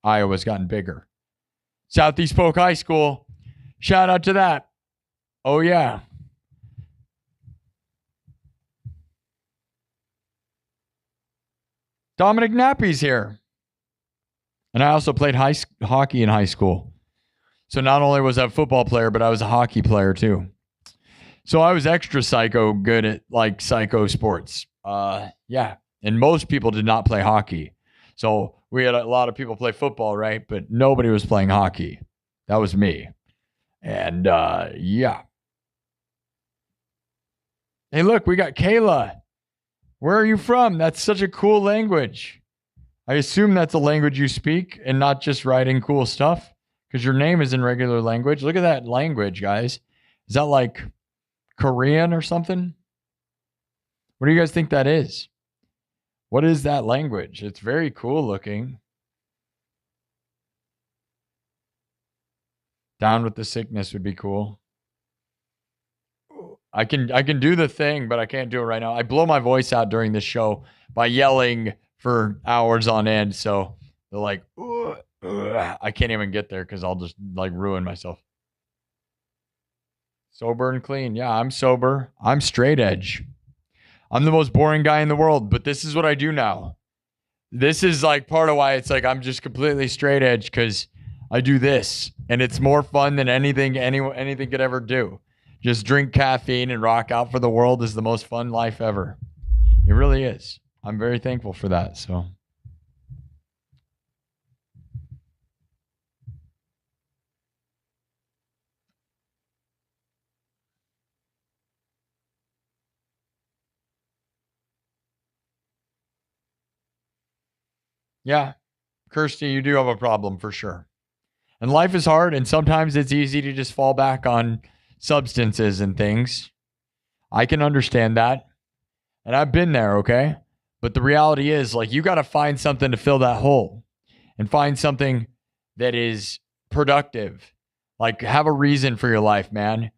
Iowa's gotten bigger. Southeast Polk High School, shout out to that. Oh, yeah. Dominic Nappy's here. And I also played hockey in high school. So not only was I a football player, but I was a hockey player too. So I was extra psycho good at like psycho sports. Yeah. And most people did not play hockey. So we had a lot of people play football, right? But nobody was playing hockey. That was me. And yeah. Hey, look, we got Kayla. Where are you from? That's such a cool language. I assume that's a language you speak and not just writing cool stuff because your name is in regular language. Look at that language, guys. Is that like Korean or something? What do you guys think that is? What is that language? It's very cool looking. Down with the sickness would be cool. I can do the thing, but I can't do it right now. I blow my voice out during this show by yelling for hours on end. So they're like, I can't even get there because I'll just like ruin myself. Sober and clean. Yeah, I'm sober. I'm straight edge. I'm the most boring guy in the world, but this is what I do now. This is like part of why it's like I'm just completely straight edge because I do this and it's more fun than anything could ever do. Just drink caffeine and rock out for the world is the most fun life ever. It really is. I'm very thankful for that. So, yeah, Kirsty, you do have a problem for sure. And life is hard, and sometimes it's easy to just fall back on substances and things. I can understand that. And I've been there, okay? But the reality is, like, you got to find something to fill that hole and find something that is productive. Like, have a reason for your life, man.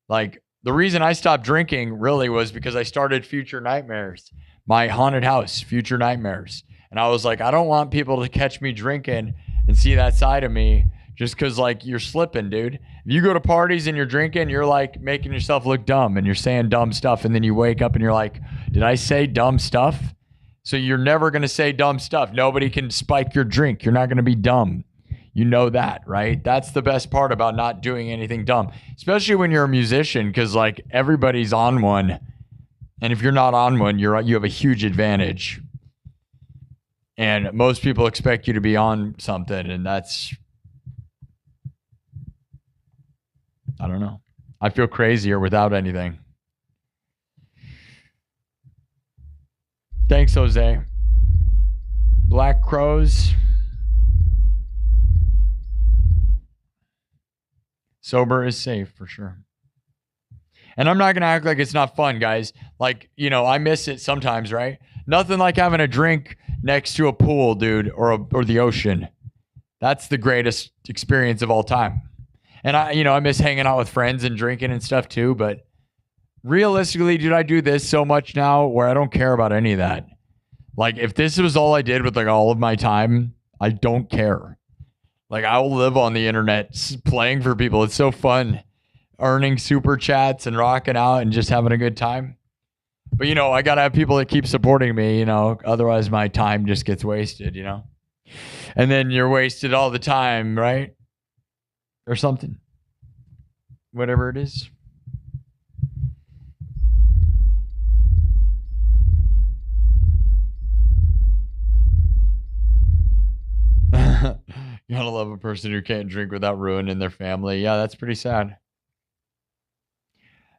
Like, the reason I stopped drinking really was because I started Future Nightmares, my haunted house, Future Nightmares. And I was like, I don't want people to catch me drinking and see that side of me just because, like, you're slipping, dude. If you go to parties and you're drinking, you're, like, making yourself look dumb and you're saying dumb stuff. And then you wake up and you're like, did I say dumb stuff? So you're never going to say dumb stuff. Nobody can spike your drink. You're not going to be dumb. You know that, right? That's the best part about not doing anything dumb, especially when you're a musician, because, like, everybody's on one. And if you're not on one, you have a huge advantage. And most people expect you to be on something, and that's, I don't know. I feel crazier without anything. Thanks, Jose. Black Crows. Sober is safe for sure. And I'm not going to act like it's not fun, guys. Like, you know, I miss it sometimes, right? Nothing like having a drink next to a pool, dude, or the ocean. That's the greatest experience of all time. And I miss hanging out with friends and drinking and stuff too. But realistically, dude, I do this so much now where I don't care about any of that. Like, if this was all I did with, like, all of my time, I don't care. Like, I will live on the internet playing for people. It's so fun earning super chats and rocking out and just having a good time. But, you know, I got to have people that keep supporting me, you know, otherwise my time just gets wasted, you know. And then you're wasted all the time, right? Or something. Whatever it is. You gotta love a person who can't drink without ruining their family. Yeah, that's pretty sad.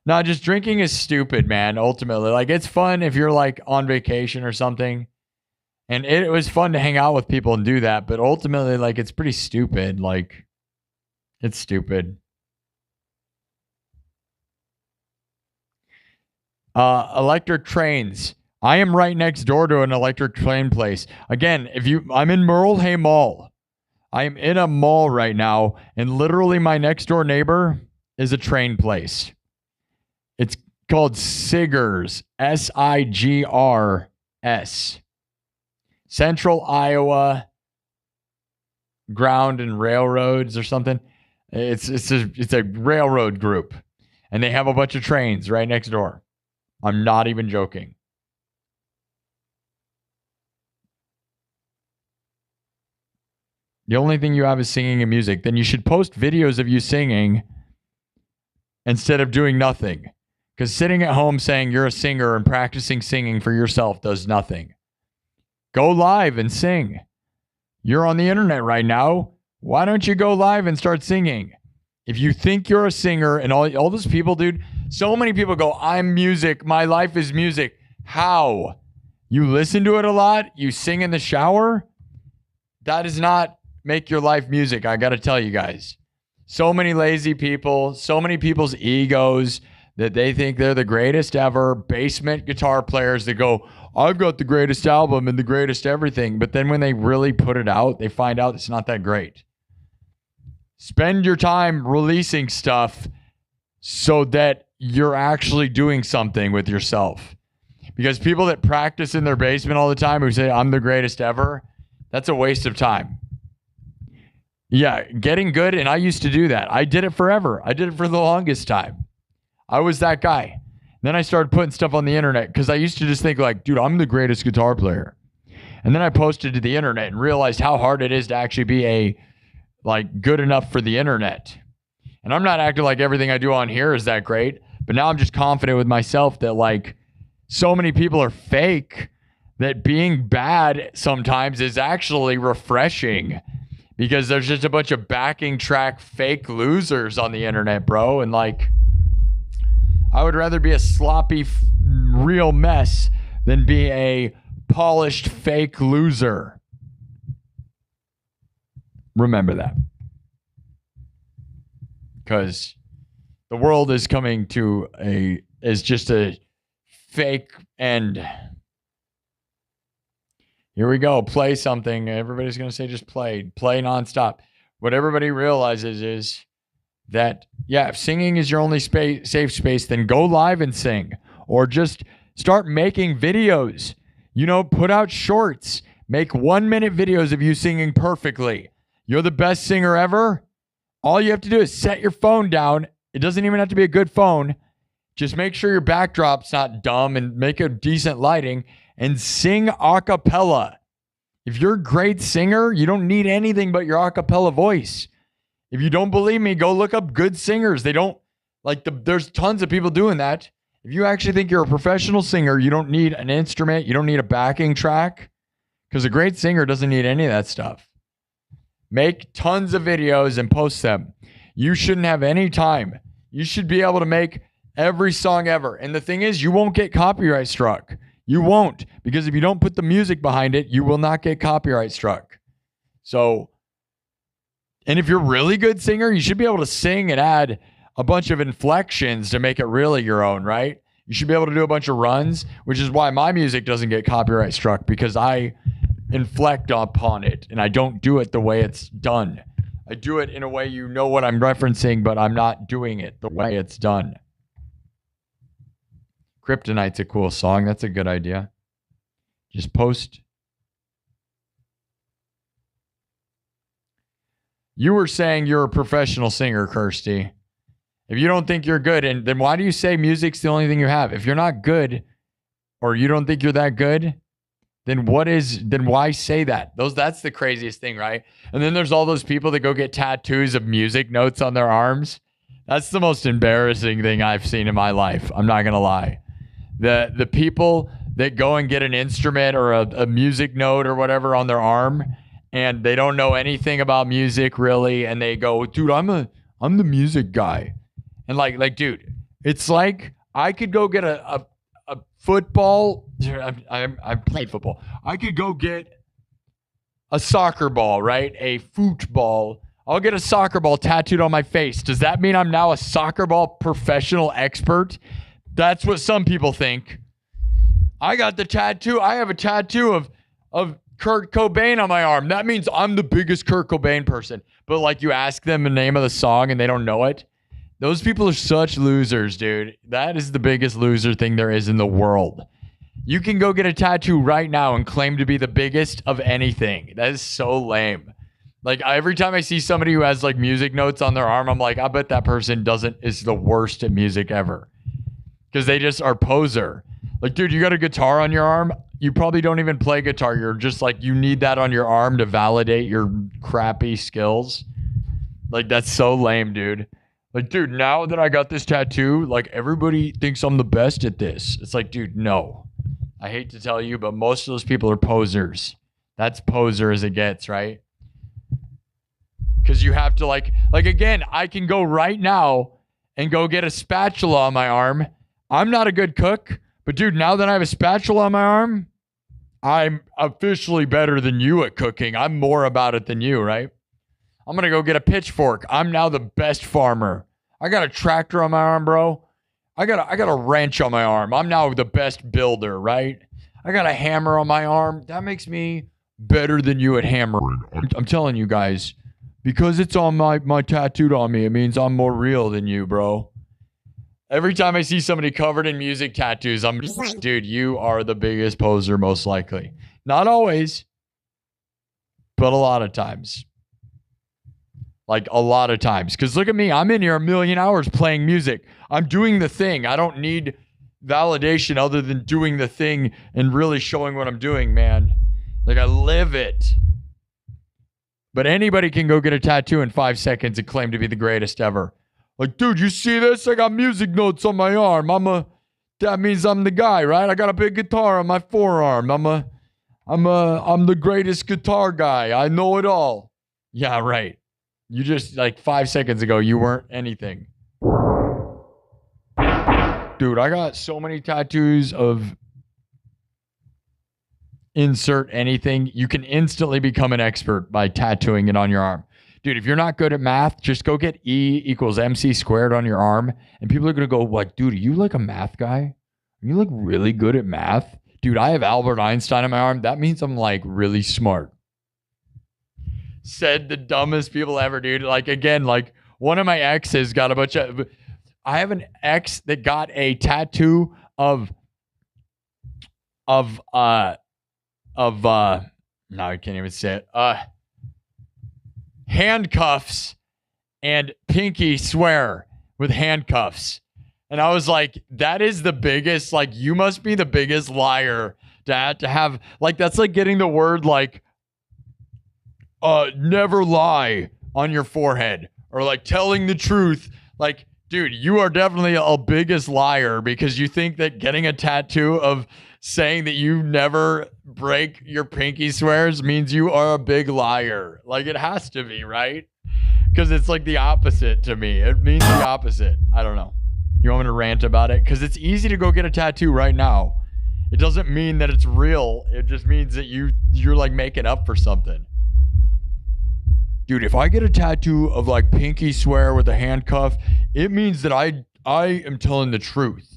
No, just drinking is stupid, man, ultimately. Like, it's fun if you're, like, on vacation or something. And it was fun to hang out with people and do that. But ultimately, like, it's pretty stupid. Like, it's stupid. Electric trains. I am right next door to an electric train place. Again, I'm in Merle Hay Mall. I am in a mall right now, and literally my next door neighbor is a train place. It's called Siggers, S-I-G-R-S. Central Iowa Ground and Railroads or something. It's a railroad group, and they have a bunch of trains right next door. I'm not even joking. The only thing you have is singing and music. Then you should post videos of you singing instead of doing nothing. Because sitting at home saying you're a singer and practicing singing for yourself does nothing. Go live and sing. You're on the internet right now. Why don't you go live and start singing? If you think you're a singer, and all those people, dude, so many people go, I'm music. My life is music. How? You listen to it a lot? You sing in the shower? That does not make your life music, I got to tell you guys. So many lazy people, so many people's egos that they think they're the greatest ever, basement guitar players that go, I've got the greatest album and the greatest everything. But then when they really put it out, they find out it's not that great. Spend your time releasing stuff so that you're actually doing something with yourself. Because people that practice in their basement all the time who say, I'm the greatest ever, that's a waste of time. Yeah, getting good, and I used to do that. I did it forever. I did it for the longest time. I was that guy. Then I started putting stuff on the internet because I used to just think like, dude, I'm the greatest guitar player. And then I posted to the internet and realized how hard it is to actually be good enough for the internet. And I'm not acting like everything I do on here is that great, but now I'm just confident with myself that like so many people are fake that being bad sometimes is actually refreshing. Because there's just a bunch of backing track fake losers on the internet, bro. And like, I would rather be a sloppy, real mess than be a polished fake loser. Remember that. Because The world is coming to is just a fake end. Here we go. Play something. Everybody's going to say just play nonstop. What everybody realizes is that, yeah, if singing is your only safe space, then go live and sing, or just start making videos. Put out shorts. Make 1-minute videos of you singing perfectly. You're the best singer ever. All you have to do is set your phone down. It doesn't even have to be a good phone. Just make sure your backdrop's not dumb and make a decent lighting and sing a cappella. If you're a great singer, you don't need anything but your a cappella voice. If you don't believe me, go look up good singers. There's tons of people doing that. If you actually think you're a professional singer, you don't need an instrument. You don't need a backing track, because a great singer doesn't need any of that stuff. Make tons of videos and post them. You shouldn't have any time. You should be able to make every song ever. And the thing is, you won't get copyright struck. You won't, because if you don't put the music behind it, you will not get copyright struck. So, and if you're a really good singer, you should be able to sing and add a bunch of inflections to make it really your own, right? You should be able to do a bunch of runs, which is why my music doesn't get copyright struck, because I inflect upon it and I don't do it the way it's done. I do it in a way you know what I'm referencing, but I'm not doing it the way it's done. Kryptonite's a cool song. That's a good idea. Just post. You were saying you're a professional singer, Kirsty. If you don't think you're good, and then why do you say music's the only thing you have? If you're not good, or you don't think you're that good, then why say that? That's the craziest thing, right? And then there's all those people that go get tattoos of music notes on their arms. That's the most embarrassing thing I've seen in my life. I'm not going to lie. The people that go and get an instrument or a music note or whatever on their arm, and they don't know anything about music really, and they go, dude, I'm the music guy. And like, dude, it's like I could go get a football. I played football. I could go get a soccer ball, right? A football. I'll get a soccer ball tattooed on my face. Does that mean I'm now a soccer ball professional expert? That's what some people think. I got the tattoo. I have a tattoo of Kurt Cobain on my arm. That means I'm the biggest Kurt Cobain person. But like, you ask them the name of the song and they don't know it. Those people are such losers, dude. That is the biggest loser thing there is in the world. You can go get a tattoo right now and claim to be the biggest of anything. That is so lame. Like, every time I see somebody who has like music notes on their arm, I'm like, I bet that person is the worst at music ever. Because they just are poser. Like, dude, you got a guitar on your arm? You probably don't even play guitar. You're just like, you need that on your arm to validate your crappy skills. Like, that's so lame, dude. Like, dude, now that I got this tattoo, like, everybody thinks I'm the best at this. It's like, dude, no. I hate to tell you, but most of those people are posers. That's poser as it gets, right? Because you have to, like again, I can go right now and go get a spatula on my arm. I'm not a good cook, but dude, now that I have a spatula on my arm, I'm officially better than you at cooking. I'm more about it than you, right? I'm going to go get a pitchfork. I'm now the best farmer. I got a tractor on my arm, bro. I got a wrench on my arm. I'm now the best builder, right? I got a hammer on my arm. That makes me better than you at hammering. I'm telling you guys, because it's on my tattooed on me, it means I'm more real than you, bro. Every time I see somebody covered in music tattoos, I'm just like, dude, you are the biggest poser, most likely. Not always, but a lot of times. Like, a lot of times. Because look at me. I'm in here 1,000,000 hours playing music. I'm doing the thing. I don't need validation other than doing the thing and really showing what I'm doing, man. Like, I live it. But anybody can go get a tattoo in 5 seconds and claim to be the greatest ever. Like, dude, you see this? I got music notes on my arm. That means I'm the guy, right? I got a big guitar on my forearm. I'm the greatest guitar guy. I know it all. Yeah, right. You just, like, 5 seconds ago, you weren't anything. Dude, I got so many tattoos of insert anything. You can instantly become an expert by tattooing it on your arm. Dude, if you're not good at math, just go get E equals MC squared on your arm. And people are going to go like, dude, are you like a math guy? Are you like really good at math? Dude, I have Albert Einstein on my arm. That means I'm like really smart. Said the dumbest people ever, dude. Like, again, like one of my exes got a bunch of, I have an ex that got a tattoo of no, I can't even say it. Handcuffs and pinky swear with handcuffs. And I was like, that is the biggest, like, you must be the biggest liar to have, like, that's like getting the word, like, never lie on your forehead, or like telling the truth. Like, dude, you are definitely a biggest liar because you think that getting a tattoo of saying that you never break your pinky swears means you are a big liar. Like, it has to be, right? Because it's like the opposite to me. It means the opposite. I don't know. You want me to rant about it? Because it's easy to go get a tattoo right now. It doesn't mean that it's real. It just means that you're like making up for something. Dude, if I get a tattoo of like pinky swear with a handcuff, it means that I am telling the truth.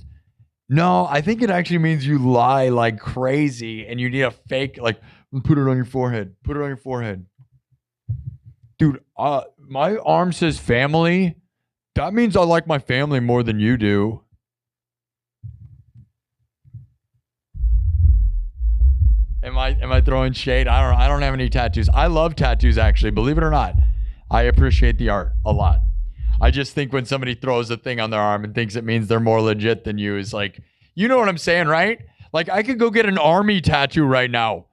No, I think it actually means you lie like crazy and you need a fake, like, put it on your forehead. Put it on your forehead. Dude, my arm says family. That means I like my family more than you do. Am I throwing shade? I don't have any tattoos. I love tattoos, actually. Believe it or not. I appreciate the art a lot. I just think when somebody throws a thing on their arm and thinks it means they're more legit than you is like, you know what I'm saying, right? Like, I could go get an army tattoo right now.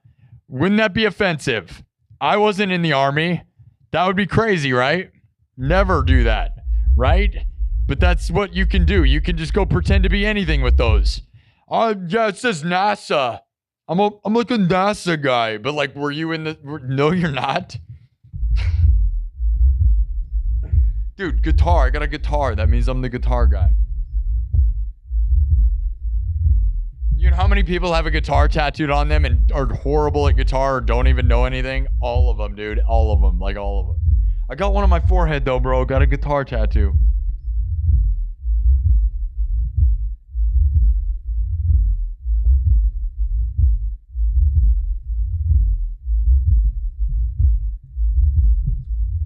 Wouldn't that be offensive? I wasn't in the army. That would be crazy, right? Never do that, right? But that's what you can do. You can just go pretend to be anything with those. Oh, yeah, it says NASA. I'm like a NASA guy. But like, were you in the... No, you're not. Dude, guitar. I got a guitar. That means I'm the guitar guy. You know how many people have a guitar tattooed on them and are horrible at guitar or don't even know anything? All of them, dude. All of them. Like, all of them. I got one on my forehead, though, bro. Got a guitar tattoo.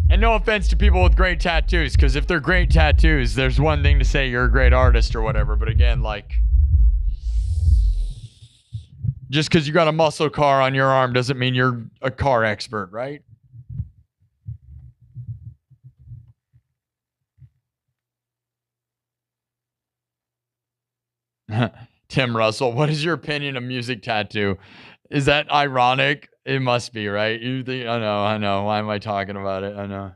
And no offense to people with great tattoos, because if they're great tattoos, there's one thing to say you're a great artist or whatever. But again, like, just because you got a muscle car on your arm doesn't mean you're a car expert, right? Tim Russell, what is your opinion of music tattoo? Is that ironic? It must be, right? You think, I know. Why am I talking about it? I know.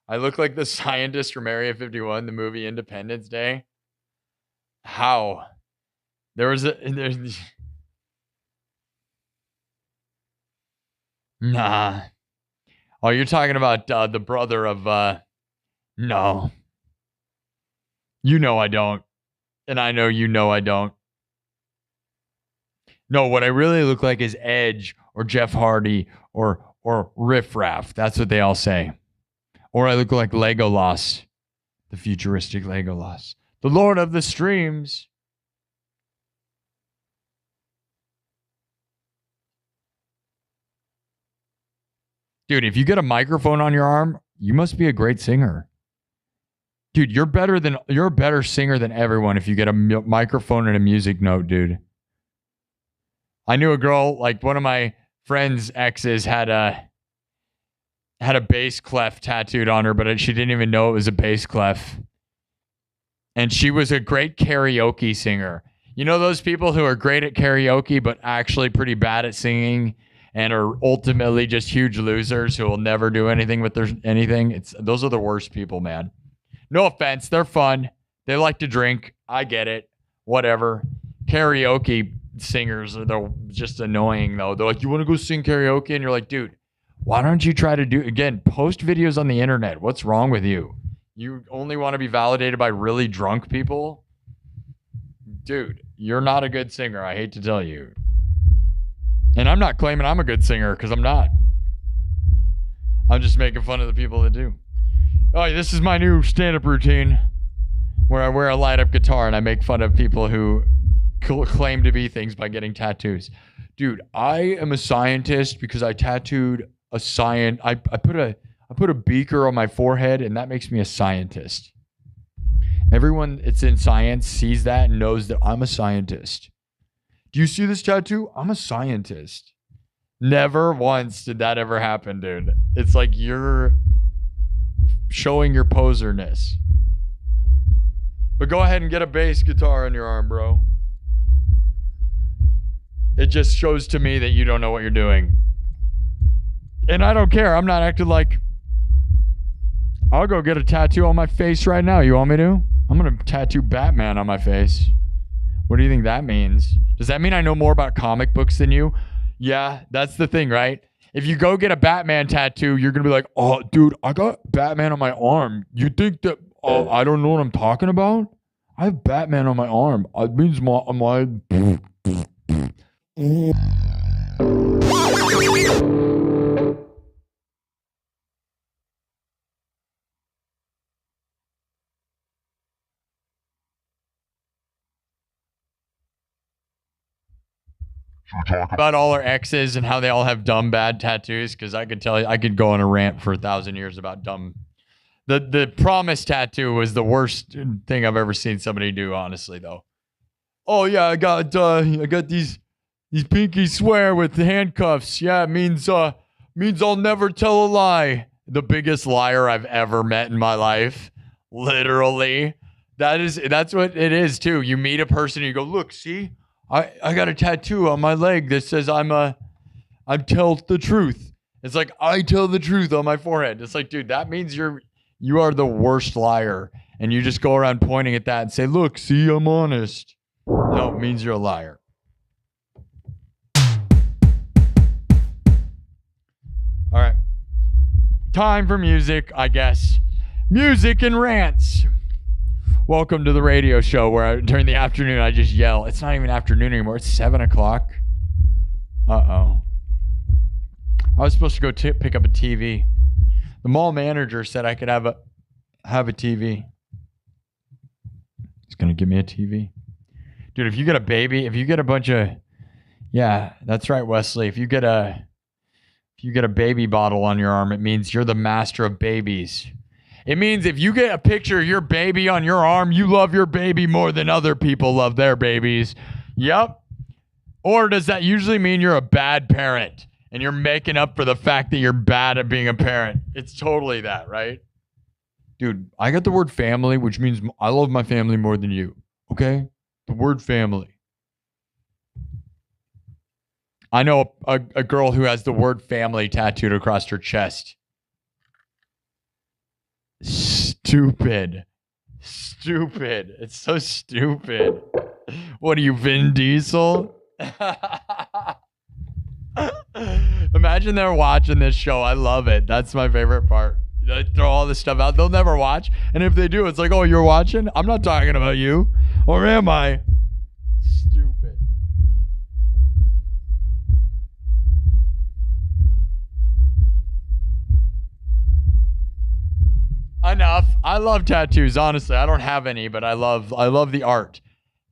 I look like the scientist from Area 51, the movie Independence Day. How? There's nah. Oh, you're talking about the brother of no. You know I don't. And I know you know I don't. No, what I really look like is Edge or Jeff Hardy or Riff Raff. That's what they all say. Or I look like Legolas, the futuristic Legolas, the Lord of the Streams. Dude, if you get a microphone on your arm, you must be a great singer. Dude, you're a better singer than everyone if you get a microphone and a music note, dude. I knew a girl, like one of my friend's exes had a bass clef tattooed on her, but she didn't even know it was a bass clef. And she was a great karaoke singer. You know those people who are great at karaoke but actually pretty bad at singing and are ultimately just huge losers who will never do anything with anything? Those are the worst people, man. No offense, they're fun. They like to drink. I get it. Whatever. Karaoke singers they're just annoying though. They're like, you want to go sing karaoke? And you're like, dude, why don't you try to post videos on the internet? What's wrong with you? You only want to be validated by really drunk people? Dude, you're not a good singer. I hate to tell you. And I'm not claiming I'm a good singer because I'm not. I'm just making fun of the people that do. Oh, this is my new stand-up routine where I wear a light-up guitar and I make fun of people who claim to be things by getting tattoos. Dude, I am a scientist because I tattooed a science. I put a beaker on my forehead, and that makes me a scientist. Everyone that's in science sees that and knows that I'm a scientist. Do you see this tattoo? I'm a scientist. Never once did that ever happen, dude. It's like you're showing your poserness. But go ahead and get a bass guitar on your arm, bro. It just shows to me that you don't know what you're doing. And I don't care. I'm not acting like... I'll go get a tattoo on my face right now. You want me to? I'm going to tattoo Batman on my face. What do you think that means? Does that mean I know more about comic books than you? Yeah, that's the thing, right? If you go get a Batman tattoo, you're going to be like, oh, dude, I got Batman on my arm. You think that I don't know what I'm talking about? I have Batman on my arm. It means my about all our exes and how they all have dumb bad tattoos, because I could tell you, I could go on a rant for 1,000 years about dumb. The promise tattoo was the worst thing I've ever seen somebody do, honestly, though. Oh yeah, I got these pinky swear with the handcuffs. Yeah, it means I'll never tell a lie. The biggest liar I've ever met in my life. Literally. That's what it is too. You meet a person and you go, look, see? I got a tattoo on my leg that says I tell the truth. It's like, I tell the truth on my forehead. It's like, dude, that means you are the worst liar. And you just go around pointing at that and say, look, see, I'm honest. No, it means you're a liar. All right. Time for music, I guess. Music and rants. Welcome to the radio show where during the afternoon I just yell. It's not even afternoon anymore. It's 7 o'clock. Uh-oh. I was supposed to go pick up a TV. The mall manager said I could have a TV. He's going to give me a TV. Dude, if you get a baby, if you get a bunch of... Yeah, that's right, Wesley. If you get a baby bottle on your arm, it means you're the master of babies. It means if you get a picture of your baby on your arm, you love your baby more than other people love their babies. Yep. Or does that usually mean you're a bad parent and you're making up for the fact that you're bad at being a parent? It's totally that, right? Dude, I got the word family, which means I love my family more than you. Okay? The word family. I know a girl who has the word family tattooed across her chest. Stupid. It's so stupid. What are you, Vin Diesel? Imagine they're watching this show. I love it. That's my favorite part. They throw all this stuff out. They'll never watch. And if they do, it's like, oh, you're watching? I'm not talking about you. Or am I? Stupid. Enough. I love tattoos, honestly. I don't have any, but I love the art.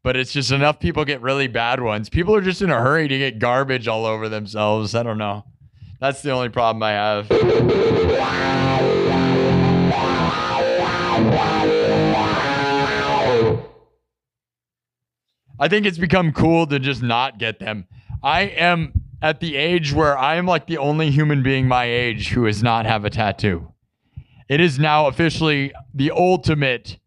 But it's just enough people get really bad ones. People are just in a hurry to get garbage all over themselves. I don't know. That's the only problem I have. I think it's become cool to just not get them. I am at the age where I am like the only human being my age who does not have a tattoo. It is now officially the ultimate,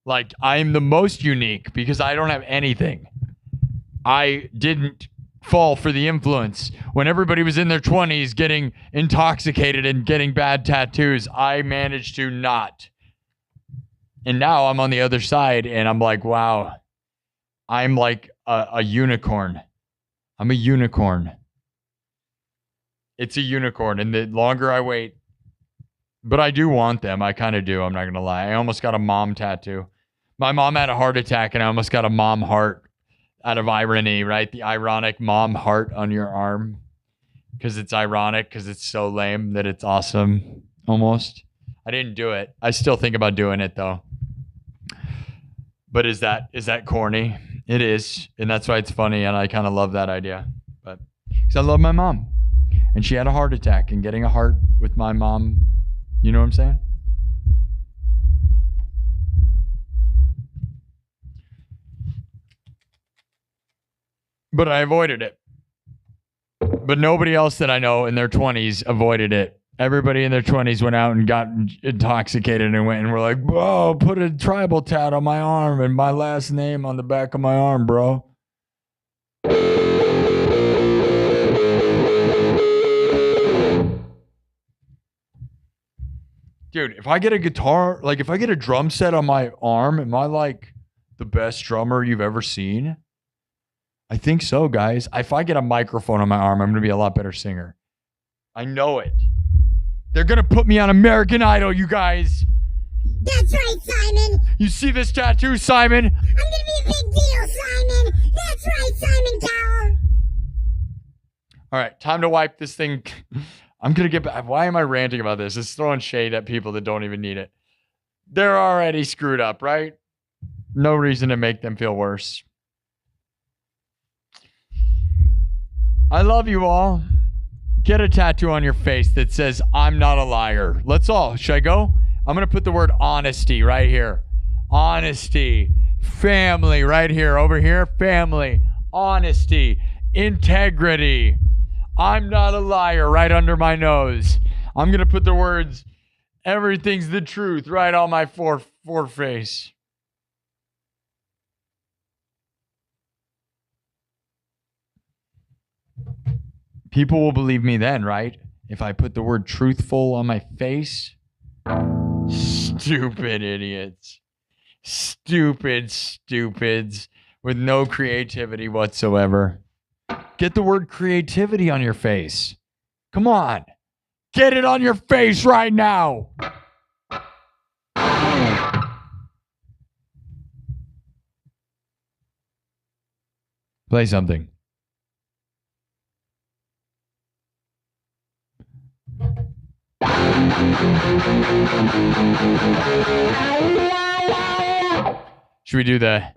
like, I'm the most unique because I don't have anything. I didn't fall for the influence. When everybody was in their 20s getting intoxicated and getting bad tattoos, I managed to not. And now I'm on the other side and I'm like, wow, I'm like a unicorn. I'm a unicorn. It's a unicorn. And the longer I wait, but I do want them. I kind of do. I'm not going to lie. I almost got a mom tattoo. My mom had a heart attack and I almost got a mom heart out of irony, right? The ironic mom heart on your arm. because it's ironic, because it's so lame that it's awesome almost. I didn't do it. I still think about doing it though. But is that corny? It is, and that's why it's funny, and I kind of love that idea. But because I love my mom, and she had a heart attack, and getting a heart with my mom, you know what I'm saying? But I avoided it. But nobody else that I know in their 20s avoided it. Everybody in their 20s went out and got intoxicated and went and were like, bro, put a tribal tat on my arm and my last name on the back of my arm, bro. Dude, if I get a guitar, like if I get a drum set on my arm, am I like the best drummer you've ever seen? I think so, guys. If I get a microphone on my arm, I'm going to be a lot better singer. I know it. They're going to put me on American Idol, you guys. That's right, Simon. You see this tattoo, Simon? I'm going to be a big deal, Simon. That's right, Simon Cowell. All right, time to wipe this thing. I'm going to get back. Why am I ranting about this? It's throwing shade at people that don't even need it. They're already screwed up, right? No reason to make them feel worse. I love you all. Get a tattoo on your face that says, I'm not a liar. Let's all. Should I go? I'm going to put the word honesty right here. Honesty. Family right here. Over here. Family. Honesty. Integrity. I'm not a liar right under my nose. I'm going to put the words, everything's the truth, right on my foreface. People will believe me then, right? If I put the word truthful on my face. Stupid idiots. Stupid stupids with no creativity whatsoever. Get the word creativity on your face. Come on. Get it on your face right now. Play something. Should we do the...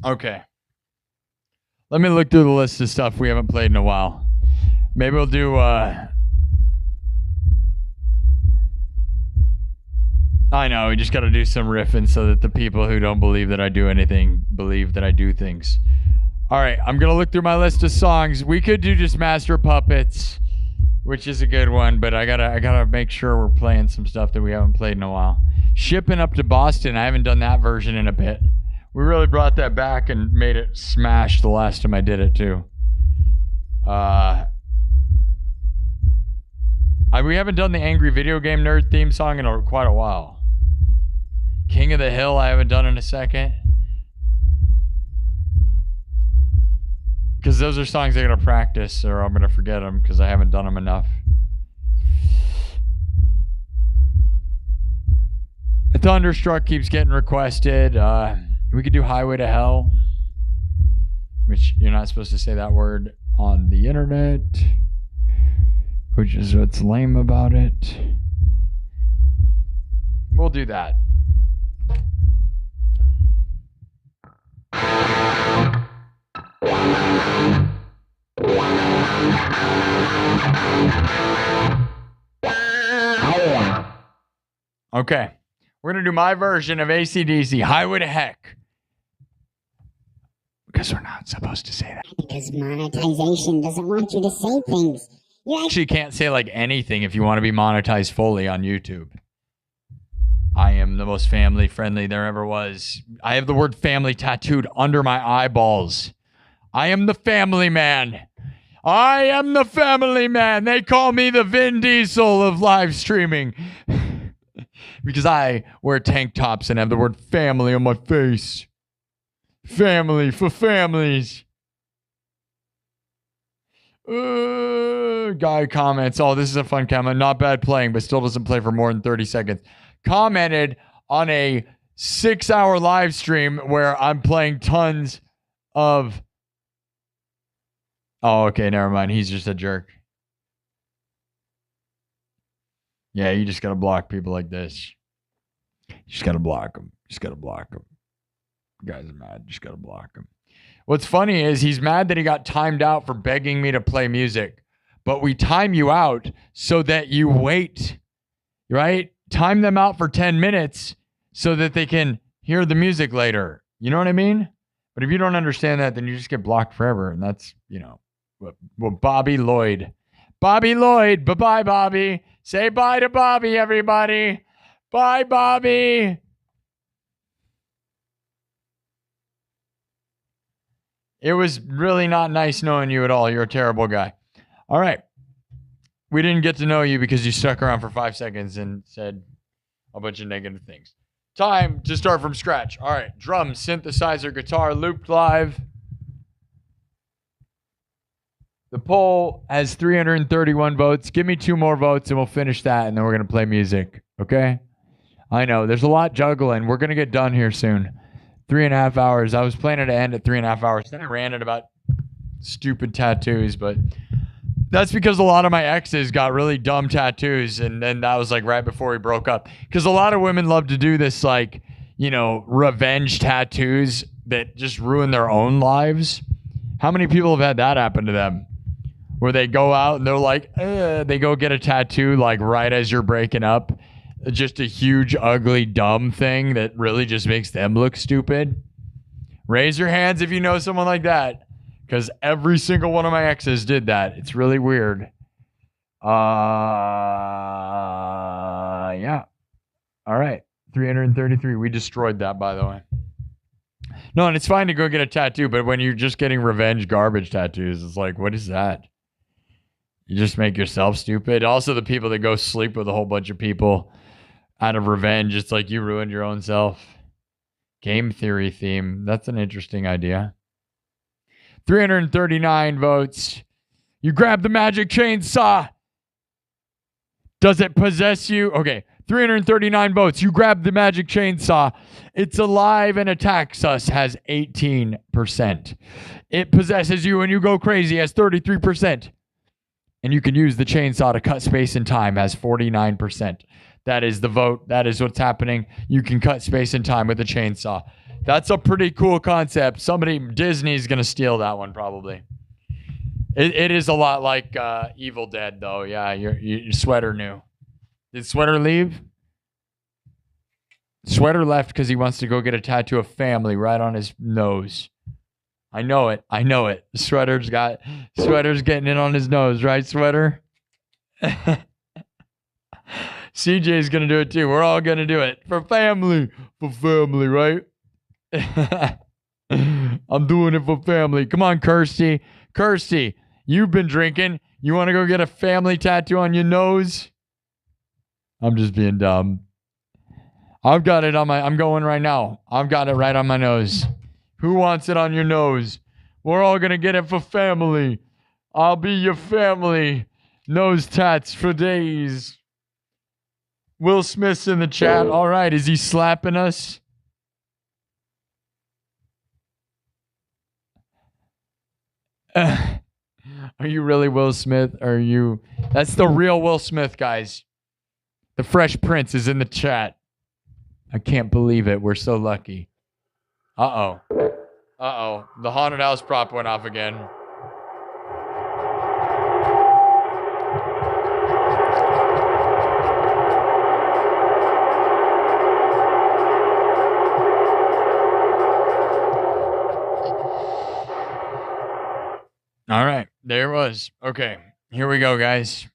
Okay. Let me look through the list of stuff we haven't played in a while. Maybe we'll do, I know, we just got to do some riffing so that the people who don't believe that I do anything believe that I do things. All right, I'm going to look through my list of songs. We could do just Master Puppets, which is a good one, but I gotta make sure we're playing some stuff that we haven't played in a while. Shipping Up to Boston, I haven't done that version in a bit. We really brought that back and made it smash the last time I did it too. We haven't done the Angry Video Game Nerd theme song in quite a while. King of the Hill, I haven't done in a second. Because those are songs I gotta practice or I'm gonna forget them because I haven't done them enough. Thunderstruck keeps getting requested. We could do Highway to Hell, which you're not supposed to say that word on the internet, which is what's lame about it. We'll do that. Okay. We're going to do my version of AC/DC, Highway to Heck. Because we're not supposed to say that. Because monetization doesn't want you to say things. You Actually can't say like anything if you want to be monetized fully on YouTube. I am the most family friendly there ever was. I have the word family tattooed under my eyeballs. I am the family man. I am the family man. They call me the Vin Diesel of live streaming. Because I wear tank tops and have the word family on my face. Family for families. Guy comments, oh, this is a fun comment. Not bad playing, but still doesn't play for more than 30 seconds. Commented on a 6-hour live stream where I'm playing tons of... Oh, okay, never mind. He's just a jerk. Yeah, you just gotta block people like this. You just gotta block them. Just gotta block them. Guys are mad. Just gotta block them. What's funny is he's mad that he got timed out for begging me to play music. But we time you out so that you wait, right? Time them out for 10 minutes so that they can hear the music later. You know what I mean? But if you don't understand that, then you just get blocked forever. And that's, you know, what Bobby Lloyd. Bobby Lloyd. Bye-bye, Bobby. Say bye to Bobby, everybody. Bye, Bobby. It was really not nice knowing you at all. You're a terrible guy. All right. We didn't get to know you because you stuck around for 5 seconds and said a bunch of negative things. Time to start from scratch. All right. Drums, synthesizer, guitar, looped live. The poll has 331 votes. Give me 2 more votes and we'll finish that and then we're going to play music. Okay? I know. There's a lot juggling. We're going to get done here soon. 3.5 hours. I was planning to end at 3.5 hours. Then I ranted about stupid tattoos, but that's because a lot of my exes got really dumb tattoos, and then that was like right before we broke up. Because a lot of women love to do this, like, you know, revenge tattoos that just ruin their own lives. How many people have had that happen to them? Where they go out and they're like, they go get a tattoo like right as you're breaking up. Just a huge, ugly, dumb thing that really just makes them look stupid. Raise your hands if you know someone like that. Because every single one of my exes did that. It's really weird. Yeah. All right. 333. We destroyed that, by the way. No, and it's fine to go get a tattoo, but when you're just getting revenge garbage tattoos, it's like, what is that? You just make yourself stupid. Also, the people that go sleep with a whole bunch of people out of revenge, it's like you ruined your own self. Game theory theme. That's an interesting idea. 339 votes. You grab the magic chainsaw. Does it possess you? Okay. 339 votes. You grab the magic chainsaw. It's alive and attacks us. Has 18%. It possesses you and you go crazy. Has 33%. And you can use the chainsaw to cut space and time. Has 49%. That is the vote. That is what's happening. You can cut space and time with a chainsaw. That's a pretty cool concept. Disney's going to steal that one probably. It is a lot like Evil Dead, though. Yeah, your Sweater knew. Did Sweater leave? Sweater left because he wants to go get a tattoo of family right on his nose. I know it. Sweater's getting it on his nose, right, Sweater? CJ's going to do it too. We're all going to do it. For family, right? I'm doing it for family. Come on, Kirsty. Kirsty, you've been drinking. You want to go get a family tattoo on your nose? I'm just being dumb. I've got it on I'm going right now. I've got it right on my nose. Who wants it on your nose? We're all going to get it for family. I'll be your family. Nose tats for days. Will Smith's in the chat. All right. Is he slapping us? Are you really Will Smith? Are you? That's the real Will Smith, guys. The Fresh Prince is in the chat. I can't believe it. We're so lucky. Uh-oh. The haunted house prop went off again. All right, there it was. Okay, here we go, guys.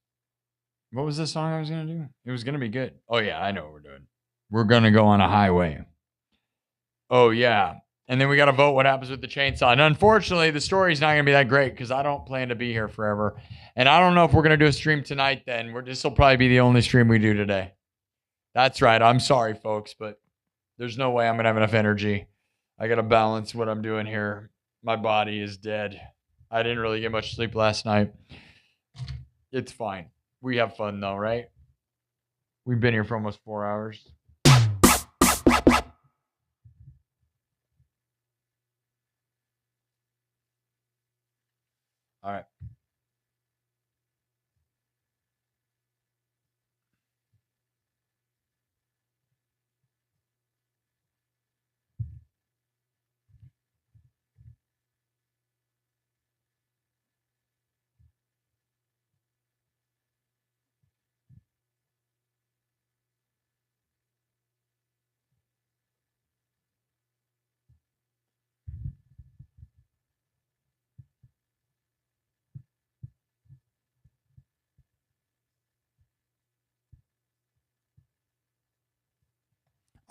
What was the song I was gonna do? It was gonna be good. Oh yeah, I know what we're doing. We're gonna go on a highway. Oh yeah, and then we gotta vote what happens with the chainsaw. And unfortunately, the story's not gonna be that great because I don't plan to be here forever, and I don't know if we're gonna do a stream tonight. Then this will probably be the only stream we do today. That's right. I'm sorry, folks, but there's no way I'm gonna have enough energy. I gotta balance what I'm doing here. My body is dead. I didn't really get much sleep last night. It's fine. We have fun though, right? We've been here for almost 4 hours. All right.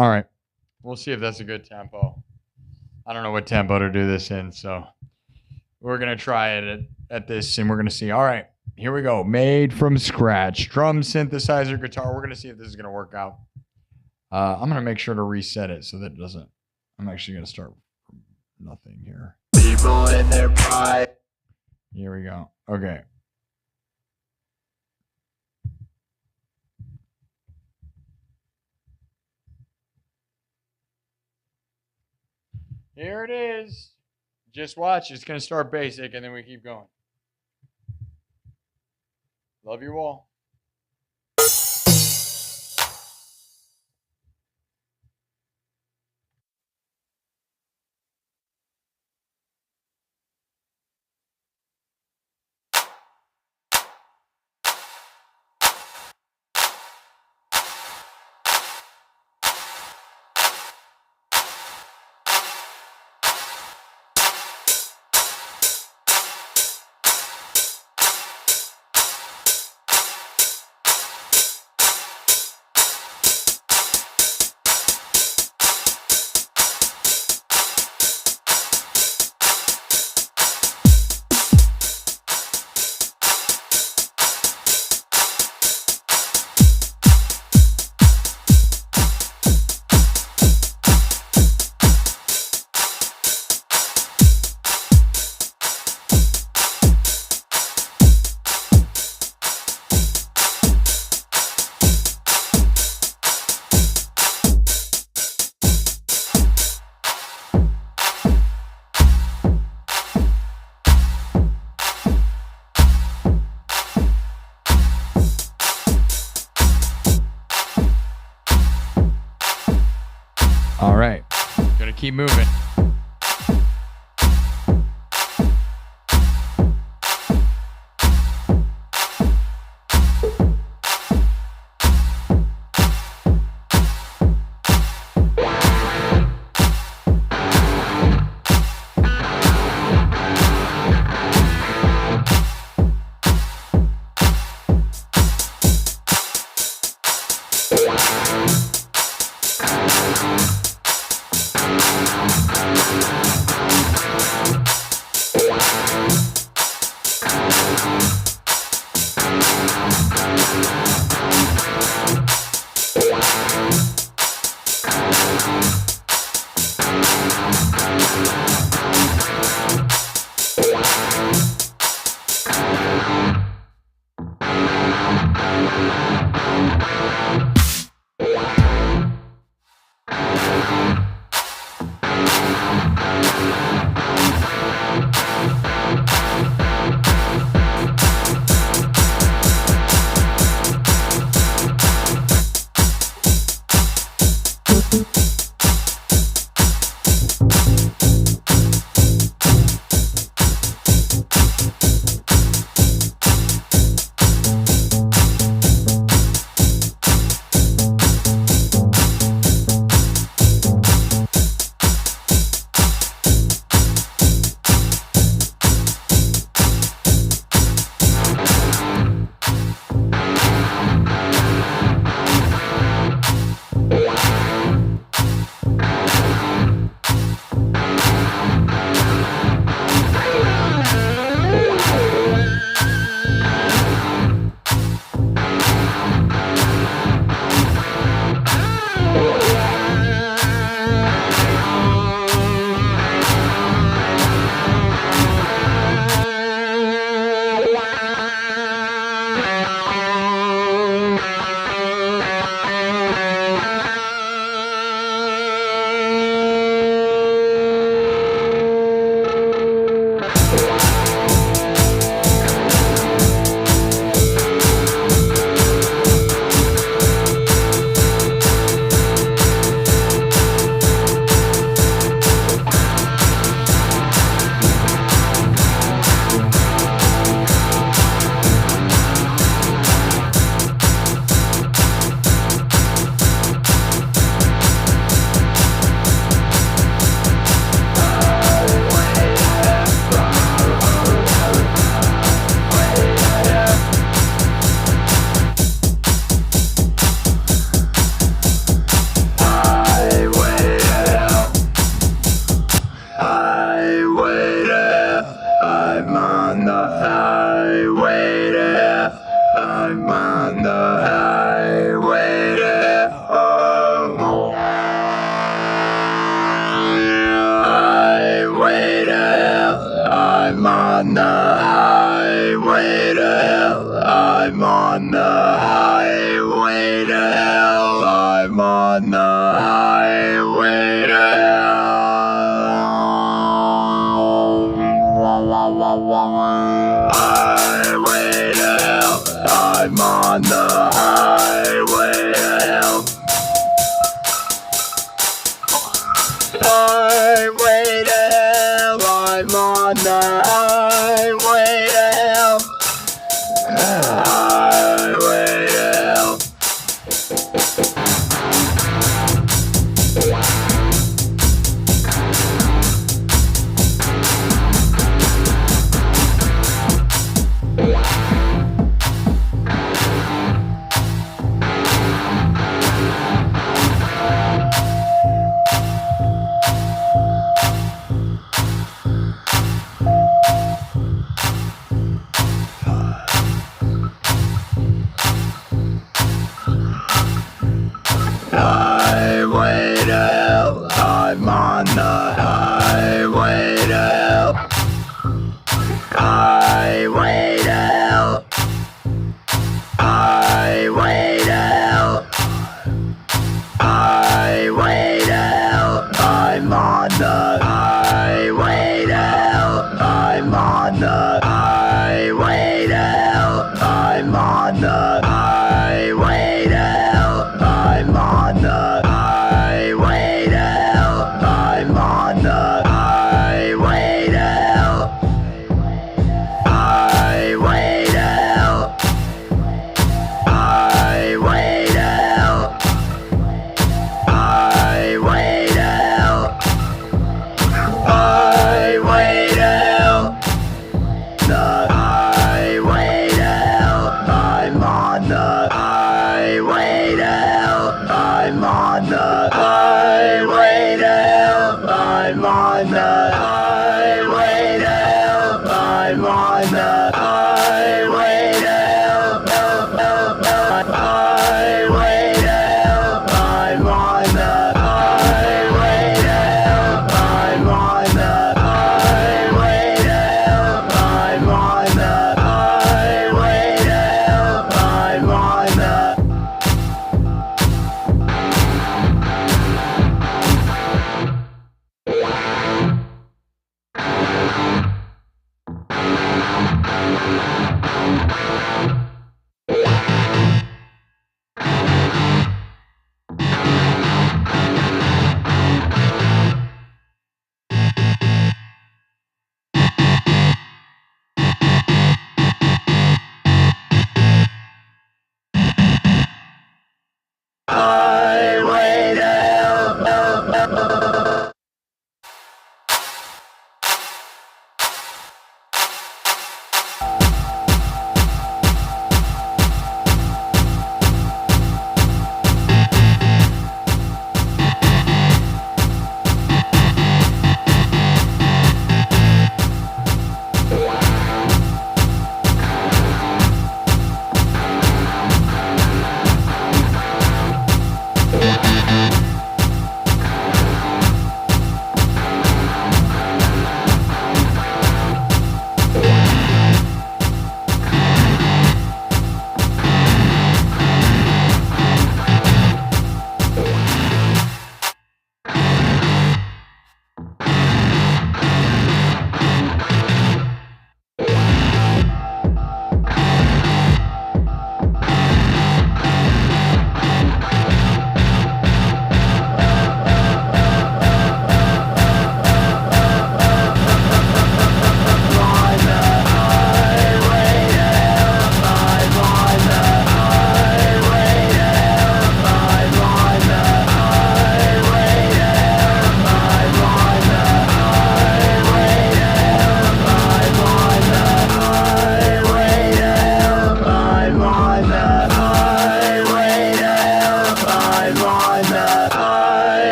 All right. We'll see if that's a good tempo. I don't know what tempo to do this in, so we're going to try it at this, and we're going to see. All right. Here we go. Made from scratch. Drum, synthesizer, guitar. We're going to see if this is going to work out. I'm going to make sure to reset it so that it doesn't. I'm actually going to start from nothing here. People in their pride. Here we go. Okay. Here it is. Just watch. It's going to start basic, and then we keep going. Love you all. All right. Gonna keep moving. highway to hell. I'm on the highway to hell. I'm on the highway to hell. Highway to hell. I'm on the highway to hell. I'm on the highway to hell. I'm on the highway to hell. Highway to hell. I'm on the highway to hell. Highway to hell. I'm on the highway to hell. Highway to hell.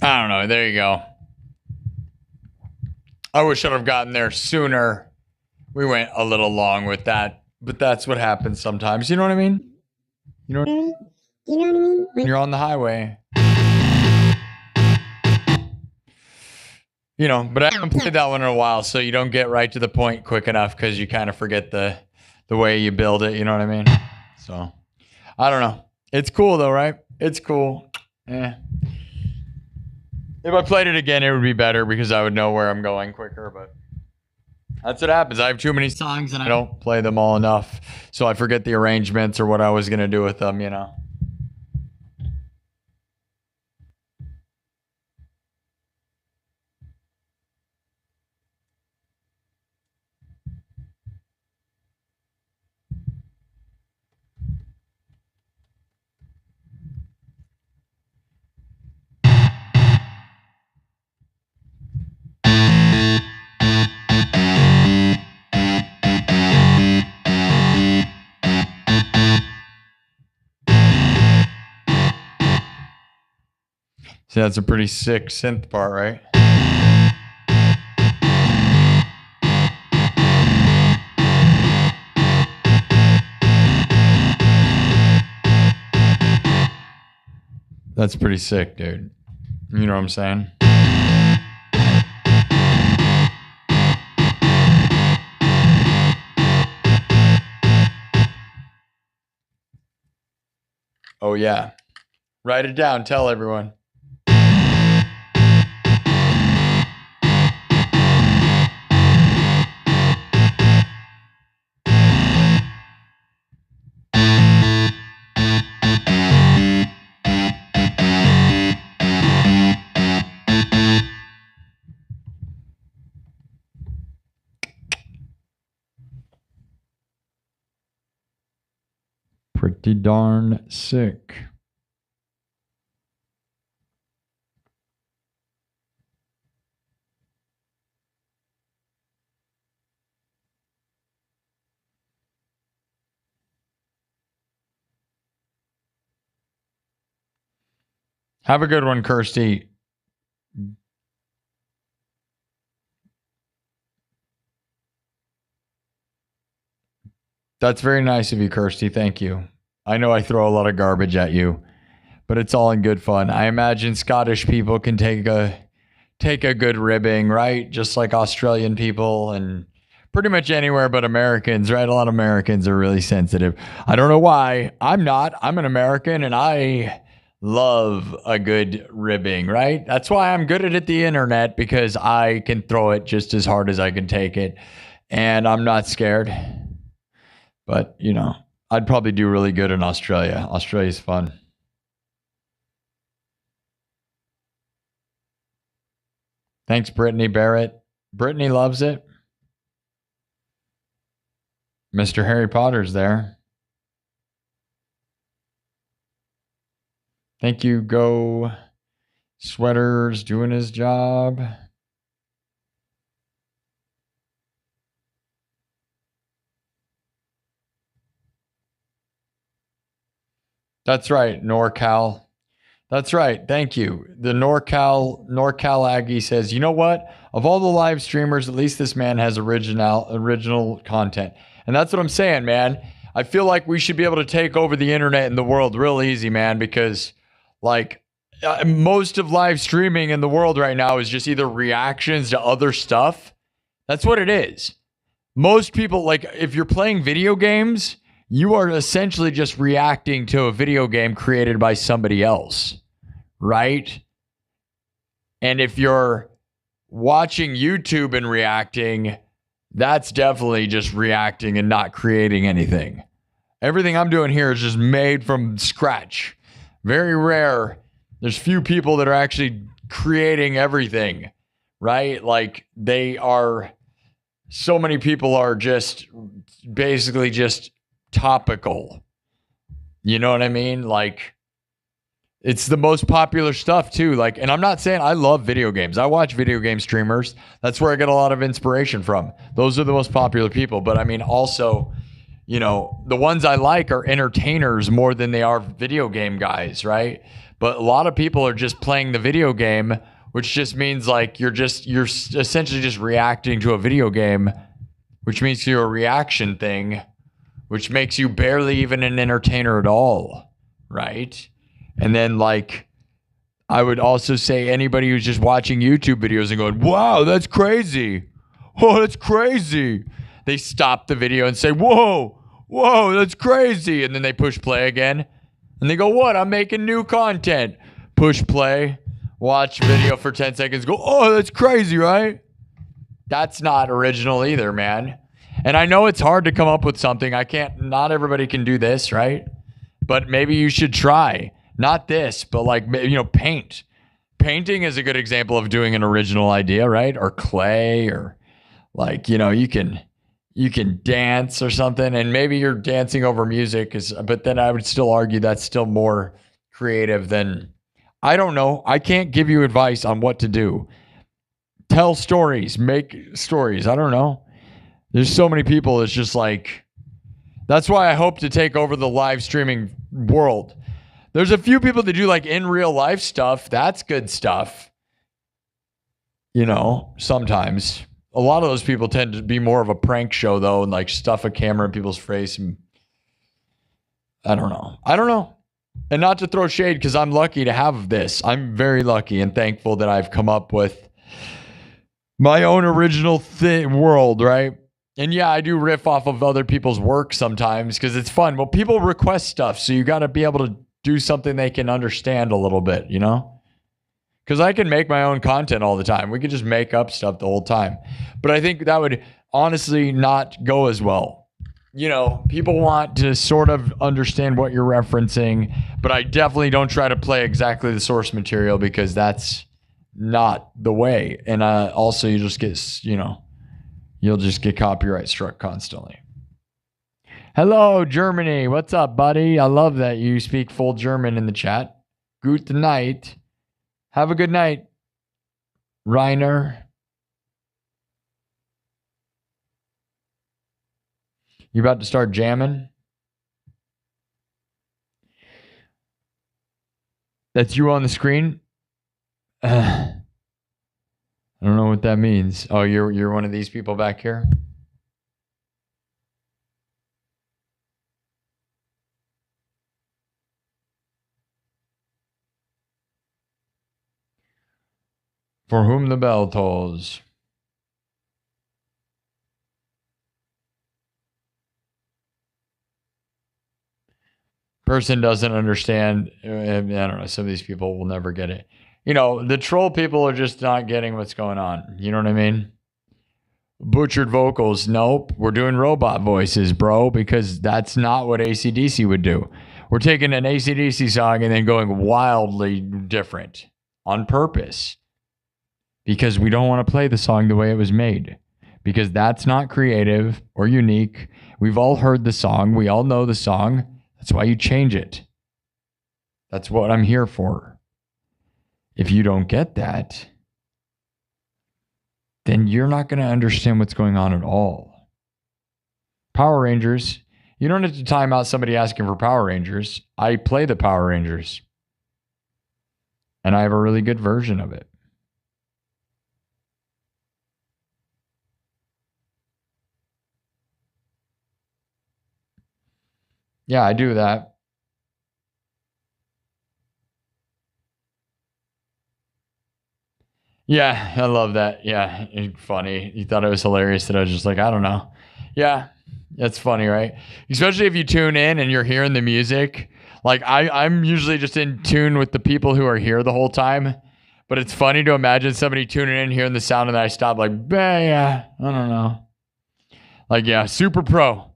I don't know. There you go. I wish I'd have gotten there sooner. We went a little long with that, but that's what happens sometimes. You know what I mean? You know what I mean? You know what I mean? When you're on the highway. You know, but I haven't played that one in a while, so you don't get right to the point quick enough because you kind of forget the way you build it. You know what I mean? So, I don't know. It's cool though, right? It's cool. Yeah. If I played it again, it would be better because I would know where I'm going quicker, but that's what happens. I have too many songs and I don't play them all enough, so I forget the arrangements or what I was going to do with them, you know. See, that's a pretty sick synth part, right? That's pretty sick, dude. You know what I'm saying? Oh, yeah. Write it down. Tell everyone. Pretty darn sick. Have a good one, Kirsty. That's very nice of you, Kirsty. Thank you. I know I throw a lot of garbage at you, but it's all in good fun. I imagine Scottish people can take a good ribbing, right? Just like Australian people and pretty much anywhere but Americans, right? A lot of Americans are really sensitive. I don't know why. I'm not. I'm an American and I love a good ribbing, right? That's why I'm good at the internet, because I can throw it just as hard as I can take it and I'm not scared. But, you know, I'd probably do really good in Australia. Australia's fun. Thanks, Brittany Barrett. Brittany loves it. Mr. Harry Potter's there. Thank you, Go Sweater's doing his job. That's right, NorCal. That's right. Thank you. The NorCal Aggie says, you know what? Of all the live streamers, at least this man has original content. And that's what I'm saying, man. I feel like we should be able to take over the internet and the world real easy, man, because like most of live streaming in the world right now is just either reactions to other stuff. That's what it is. Most people, like if you're playing video games, you are essentially just reacting to a video game created by somebody else, right? And if you're watching YouTube and reacting, that's definitely just reacting and not creating anything. Everything I'm doing here is just made from scratch. Very rare. There's few people that are actually creating everything, right? Like so many people are just basically just topical. You know what I mean? Like it's the most popular stuff too. Like, and I'm not saying I love video games. I watch video game streamers. That's where I get a lot of inspiration from. Those are the most popular people. But I mean, also, you know, the ones I like are entertainers more than they are video game guys, right? But a lot of people are just playing the video game, which just means like you're essentially just reacting to a video game, which means you're a reaction thing, which makes you barely even an entertainer at all, right? And then, like, I would also say anybody who's just watching YouTube videos and going, wow, that's crazy. Oh, that's crazy. They stop the video and say, whoa, that's crazy. And then they push play again. And they go, what? I'm making new content. Push play, watch video for 10 seconds, go, oh, that's crazy, right? That's not original either, man. And I know it's hard to come up with something. Not everybody can do this, right? But maybe you should try. Not this, but like, you know, paint. Painting is a good example of doing an original idea, right? Or clay, or like, you know, you can dance or something, and maybe you're dancing over music, but then I would still argue that's still more creative than, I don't know. I can't give you advice on what to do. Tell stories, make stories. I don't know. There's so many people. It's just like, that's why I hope to take over the live streaming world. There's a few people that do like in real life stuff. That's good stuff. You know, sometimes. A lot of those people tend to be more of a prank show though, and like stuff a camera in people's face. And I don't know. And not to throw shade, because I'm lucky to have this. I'm very lucky and thankful that I've come up with my own original world, right? And yeah, I do riff off of other people's work sometimes because it's fun. Well, people request stuff, so you got to be able to do something they can understand a little bit, you know? Because I can make my own content all the time. We could just make up stuff the whole time. But I think that would honestly not go as well. You know, people want to sort of understand what you're referencing, but I definitely don't try to play exactly the source material because that's not the way. And also, you just get, you know, you'll just get copyright struck constantly. Hello, Germany. What's up, buddy? I love that you speak full German in the chat. Gute Nacht. Have a good night, Reiner. You about to start jamming? That's you on the screen? I don't know what that means. Oh, you're one of these people back here? For whom the bell tolls. Person doesn't understand. I don't know. Some of these people will never get it. You know, the troll people are just not getting what's going on. You know what I mean? Butchered vocals. Nope. We're doing robot voices, bro, because that's not what AC/DC would do. We're taking an AC/DC song and then going wildly different on purpose because we don't want to play the song the way it was made because that's not creative or unique. We've all heard the song. We all know the song. That's why you change it. That's what I'm here for. If you don't get that, then you're not going to understand what's going on at all. Power Rangers, you don't have to time out somebody asking for Power Rangers. I play the Power Rangers. And I have a really good version of it. Yeah, I do that. Yeah, I love that. Yeah, funny. You thought it was hilarious that I was just like, I don't know. Yeah, that's funny, right? Especially if you tune in and you're hearing the music. Like I'm usually just in tune with the people who are here the whole time. But it's funny to imagine somebody tuning in, hearing the sound, and then I stop like, yeah, I don't know. Like, yeah, super pro.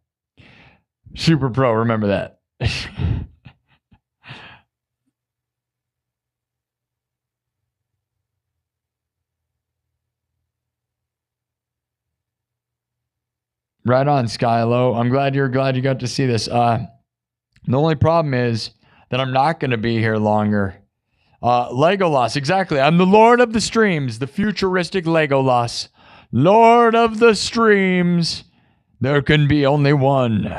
Super pro, remember that. Right on, Skylo. I'm glad you got to see this. The only problem is that I'm not going to be here longer. Legolas, exactly. I'm the Lord of the Streams, the futuristic Legolas. Lord of the Streams. There can be only one.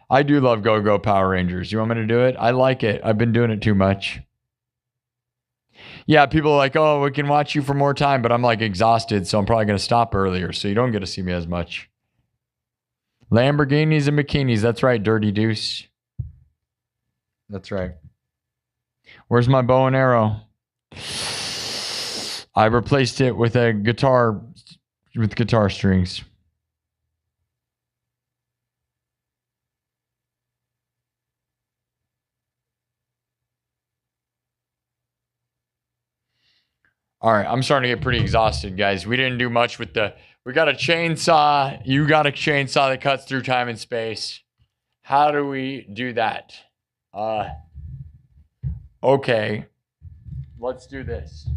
I do love Go-Go Power Rangers. You want me to do it? I like it. I've been doing it too much. Yeah, people are like, oh, we can watch you for more time, but I'm like exhausted, so I'm probably going to stop earlier, so you don't get to see me as much. Lamborghinis and bikinis. That's right, Dirty Deuce. That's right. Where's my bow and arrow? I replaced it with a guitar, with guitar strings. All right, I'm starting to get pretty exhausted, guys. We didn't do much with we got a chainsaw. You got a chainsaw that cuts through time and space. How do we do that? Okay, let's do this.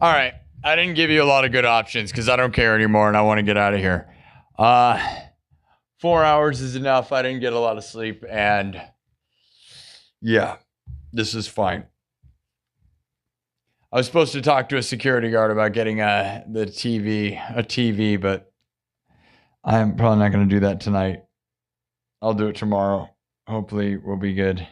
All right. I didn't give you a lot of good options because I don't care anymore and I want to get out of here. 4 hours is enough. I didn't get a lot of sleep, and yeah, this is fine. I was supposed to talk to a security guard about getting a TV, but I'm probably not going to do that tonight. I'll do it tomorrow. Hopefully we'll be good.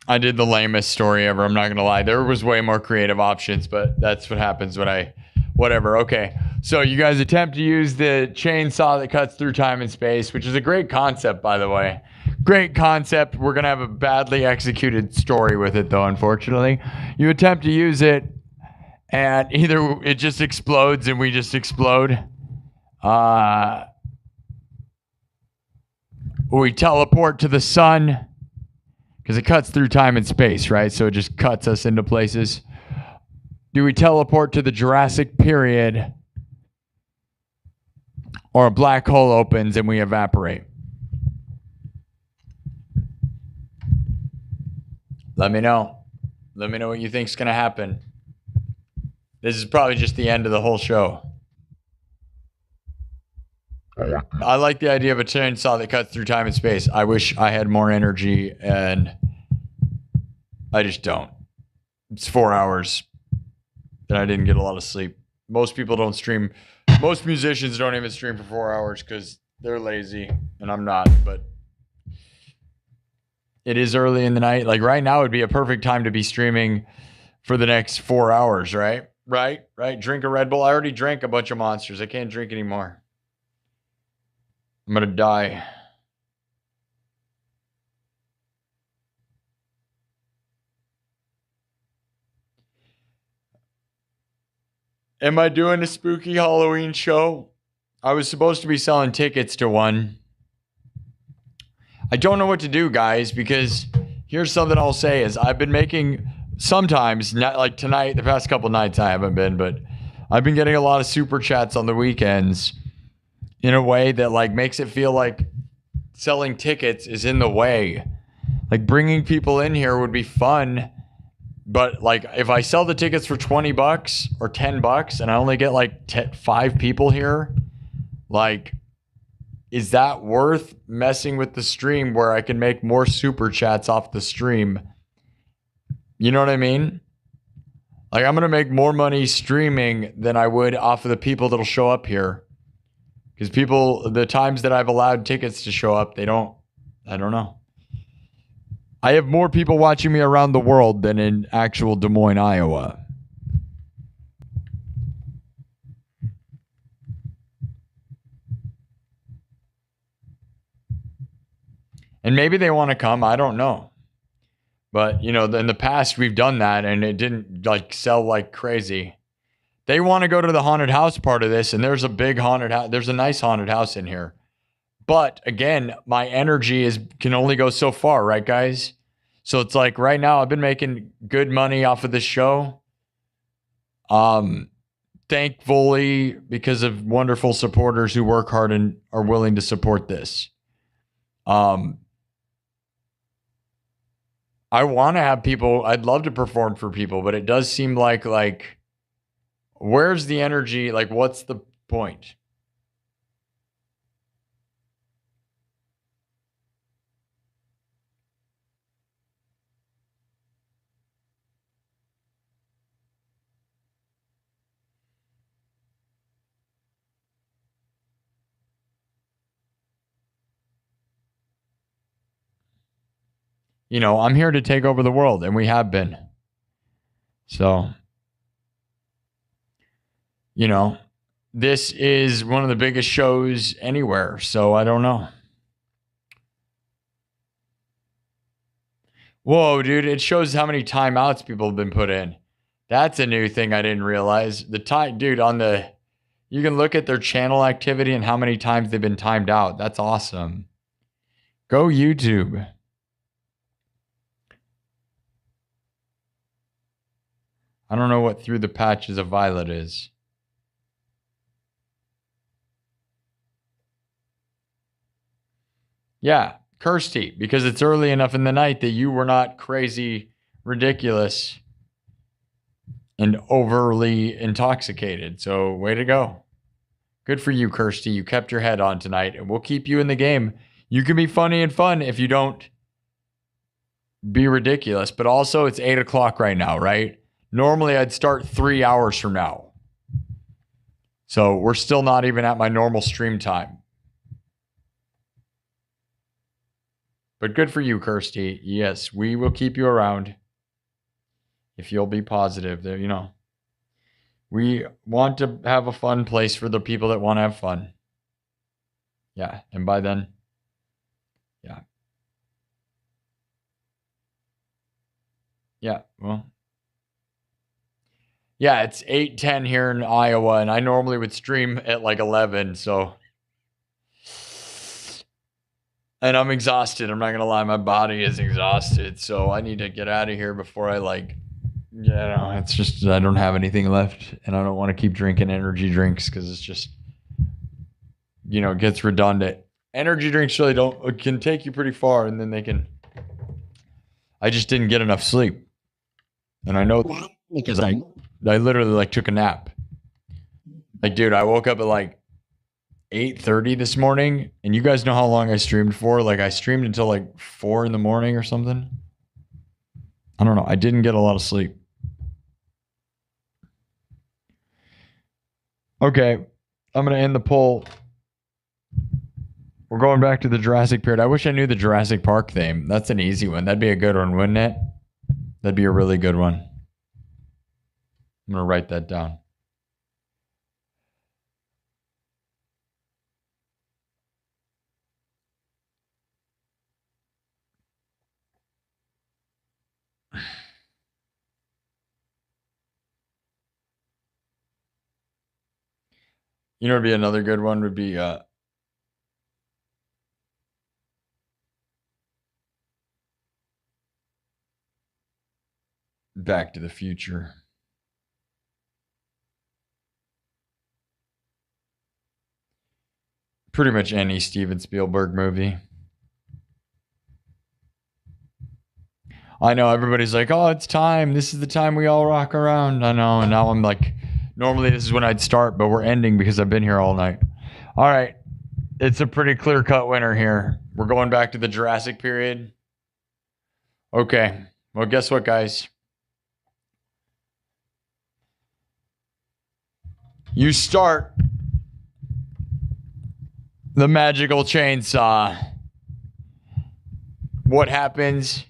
I did the lamest story ever. I'm not going to lie. There was way more creative options, but that's what happens when whatever. Okay. So you guys attempt to use the chainsaw that cuts through time and space, which is a great concept, by the way. Great concept. We're going to have a badly executed story with it, though, unfortunately. You attempt to use it, and either it just explodes and we just explode. We teleport to the sun. Because it cuts through time and space, right? So it just cuts us into places. Do we teleport to the Jurrasic period? Or a black hole opens and we evaporate? Let me know. Let me know what you think's going to happen. This is probably just the end of the whole show. I like the idea of a chainsaw that cuts through time and space. I wish I had more energy, and I just don't. It's 4 hours, and I didn't get a lot of sleep. Most people don't stream. Most musicians don't even stream for 4 hours because they're lazy, and I'm not. But it is early in the night. Like right now would be a perfect time to be streaming for the next 4 hours, right? Right? Drink a Red Bull. I already drank a bunch of Monsters. I can't drink anymore. I'm going to die. Am I doing a spooky Halloween show? I was supposed to be selling tickets to one. I don't know what to do, guys, because here's something I'll say is I've been making sometimes, not like tonight, the past couple nights I haven't been, but I've been getting a lot of super chats on the weekends in a way that like makes it feel like selling tickets is in the way. Like bringing people in here would be fun, but like if I sell the tickets for $20 or $10 and I only get like 5 people here, like is that worth messing with the stream where I can make more super chats off the stream? You know what I mean? Like I'm going to make more money streaming than I would off of the people that'll show up here. Because people, the times that I've allowed tickets to show up, I don't know. I have more people watching me around the world than in actual Des Moines, Iowa. And maybe they want to come, I don't know. But, you know, in the past we've done that and it didn't like sell like crazy. They want to go to the haunted house part of this, and there's a big haunted house. There's a nice haunted house in here. But again, my energy can only go so far, right, guys? So it's like right now I've been making good money off of this show. Thankfully, because of wonderful supporters who work hard and are willing to support this. I want to have people, I'd love to perform for people, but it does seem like where's the energy? Like, what's the point? You know, I'm here to take over the world, and we have been. So, you know, this is one of the biggest shows anywhere, so I don't know. Whoa, dude, it shows how many timeouts people have been put in. That's a new thing I didn't realize. The time, dude, you can look at their channel activity and how many times they've been timed out. That's awesome. Go YouTube. I don't know what Through the Patches of Violet is. Yeah, Kirsty, because it's early enough in the night that you were not crazy, ridiculous, and overly intoxicated. So, way to go. Good for you, Kirsty. You kept your head on tonight, and we'll keep you in the game. You can be funny and fun if you don't be ridiculous, but also it's 8 o'clock right now, right? Normally, I'd start 3 hours from now. So, we're still not even at my normal stream time. But good for you, Kirsty. Yes, we will keep you around if you'll be positive. You know, we want to have a fun place for the people that want to have fun. Yeah, and by then, yeah. Yeah, well. Yeah, it's 8:10 here in Iowa, and I normally would stream at like 11, so. And I'm exhausted. I'm not going to lie. My body is exhausted. So I need to get out of here before I it's just, I don't have anything left. And I don't want to keep drinking energy drinks because it's just, it gets redundant. Energy drinks really can take you pretty far. And then I just didn't get enough sleep. And I know that because I literally took a nap. Dude, I woke up at 8:30 this morning, and you guys know how long I streamed for? I streamed until 4 in the morning or something. I don't know. I didn't get a lot of sleep. Okay, I'm going to end the poll. We're going back to the Jurassic period. I wish I knew the Jurassic Park theme. That's an easy one. That'd be a good one, wouldn't it? That'd be a really good one. I'm going to write that down. It'd be another good one would be Back to the Future. Pretty much any Steven Spielberg movie. I know everybody's like, oh, it's time. This is the time we all rock around. I know. And now I'm normally this is when I'd start, but we're ending because I've been here all night. All right. It's a pretty clear-cut winner here. We're going back to the Jurassic period. Okay. Well, guess what, guys? You start the magical chainsaw. What happens?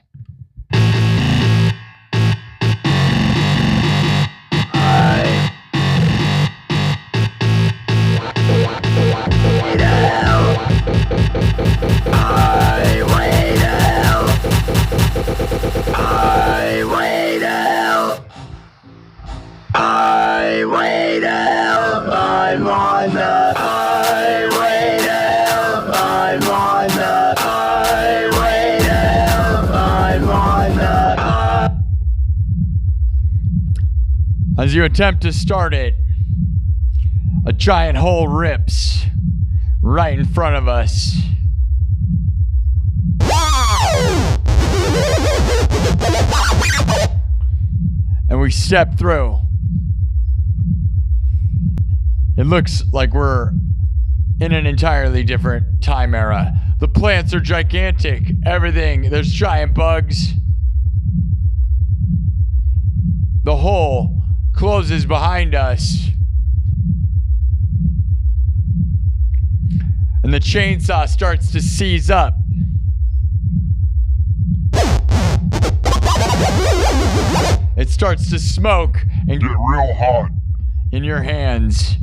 I'm on the highway to hell. I'm on the highway to hell. I'm on the As you attempt to start it, a giant hole rips right in front of us. And we step through. It looks like we're in an entirely different time era. The plants are gigantic. Everything. There's giant bugs. The hole closes behind us. And the chainsaw starts to seize up. It starts to smoke and Get real hot. in your hands.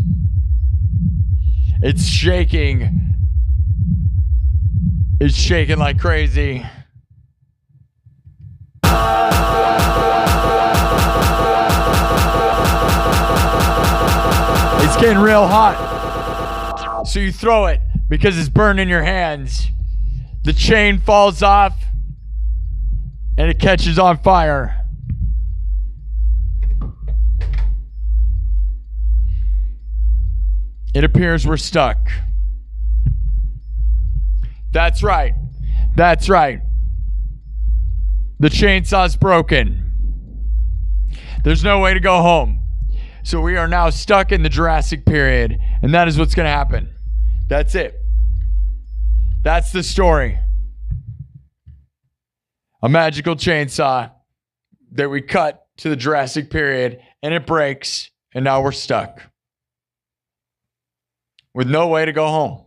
It's shaking. It's shaking like crazy. It's getting real hot. So you throw it because it's burning your hands. The chain falls off and it catches on fire. It appears we're stuck. That's right. That's right. The chainsaw's broken. There's no way to go home. So we are now stuck in the Jurrasic period, and that is what's going to happen. That's it. That's the story. A magical chainsaw that we cut to the Jurrasic period, and it breaks, and now we're stuck with no way to go home.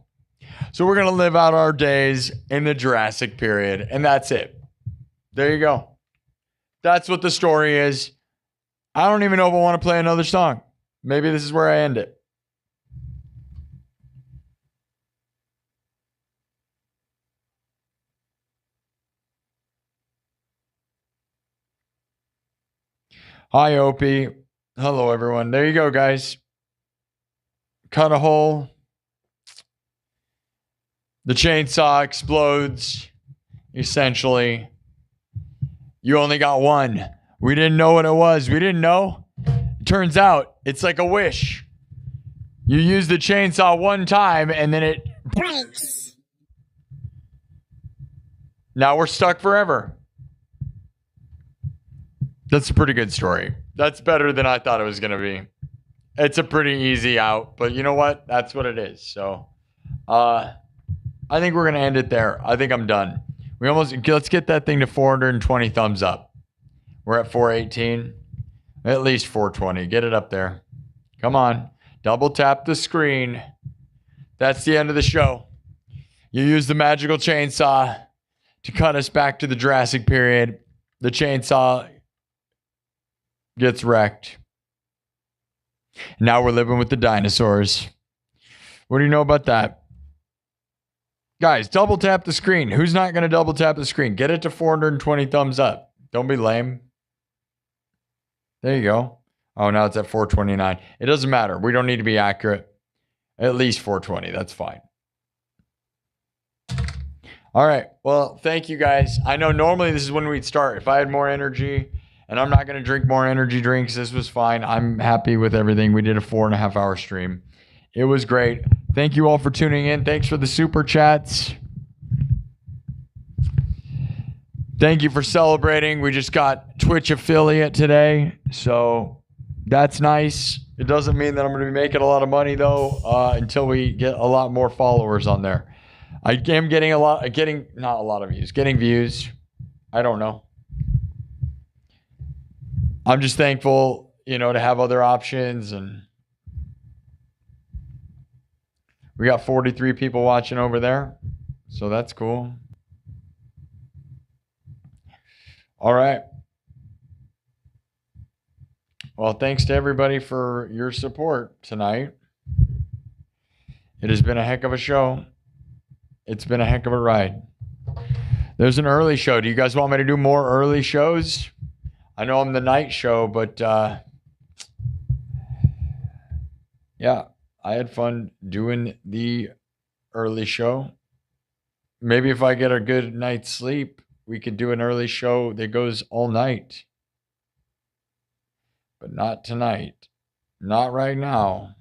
So we're going to live out our days in the Jurrasic period, and that's it. There you go. That's what the story is. I don't even know if I want to play another song. Maybe this is where I end it. Hi, Opie. Hello, everyone. There you go, guys. Cut a hole. The chainsaw explodes. Essentially, you only got one. We didn't know what it was. We didn't know. It turns out it's like a wish. You use the chainsaw one time and then it breaks. Now we're stuck forever. That's a pretty good story. That's better than I thought it was going to be. It's a pretty easy out, but you know what? That's what it is. So, I think we're going to end it there. I think I'm done. Let's get that thing to 420 thumbs up. We're at 418. At least 420. Get it up there. Come on. Double tap the screen. That's the end of the show. You use the magical chainsaw to cut us back to the Jurrasic period. The chainsaw gets wrecked. Now we're living with the dinosaurs. What do you know about that? Guys, double tap the screen. Who's not going to double tap the screen? Get it to 420 thumbs up. Don't be lame. There you go. Oh, now it's at 429. It doesn't matter. We don't need to be accurate. At least 420. That's fine. All right. Well, thank you guys. I know normally this is when we'd start. If I had more energy, and I'm not going to drink more energy drinks, this was fine. I'm happy with everything. We did a 4.5 hour stream. It was great. Thank you all for tuning in. Thanks for the super chats. Thank you for celebrating. We just got Twitch affiliate today, so that's nice. It doesn't mean that I'm going to be making a lot of money though until we get a lot more followers on there. I am getting not a lot of views, getting views. I don't know. I'm just thankful, to have other options, and we got 43 people watching over there, so that's cool. All right. Well, thanks to everybody for your support tonight. It has been a heck of a show. It's been a heck of a ride. There's an early show. Do you guys want me to do more early shows? I know I'm the night show, but yeah, I had fun doing the early show. Maybe if I get a good night's sleep, we could do an early show that goes all night. But not tonight. Not right now.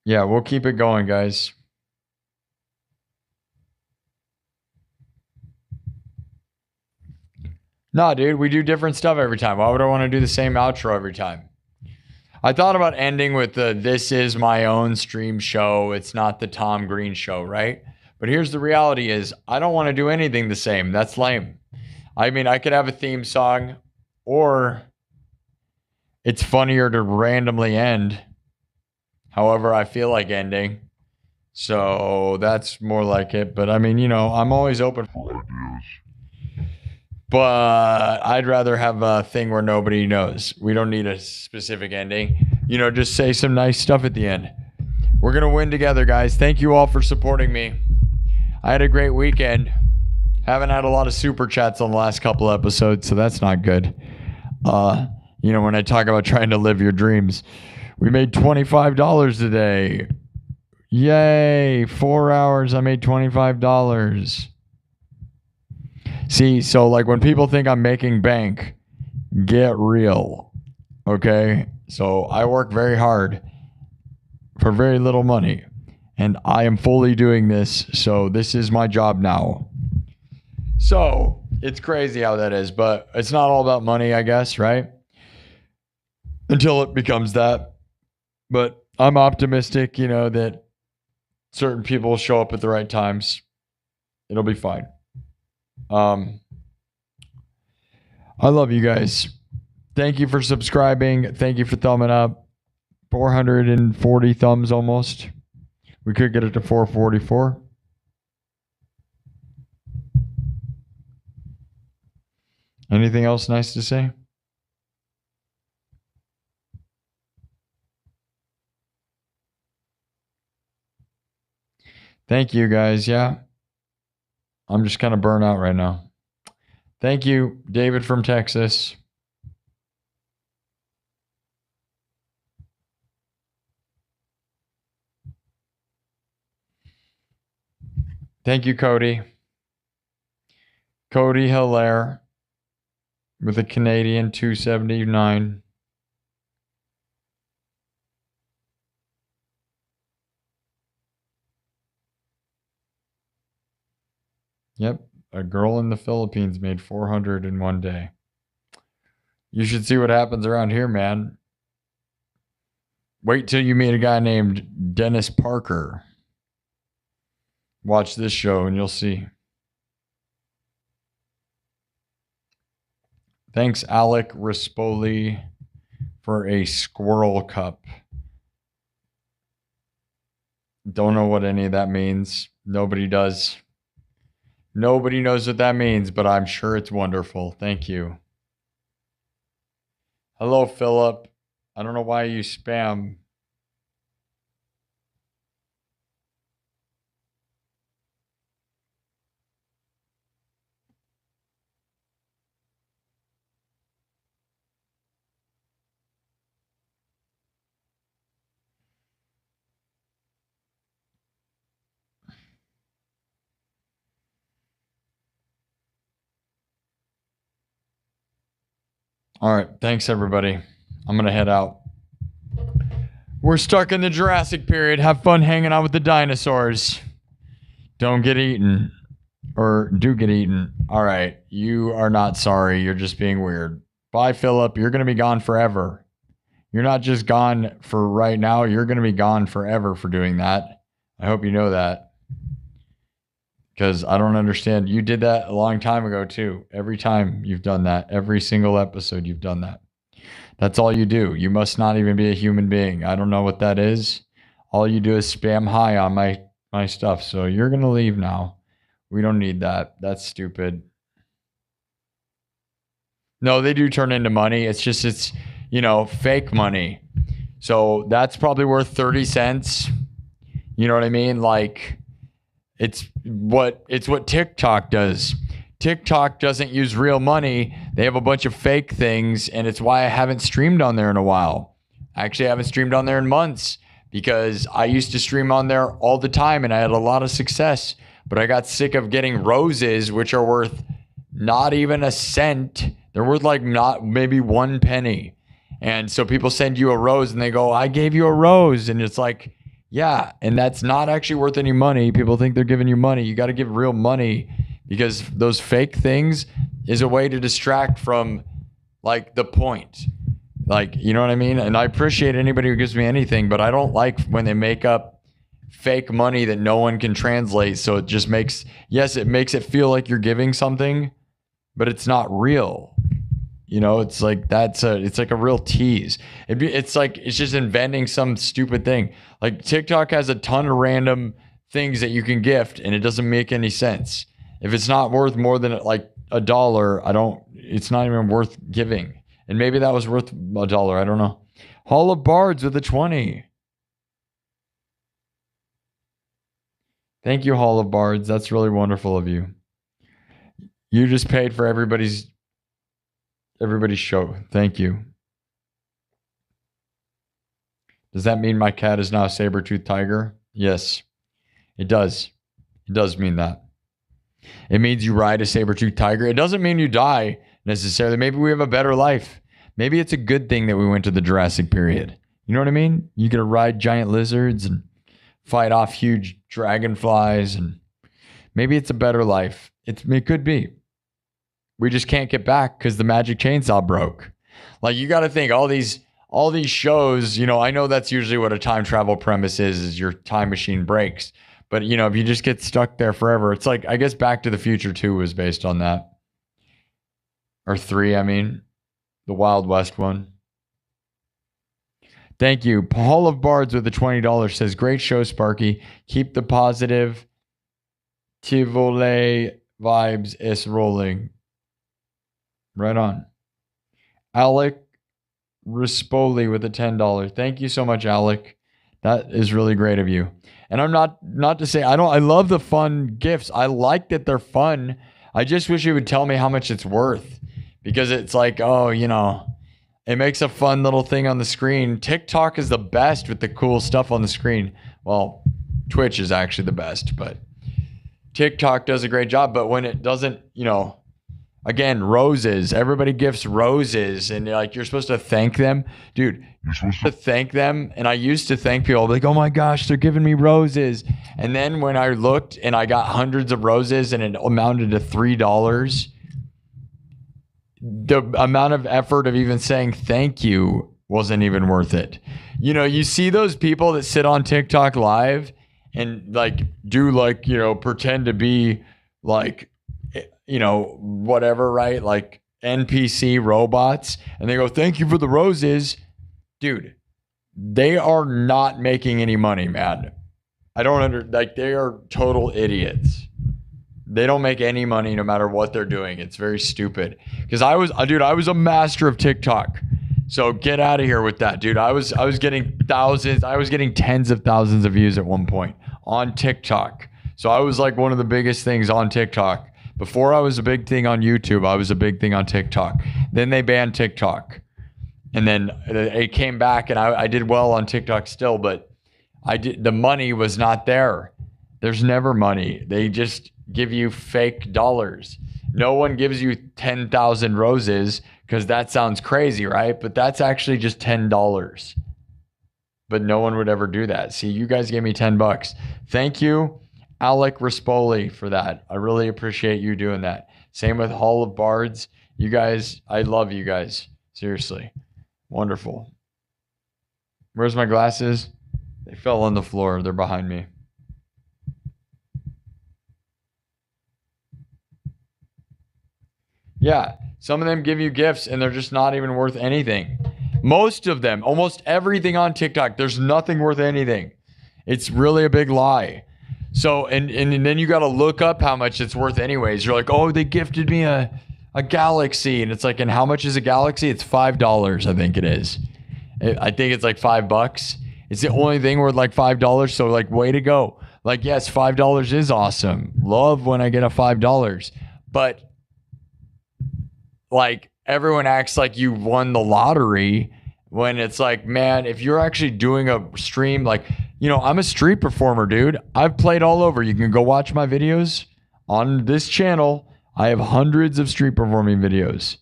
Yeah, we'll keep it going, guys. No, dude, we do different stuff every time. Why would I want to do the same outro every time? I thought about ending with the "This is my own stream show. It's not the Tom Green show," right? But here's the reality is I don't want to do anything the same. That's lame. I mean, I could have a theme song, or it's funnier to randomly end however I feel like ending. So that's more like it. But I mean, I'm always open for ideas. But I'd rather have a thing where nobody knows. We don't need a specific ending. Just say some nice stuff at the end. We're going to win together, guys. Thank you all for supporting me. I had a great weekend. Haven't had a lot of super chats on the last couple episodes, so that's not good. When I talk about trying to live your dreams. We made $25 today. Yay. 4 hours, I made $25. See, so like when people think I'm making bank, get real. Okay? So I work very hard for very little money. And I am fully doing this, so this is my job now. So it's crazy how that is, but it's not all about money, I guess, right? Until it becomes that. But I'm optimistic, you know, that certain people will show up at the right times. It'll be fine. I love you guys. Thank you for subscribing. Thank you for thumbing up. 440 thumbs almost. We could get it to 444. Anything else nice to say? Thank you guys. Yeah. I'm just kind of burnt out right now. Thank you, David from Texas. Thank you, Cody. Cody Hilaire with a Canadian 279. Yep, a girl in the Philippines made 400 in one day. You should see what happens around here, man. Wait till you meet a guy named Dennis Parker. Watch this show and you'll see. Thanks, Alec Rispoli, for a squirrel cup. Don't know what any of that means. Nobody does. Nobody knows what that means, but I'm sure it's wonderful. Thank you. Hello, Philip. I don't know why you spam. All right. Thanks, everybody. I'm going to head out. We're stuck in the Jurassic period. Have fun hanging out with the dinosaurs. Don't get eaten. Or do get eaten. All right. You are not sorry. You're just being weird. Bye, Philip. You're going to be gone forever. You're not just gone for right now. You're going to be gone forever for doing that. I hope you know that. Because I don't understand. You did that a long time ago, too. Every time you've done that. Every single episode you've done that. That's all you do. You must not even be a human being. I don't know what that is. All you do is spam hi on my stuff. So you're going to leave now. We don't need that. That's stupid. No, they do turn into money. It's just, it's, you know, fake money. So that's probably worth 30 cents. You know what I mean? Like, it's what TikTok does. TikTok doesn't use real money. They have a bunch of fake things, and it's why I haven't streamed on there in a while. I actually haven't streamed on there in months because I used to stream on there all the time, and I had a lot of success. But I got sick of getting roses, which are worth not even a cent. They're worth like not maybe 1 penny. And so people send you a rose, and they go, "I gave you a rose," and it's like, yeah, and that's not actually worth any money. People think they're giving you money. You got to give real money because those fake things is a way to distract from like the point. Like, you know what I mean? And I appreciate anybody who gives me anything, but I don't like when they make up fake money that no one can translate. So it just makes, yes, it makes it feel like you're giving something, but it's not real. You know, it's like it's like a real tease. It's like it's just inventing some stupid thing. Like TikTok has a ton of random things that you can gift, and it doesn't make any sense. If it's not worth more than like $1, it's not even worth giving. And maybe that was worth $1. I don't know. Hall of Bards with a 20. Thank you, Hall of Bards. That's really wonderful of you. You just paid for everybody's show. Thank you. Does that mean my cat is now a saber-toothed tiger? Yes, it does. It does mean that. It means you ride a saber-toothed tiger. It doesn't mean you die necessarily. Maybe we have a better life. Maybe it's a good thing that we went to the Jurassic period. You know what I mean? You get to ride giant lizards and fight off huge dragonflies, and maybe it's a better life. It could be. We just can't get back because the magic chainsaw broke. Like, you got to think all these shows, I know that's usually what a time travel premise is your time machine breaks. But, if you just get stuck there forever, it's like, I guess Back to the Future 2 was based on that. Or 3, I mean. The Wild West one. Thank you. Hall of Bards with the $20 says, great show, Sparky. Keep the positive Tivoli vibes is rolling. Right on. Alec Rispoli with the $10. Thank you so much, Alec. That is really great of you. And I'm not to say I love the fun gifts. I like that they're fun. I just wish you would tell me how much it's worth. Because it's like, it makes a fun little thing on the screen. TikTok is the best with the cool stuff on the screen. Well, Twitch is actually the best, but TikTok does a great job. But when it doesn't, again, roses. Everybody gifts roses, and you're supposed to thank them. Dude, you're supposed to thank them. And I used to thank people. Like, oh my gosh, they're giving me roses. And then when I looked and I got hundreds of roses and it amounted to $3, the amount of effort of even saying thank you wasn't even worth it. You see those people that sit on TikTok live and pretend to be whatever, right? Like NPC robots, and they go, thank you for the roses. Dude, they are not making any money, man. They are total idiots. They don't make any money no matter what they're doing. It's very stupid. Because I was a master of TikTok. So get out of here with that, dude. I was getting thousands. I was getting tens of thousands of views at one point on TikTok. So I was like one of the biggest things on TikTok. Before I was a big thing on YouTube, I was a big thing on TikTok. Then they banned TikTok. And then it came back, and I did well on TikTok still, but the money was not there. There's never money. They just give you fake dollars. No one gives you 10,000 roses because that sounds crazy, right? But that's actually just $10. But no one would ever do that. See, you guys gave me $10. Thank you, Alec Rispoli, for that. I really appreciate you doing that. Same with Hall of Bards. You guys, I love you guys. Seriously. Wonderful. Where's my glasses? They fell on the floor. They're behind me. Yeah, some of them give you gifts and they're just not even worth anything. Most of them, almost everything on TikTok, there's nothing worth anything. It's really a big lie. So, and then you got to look up how much it's worth anyways. You're like, oh, they gifted me a galaxy. And it's like, and how much is a galaxy? It's $5, I think it is. I think it's like $5. It's the only thing worth like $5. So like, way to go. Like, yes, $5 is awesome. Love when I get a $5. But like, everyone acts like you won the lottery when it's like, man, if you're actually doing a stream, like, I'm a street performer, dude. I've played all over. You can go watch my videos on this channel. I have hundreds of street performing videos.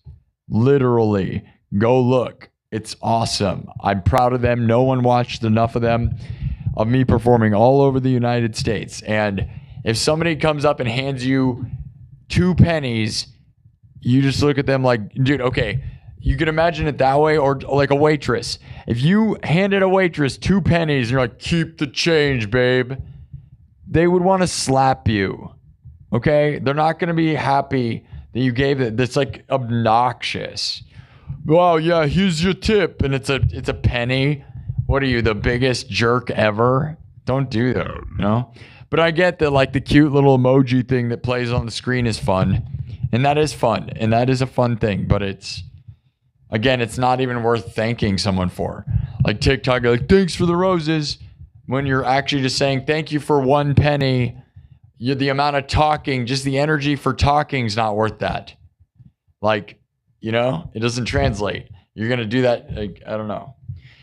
Literally, go look. It's awesome. I'm proud of them. No one watched enough of them, of me performing all over the United States. And if somebody comes up and hands you 2 pennies, you just look at them like, dude, okay, you can imagine it that way, or like a waitress. If you handed a waitress 2 pennies and you're like, keep the change, babe, they would want to slap you. Okay? They're not going to be happy that you gave it. That's like obnoxious. Wow, yeah, here's your tip. And it's a penny. What are you, the biggest jerk ever? Don't do that, But I get that, like, the cute little emoji thing that plays on the screen is fun. And that is fun. And that is a fun thing. But it's not even worth thanking someone for. Like TikTok, like, thanks for the roses. When you're actually just saying thank you for 1 penny. The amount of talking, just the energy for talking is not worth that. Like, it doesn't translate. You're going to do that. Like, I don't know.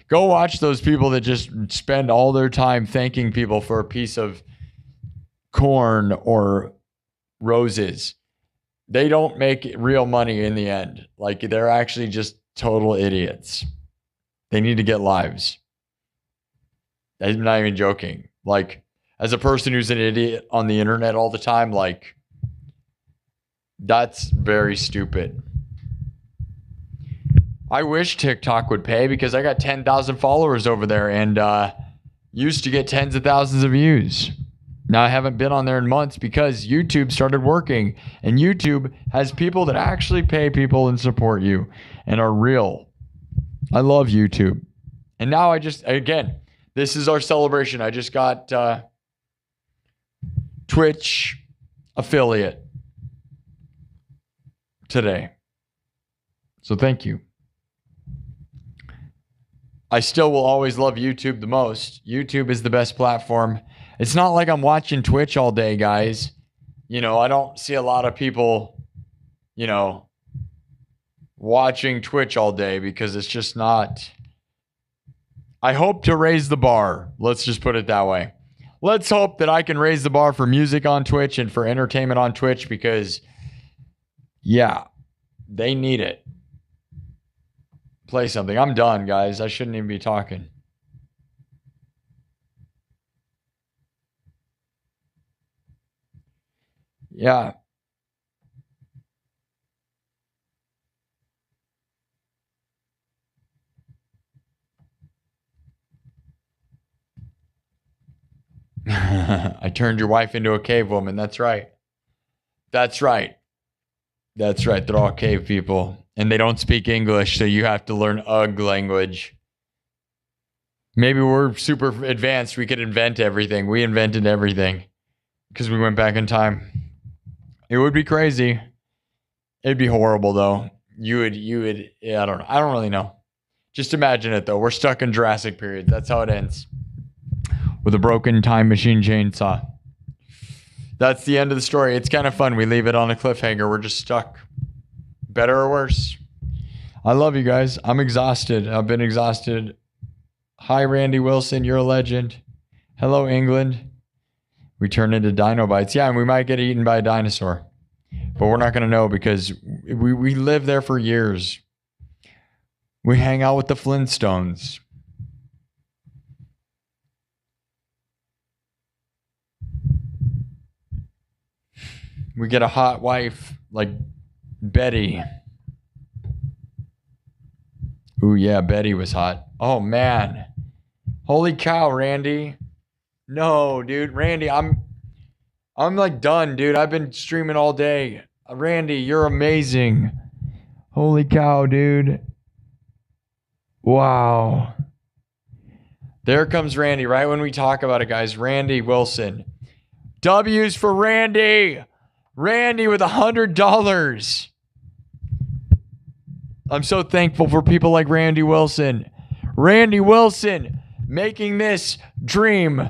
Go watch those people that just spend all their time thanking people for a piece of corn or roses. They don't make real money in the end. Like, they're actually just total idiots. They need to get lives. I'm not even joking. Like, as a person who's an idiot on the internet all the time, like, that's very stupid. I wish TikTok would pay because I got 10,000 followers over there and used to get tens of thousands of views. Now I haven't been on there in months because YouTube started working, and YouTube has people that actually pay people and support you and are real. I love YouTube. And now again, this is our celebration. I just got Twitch affiliate today. So thank you. I still will always love YouTube the most. YouTube is the best platform. It's not like I'm watching Twitch all day, guys. You know, I don't see a lot of people, you know, watching Twitch all day because it's just not. I hope to raise the bar. Let's just put it that way. Let's hope that I can raise the bar for music on Twitch and for entertainment on Twitch because, yeah, they need it. Play something. I'm done, guys. I shouldn't even be talking. Yeah. I turned your wife into a cave woman. That's right. That's right. That's right. They're all cave people. And they don't speak English, so you have to learn Ugg language. Maybe we're super advanced. We could invent everything. We invented everything because we went back in time. It would be crazy. It'd be horrible, though. You would, yeah, I don't know. I don't really know. Just imagine it, though. We're stuck in Jurrasic period. That's how it ends. With a broken time machine chainsaw. That's the end of the story. It's kind of fun. We leave it on a cliffhanger. We're just stuck. Better or worse. I love you guys. I'm exhausted. I've been exhausted. Hi, Randy Wilson. You're a legend. Hello, England. We turn into dino bites. Yeah, and we might get eaten by a dinosaur. But we're not going to know because we live there for years. We hang out with the Flintstones. We get a hot wife like Betty. Ooh, yeah, Betty was hot. Oh, man. Holy cow, Randy. No, dude. Randy, I'm like done, dude. I've been streaming all day. Randy, you're amazing. Holy cow, dude. Wow. There comes Randy right when we talk about it, guys. Randy Wilson. W's for Randy. Randy with $100. I'm so thankful for people like Randy Wilson. Randy Wilson making this dream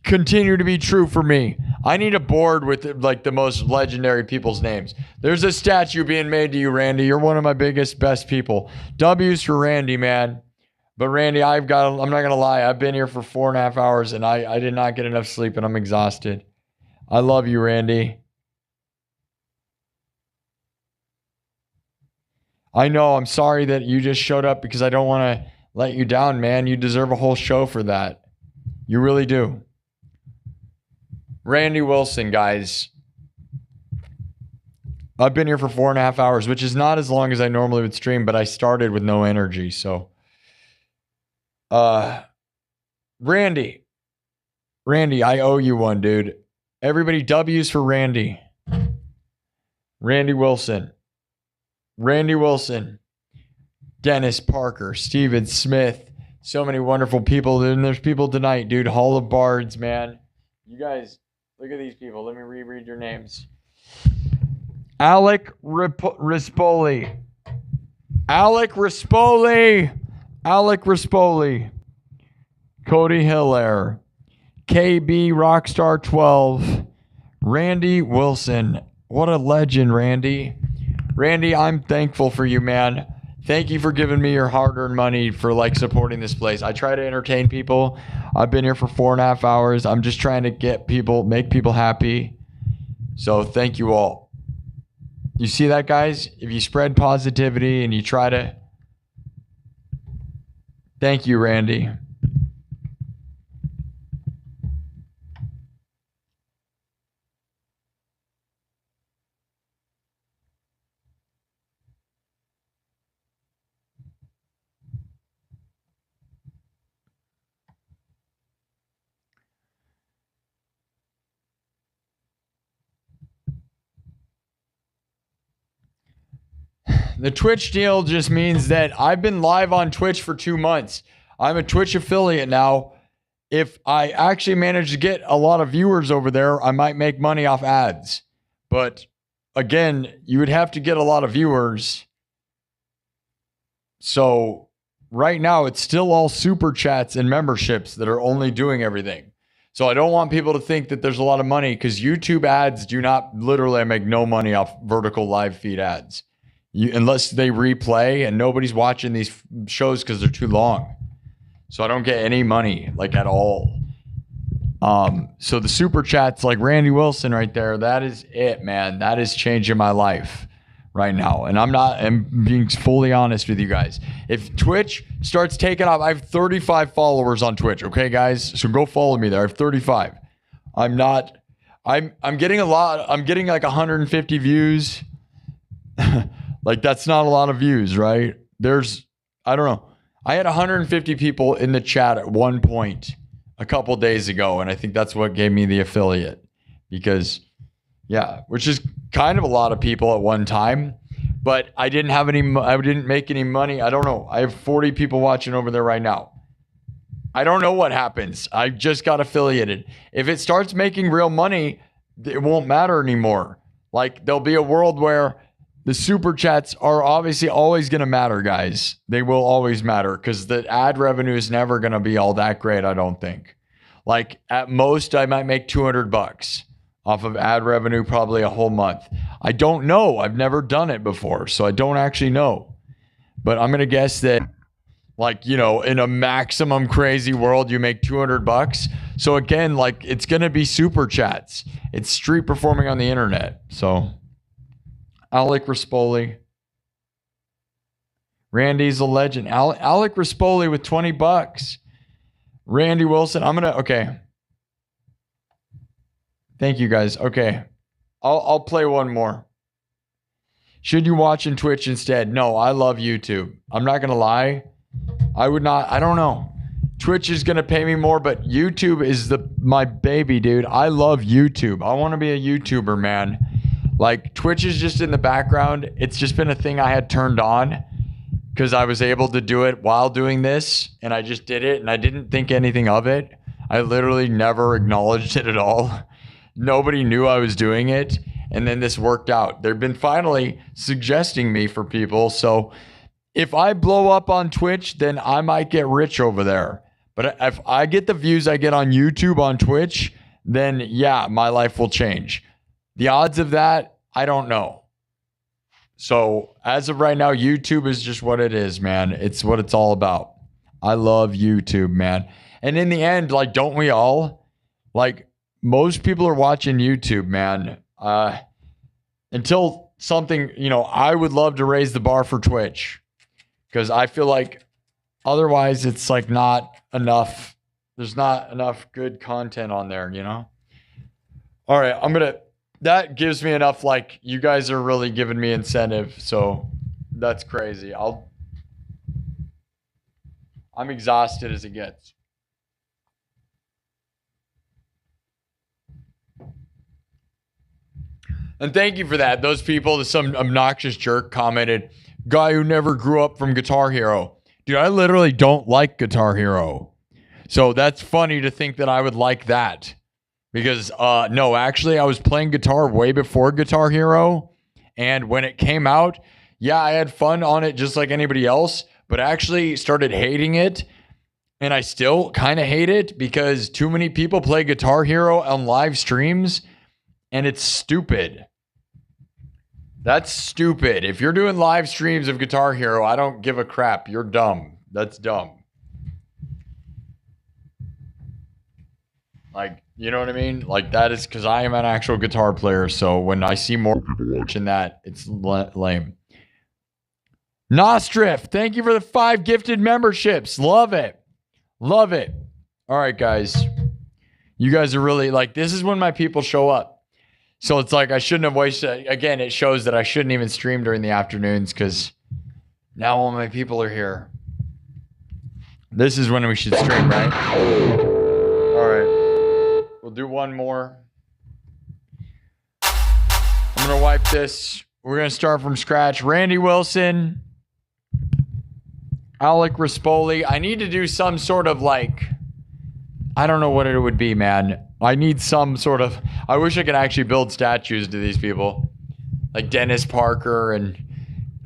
continue to be true for me. I need a board with like the most legendary people's names. There's a statue being made to you, Randy. You're one of my biggest, best people. W's for Randy, man. But Randy, I'm not going to lie. I've been here for 4.5 hours and I did not get enough sleep and I'm exhausted. I love you, Randy. I know. I'm sorry that you just showed up because I don't want to let you down, man. You deserve a whole show for that. You really do. Randy Wilson, guys. I've been here for 4.5 hours, which is not as long as I normally would stream, but I started with no energy. So, Randy, I owe you one, dude. Everybody, W's for Randy. Randy Wilson. Randy Wilson, Dennis Parker, Steven Smith, so many wonderful people. And there's people tonight, dude. Hall of Bards, man. You guys, look at these people. Let me reread your names. Alec Rispoli. Alec Rispoli. Alec Rispoli. Cody Hilaire. KB Rockstar 12. Randy Wilson. What a legend, Randy. Randy, I'm thankful for you, man. Thank you for giving me your hard-earned money for like supporting this place. I try to entertain people. I've been here for 4.5 hours. I'm just trying to make people happy. So thank you all. You see that, guys? If you spread positivity and you try to... Thank you, Randy. The Twitch deal just means that I've been live on Twitch for 2 months. I'm a Twitch affiliate now. If I actually manage to get a lot of viewers over there, I might make money off ads. But again, you would have to get a lot of viewers. So right now, it's still all super chats and memberships that are only doing everything. So I don't want people to think that there's a lot of money, because YouTube ads do not, literally, I make no money off vertical live feed ads. Unless they replay, and nobody's watching these shows because they're too long. So I don't get any money, like, at all. So the super chats, like Randy Wilson right there, that is it, man. That is changing my life right now. And I'm being fully honest with you guys. If Twitch starts taking off, I have 35 followers on Twitch. Okay, guys? So go follow me there. I have 35. I'm getting a lot. I'm getting like 150 views. Like, that's not a lot of views, right? I don't know. I had 150 people in the chat at one point a couple days ago, and I think that's what gave me the affiliate. Because, yeah, which is kind of a lot of people at one time, but I didn't make any money. I don't know. I have 40 people watching over there right now. I don't know what happens. I just got affiliated. If it starts making real money, it won't matter anymore. Like, there'll be a world where the super chats are obviously always going to matter, guys. They will always matter, because the ad revenue is never going to be all that great, I don't think. Like, at most, I might make $200 off of ad revenue, probably a whole month. I don't know. I've never done it before, so I don't actually know. But I'm going to guess that, like, you know, in a maximum crazy world, you make $200. So again, like, it's going to be super chats. It's street performing on the internet. So Alec Rispoli. Randy's a legend. Alec Rispoli with $20. Randy Wilson. Okay. Thank you, guys. Okay. I'll play one more. Should you watch on Twitch instead? No, I love YouTube. I'm not going to lie. I would not. I don't know. Twitch is going to pay me more, but YouTube is my baby, dude. I love YouTube. I want to be a YouTuber, man. Like, Twitch is just in the background. It's just been a thing I had turned on because I was able to do it while doing this, and I just did it, and I didn't think anything of it. I literally never acknowledged it at all. Nobody knew I was doing it, and then this worked out. They've been finally suggesting me for people, so if I blow up on Twitch, then I might get rich over there. But if I get the views I get on YouTube on Twitch, then yeah, my life will change. The odds of that, I don't know. So as of right now, YouTube is just what it is, man. It's what it's all about. I love YouTube, man. And in the end, like, don't we all? Like, most people are watching YouTube, man. Until something, you know, I would love to raise the bar for Twitch, because I feel like otherwise it's like not enough. There's not enough good content on there, you know? All right, that gives me enough, like, you guys are really giving me incentive, so that's crazy. I'm exhausted as it gets. And thank you for that. Those people, some obnoxious jerk commented, guy who never grew up from Guitar Hero. Dude, I literally don't like Guitar Hero. So that's funny to think that I would like that. Because, no, actually, I was playing guitar way before Guitar Hero. And when it came out, yeah, I had fun on it just like anybody else. But I actually started hating it. And I still kind of hate it because too many people play Guitar Hero on live streams. And it's stupid. That's stupid. If you're doing live streams of Guitar Hero, I don't give a crap. You're dumb. That's dumb. Like, you know what I mean? Like, that is because I am an actual guitar player. So when I see more people watching that, it's lame. Nostrif, thank you for the 5 gifted memberships. Love it. Love it. All right, guys. You guys are really, like, this is when my people show up. So it's like I shouldn't have wasted. Again, it shows that I shouldn't even stream during the afternoons because now all my people are here. This is when we should stream, right? All right. We'll do one more. I'm going to wipe this We're going to start from scratch. Randy Wilson, Alec Rispoli. I need to do some sort of like, I don't know what it would be, man. I need some sort of, I wish I could actually build statues to these people. Like Dennis Parker and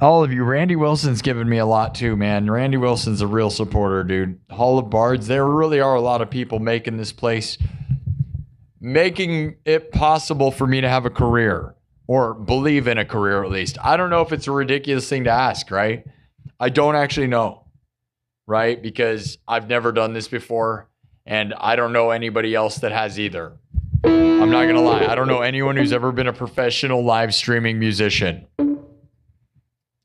all of you. Randy Wilson's given me a lot too, man. Randy Wilson's a real supporter, dude. Hall of Bards. There really are a lot of people making this place, making it possible for me to have a career or believe in a career at least. I don't know if it's a ridiculous thing to ask, right? I don't actually know, right? Because I've never done this before and I don't know anybody else that has either. I'm not going to lie. I don't know anyone who's ever been a professional live streaming musician.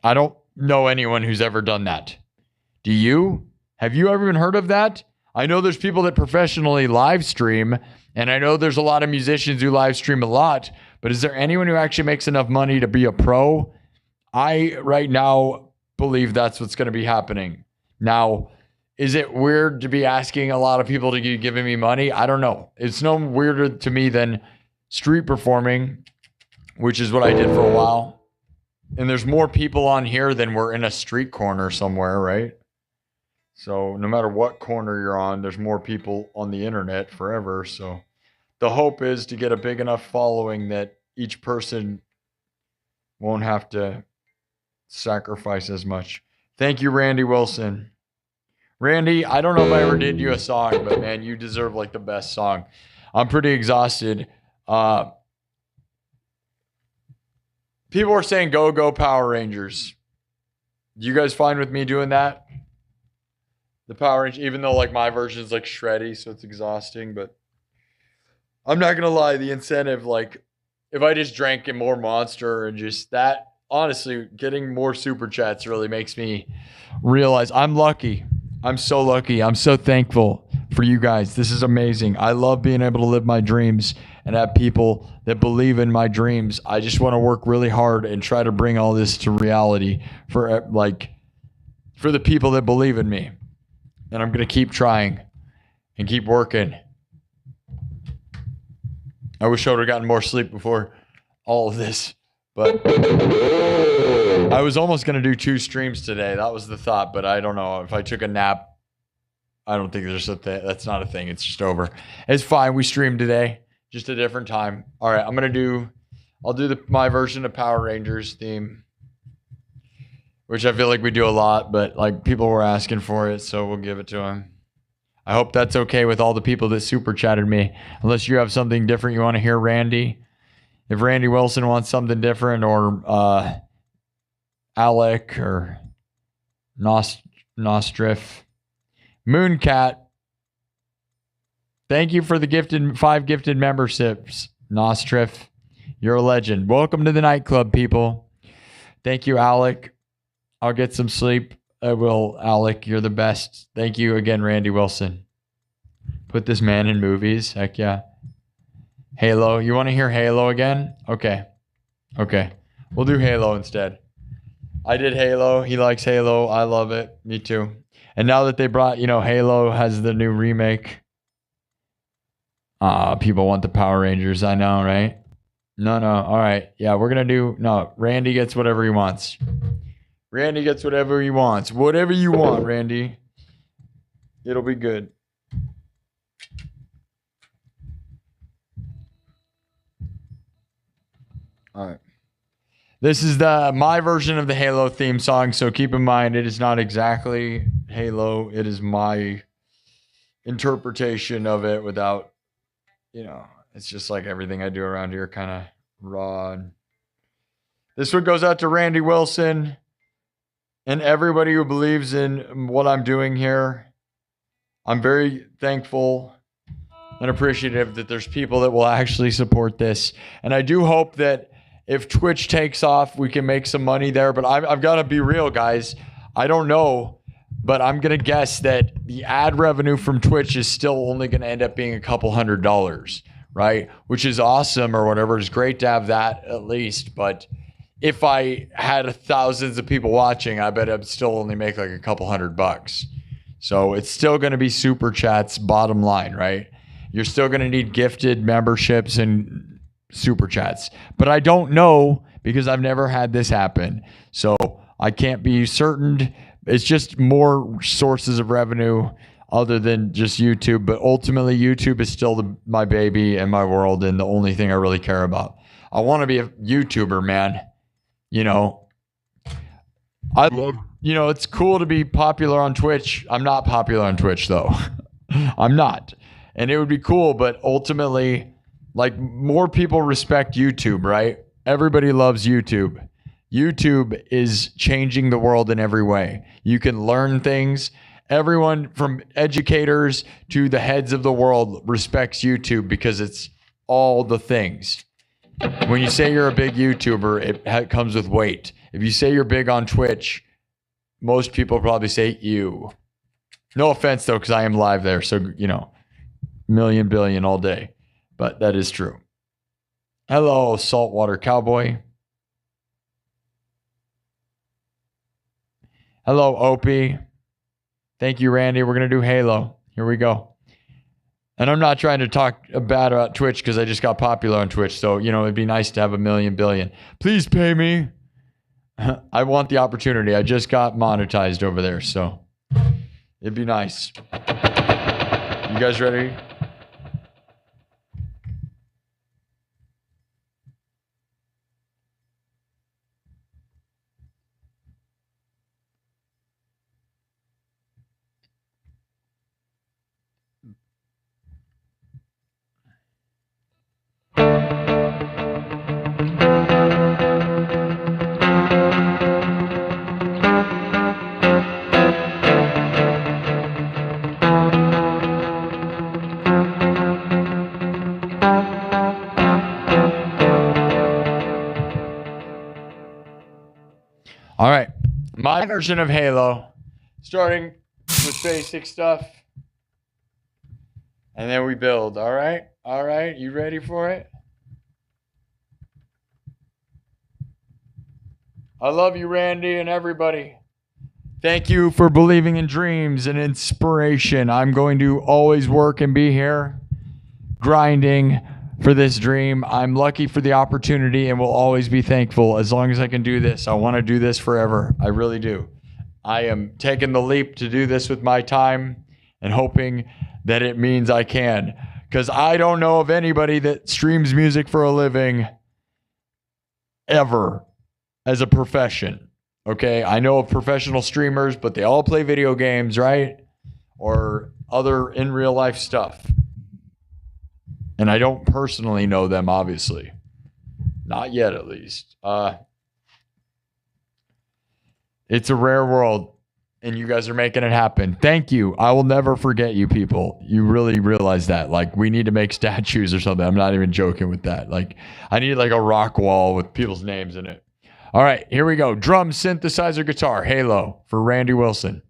I don't know anyone who's ever done that. Do you? Have you ever even heard of that? I know there's people that professionally live stream, and I know there's a lot of musicians who live stream a lot, but is there anyone who actually makes enough money to be a pro? I, right now, believe that's what's going to be happening. Now, is it weird to be asking a lot of people to give me money? I don't know. It's no weirder to me than street performing, which is what I did for a while. And there's more people on here than we're in a street corner somewhere, right? So no matter what corner you're on, there's more people on the internet forever. So the hope is to get a big enough following that each person won't have to sacrifice as much. Thank you, Randy Wilson. Randy, I don't know if I ever did you a song, but man, you deserve like the best song. I'm pretty exhausted. People are saying go Power Rangers. You guys fine with me doing that? The Power Rangers, even though like my version's like shreddy, so it's exhausting, but I'm not gonna lie, the incentive, like if I just drank a more Monster and just that, honestly, getting more super chats really makes me realize I'm lucky. I'm so lucky. I'm so thankful for you guys. This is amazing. I love being able to live my dreams and have people that believe in my dreams. I just want to work really hard and try to bring all this to reality for the people that believe in me. And I'm going to keep trying and keep working. I wish I would have gotten more sleep before all of this, but I was almost going to do 2 streams today. That was the thought, but I don't know. If I took a nap, I don't think there's a thing. That's not a thing. It's just over. It's fine. We streamed today, just a different time. All right, I'll do my version of Power Rangers theme, which I feel like we do a lot, but like people were asking for it, so we'll give it to them. I hope that's okay with all the people that super chatted me. Unless you have something different you want to hear, Randy. If Randy Wilson wants something different, or Alec or Nostrif. Mooncat. Thank you for the 5 gifted memberships, Nostrif. You're a legend. Welcome to the nightclub, people. Thank you, Alec. I'll get some sleep. I will, Alec. You're the best. Thank you again, Randy Wilson. Put this man in movies. Heck yeah. Halo. You want to hear Halo again? Okay. We'll do Halo instead. I did Halo. He likes Halo. I love it. Me too. And now that they brought, Halo has the new remake. People want the Power Rangers. I know, right? No. All right. Yeah, we're going to do... No, Randy gets whatever he wants. Randy gets whatever he wants. Whatever you want, Randy. It'll be good. All right. This is my version of the Halo theme song, so keep in mind it is not exactly Halo. It is my interpretation of it without, it's just like everything I do around here, kind of raw. This one goes out to Randy Wilson and everybody who believes in what I'm doing here. I'm very thankful and appreciative that there's people that will actually support this. And I do hope that if Twitch takes off, we can make some money there. But I've got to be real, guys. I don't know, but I'm going to guess that the ad revenue from Twitch is still only going to end up being a couple $100s, right? Which is awesome or whatever. It's great to have that at least. But if I had thousands of people watching, I bet I'd still only make like a couple $100. So it's still going to be super chats, bottom line, right? You're still going to need gifted memberships and super chats. But I don't know, because I've never had this happen. So I can't be certain. It's just more sources of revenue other than just YouTube. But ultimately, YouTube is still my baby and my world and the only thing I really care about. I want to be a YouTuber, man. You know, it's cool to be popular on Twitch. I'm not popular on Twitch, though. I'm not. And it would be cool, but ultimately, like, more people respect YouTube, right? Everybody loves YouTube. YouTube is changing the world in every way. You can learn things. Everyone from educators to the heads of the world respects YouTube because it's all the things. When you say you're a big YouTuber, it comes with weight. If you say you're big on Twitch, most people probably say you. No offense, though, because I am live there. So, million, billion all day. But that is true. Hello, Saltwater Cowboy. Hello, Opie. Thank you, Randy. We're going to do Halo. Here we go. And I'm not trying to talk bad about Twitch because I just got popular on Twitch. So, it'd be nice to have a million, billion. Please pay me. I want the opportunity. I just got monetized over there. So it'd be nice. You guys ready? All right. My version of Halo, starting with basic stuff. And then we build. All right. All right. You ready for it? I love you, Randy, and everybody. Thank you for believing in dreams and inspiration. I'm going to always work and be here, grinding for this dream. I'm lucky for the opportunity and will always be thankful as long as I can do this. I want to do this forever. I really do. I am taking the leap to do this with my time and hoping that it means I can. Because I don't know of anybody that streams music for a living ever as a profession. Okay, I know of professional streamers, but they all play video games, right? Or other in real life stuff. And I don't personally know them, obviously. Not yet, at least. It's a rare world, and you guys are making it happen. Thank you. I will never forget you people. You really realize that. Like, we need to make statues or something. I'm not even joking with that. Like, I need like a rock wall with people's names in it. All right, here we go. Drum, synthesizer, guitar, Halo for Randy Wilson.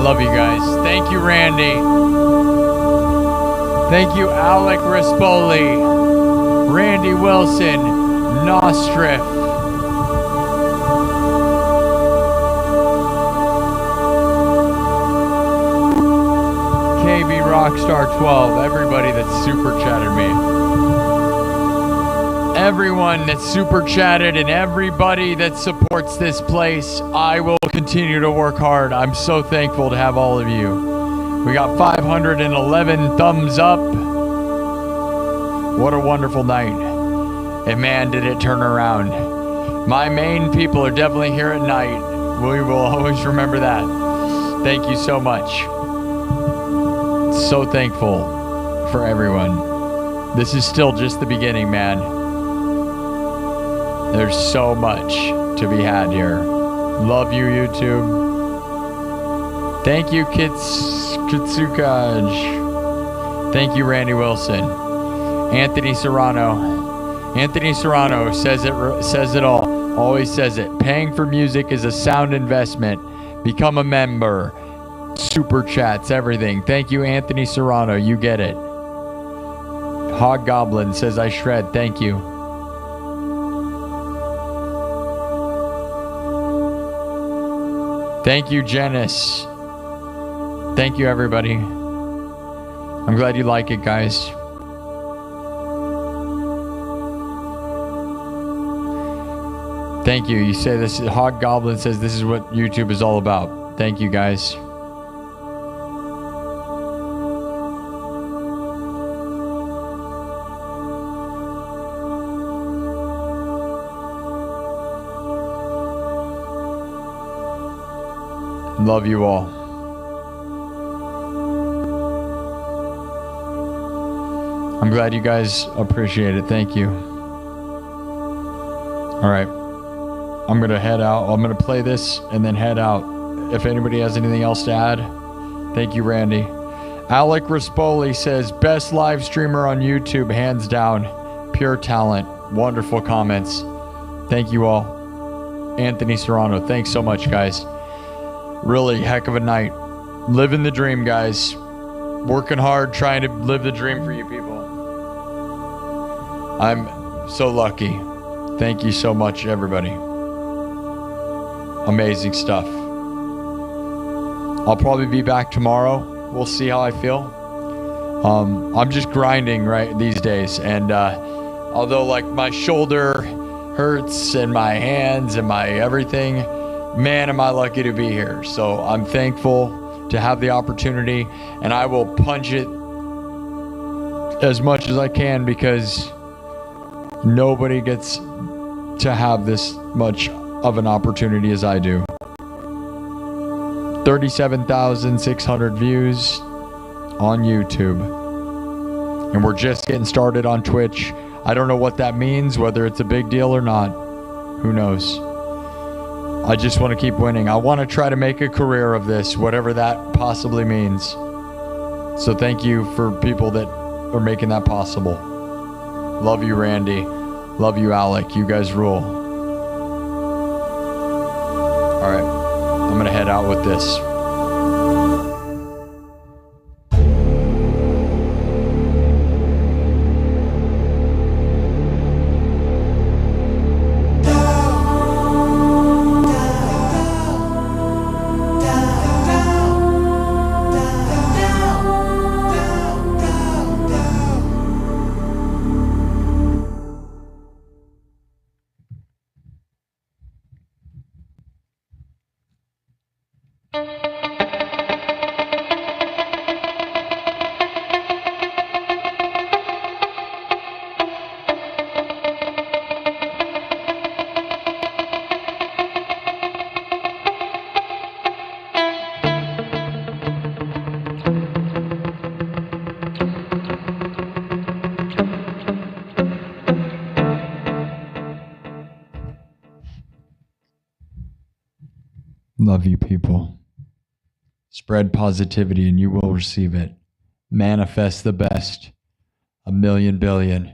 love you guys. Thank you, Randy. Thank you, Alec Rispoli, Randy Wilson, Nostrif. KB Rockstar 12, everybody that super chatted me. Everyone that super chatted and everybody that supports this place, I will continue to work hard. I'm so thankful to have all of you. We got 511 thumbs up. What a wonderful night. And man, did it turn around. My main people are definitely here at night. We will always remember that. Thank you so much. So thankful for everyone. This is still just the beginning, man. There's so much to be had here. Love you, YouTube. Thank you, Kitsukaj. Thank you, Randy Wilson. Anthony Serrano. Anthony Serrano says it all. Always says it. Paying for music is a sound investment. Become a member. Super chats, everything. Thank you, Anthony Serrano. You get it. Hoggoblin says I shred. Thank you. Thank you, Janice. Thank you, everybody. I'm glad you like it, guys. Thank you. You say this. Hoggoblin says this is what YouTube is all about. Thank you, guys. Love you all. I'm glad you guys appreciate it. Thank you. All right. I'm going to head out. I'm going to play this and then head out. If anybody has anything else to add, thank you, Randy. Alec Rispoli says, best live streamer on YouTube, hands down. Pure talent. Wonderful comments. Thank you all. Anthony Serrano, thanks so much, guys. Really heck of a night. Living the dream, guys. Working hard, trying to live the dream for you people. I'm so lucky. Thank you so much, everybody. Amazing stuff. I'll probably be back tomorrow. We'll see how I feel. I'm just grinding right these days, and although like my shoulder hurts and my hands and my everything, man, am I lucky to be here. So I'm thankful to have the opportunity, and I will punch it as much as I can because nobody gets to have this much of an opportunity as I do. 37,600 views on YouTube. And we're just getting started on Twitch. I don't know what that means, whether it's a big deal or not. Who knows? I just want to keep winning. I want to try to make a career of this, whatever that possibly means. So thank you for people that are making that possible. Love you, Randy. Love you, Alec. You guys rule. All right. I'm going to head out with this. Love you, people. Spread positivity and you will receive it. Manifest the best. 1,000,000 billion.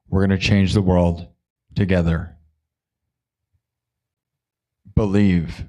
We're going to change the world together. Believe.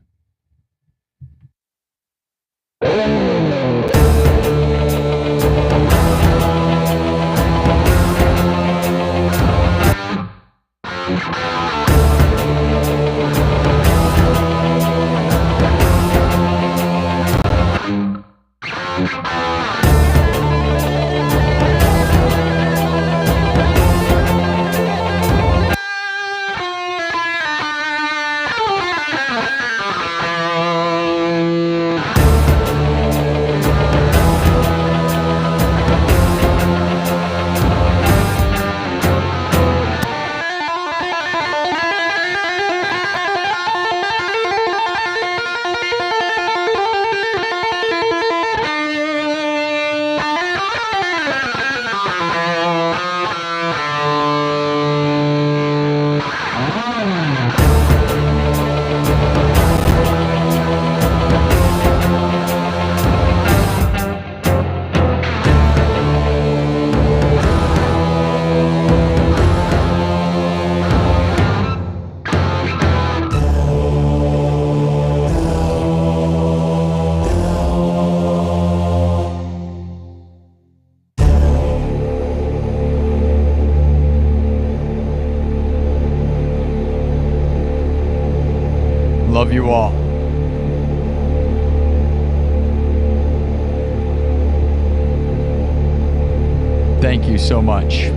Love you all. Thank you so much.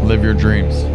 Live your dreams.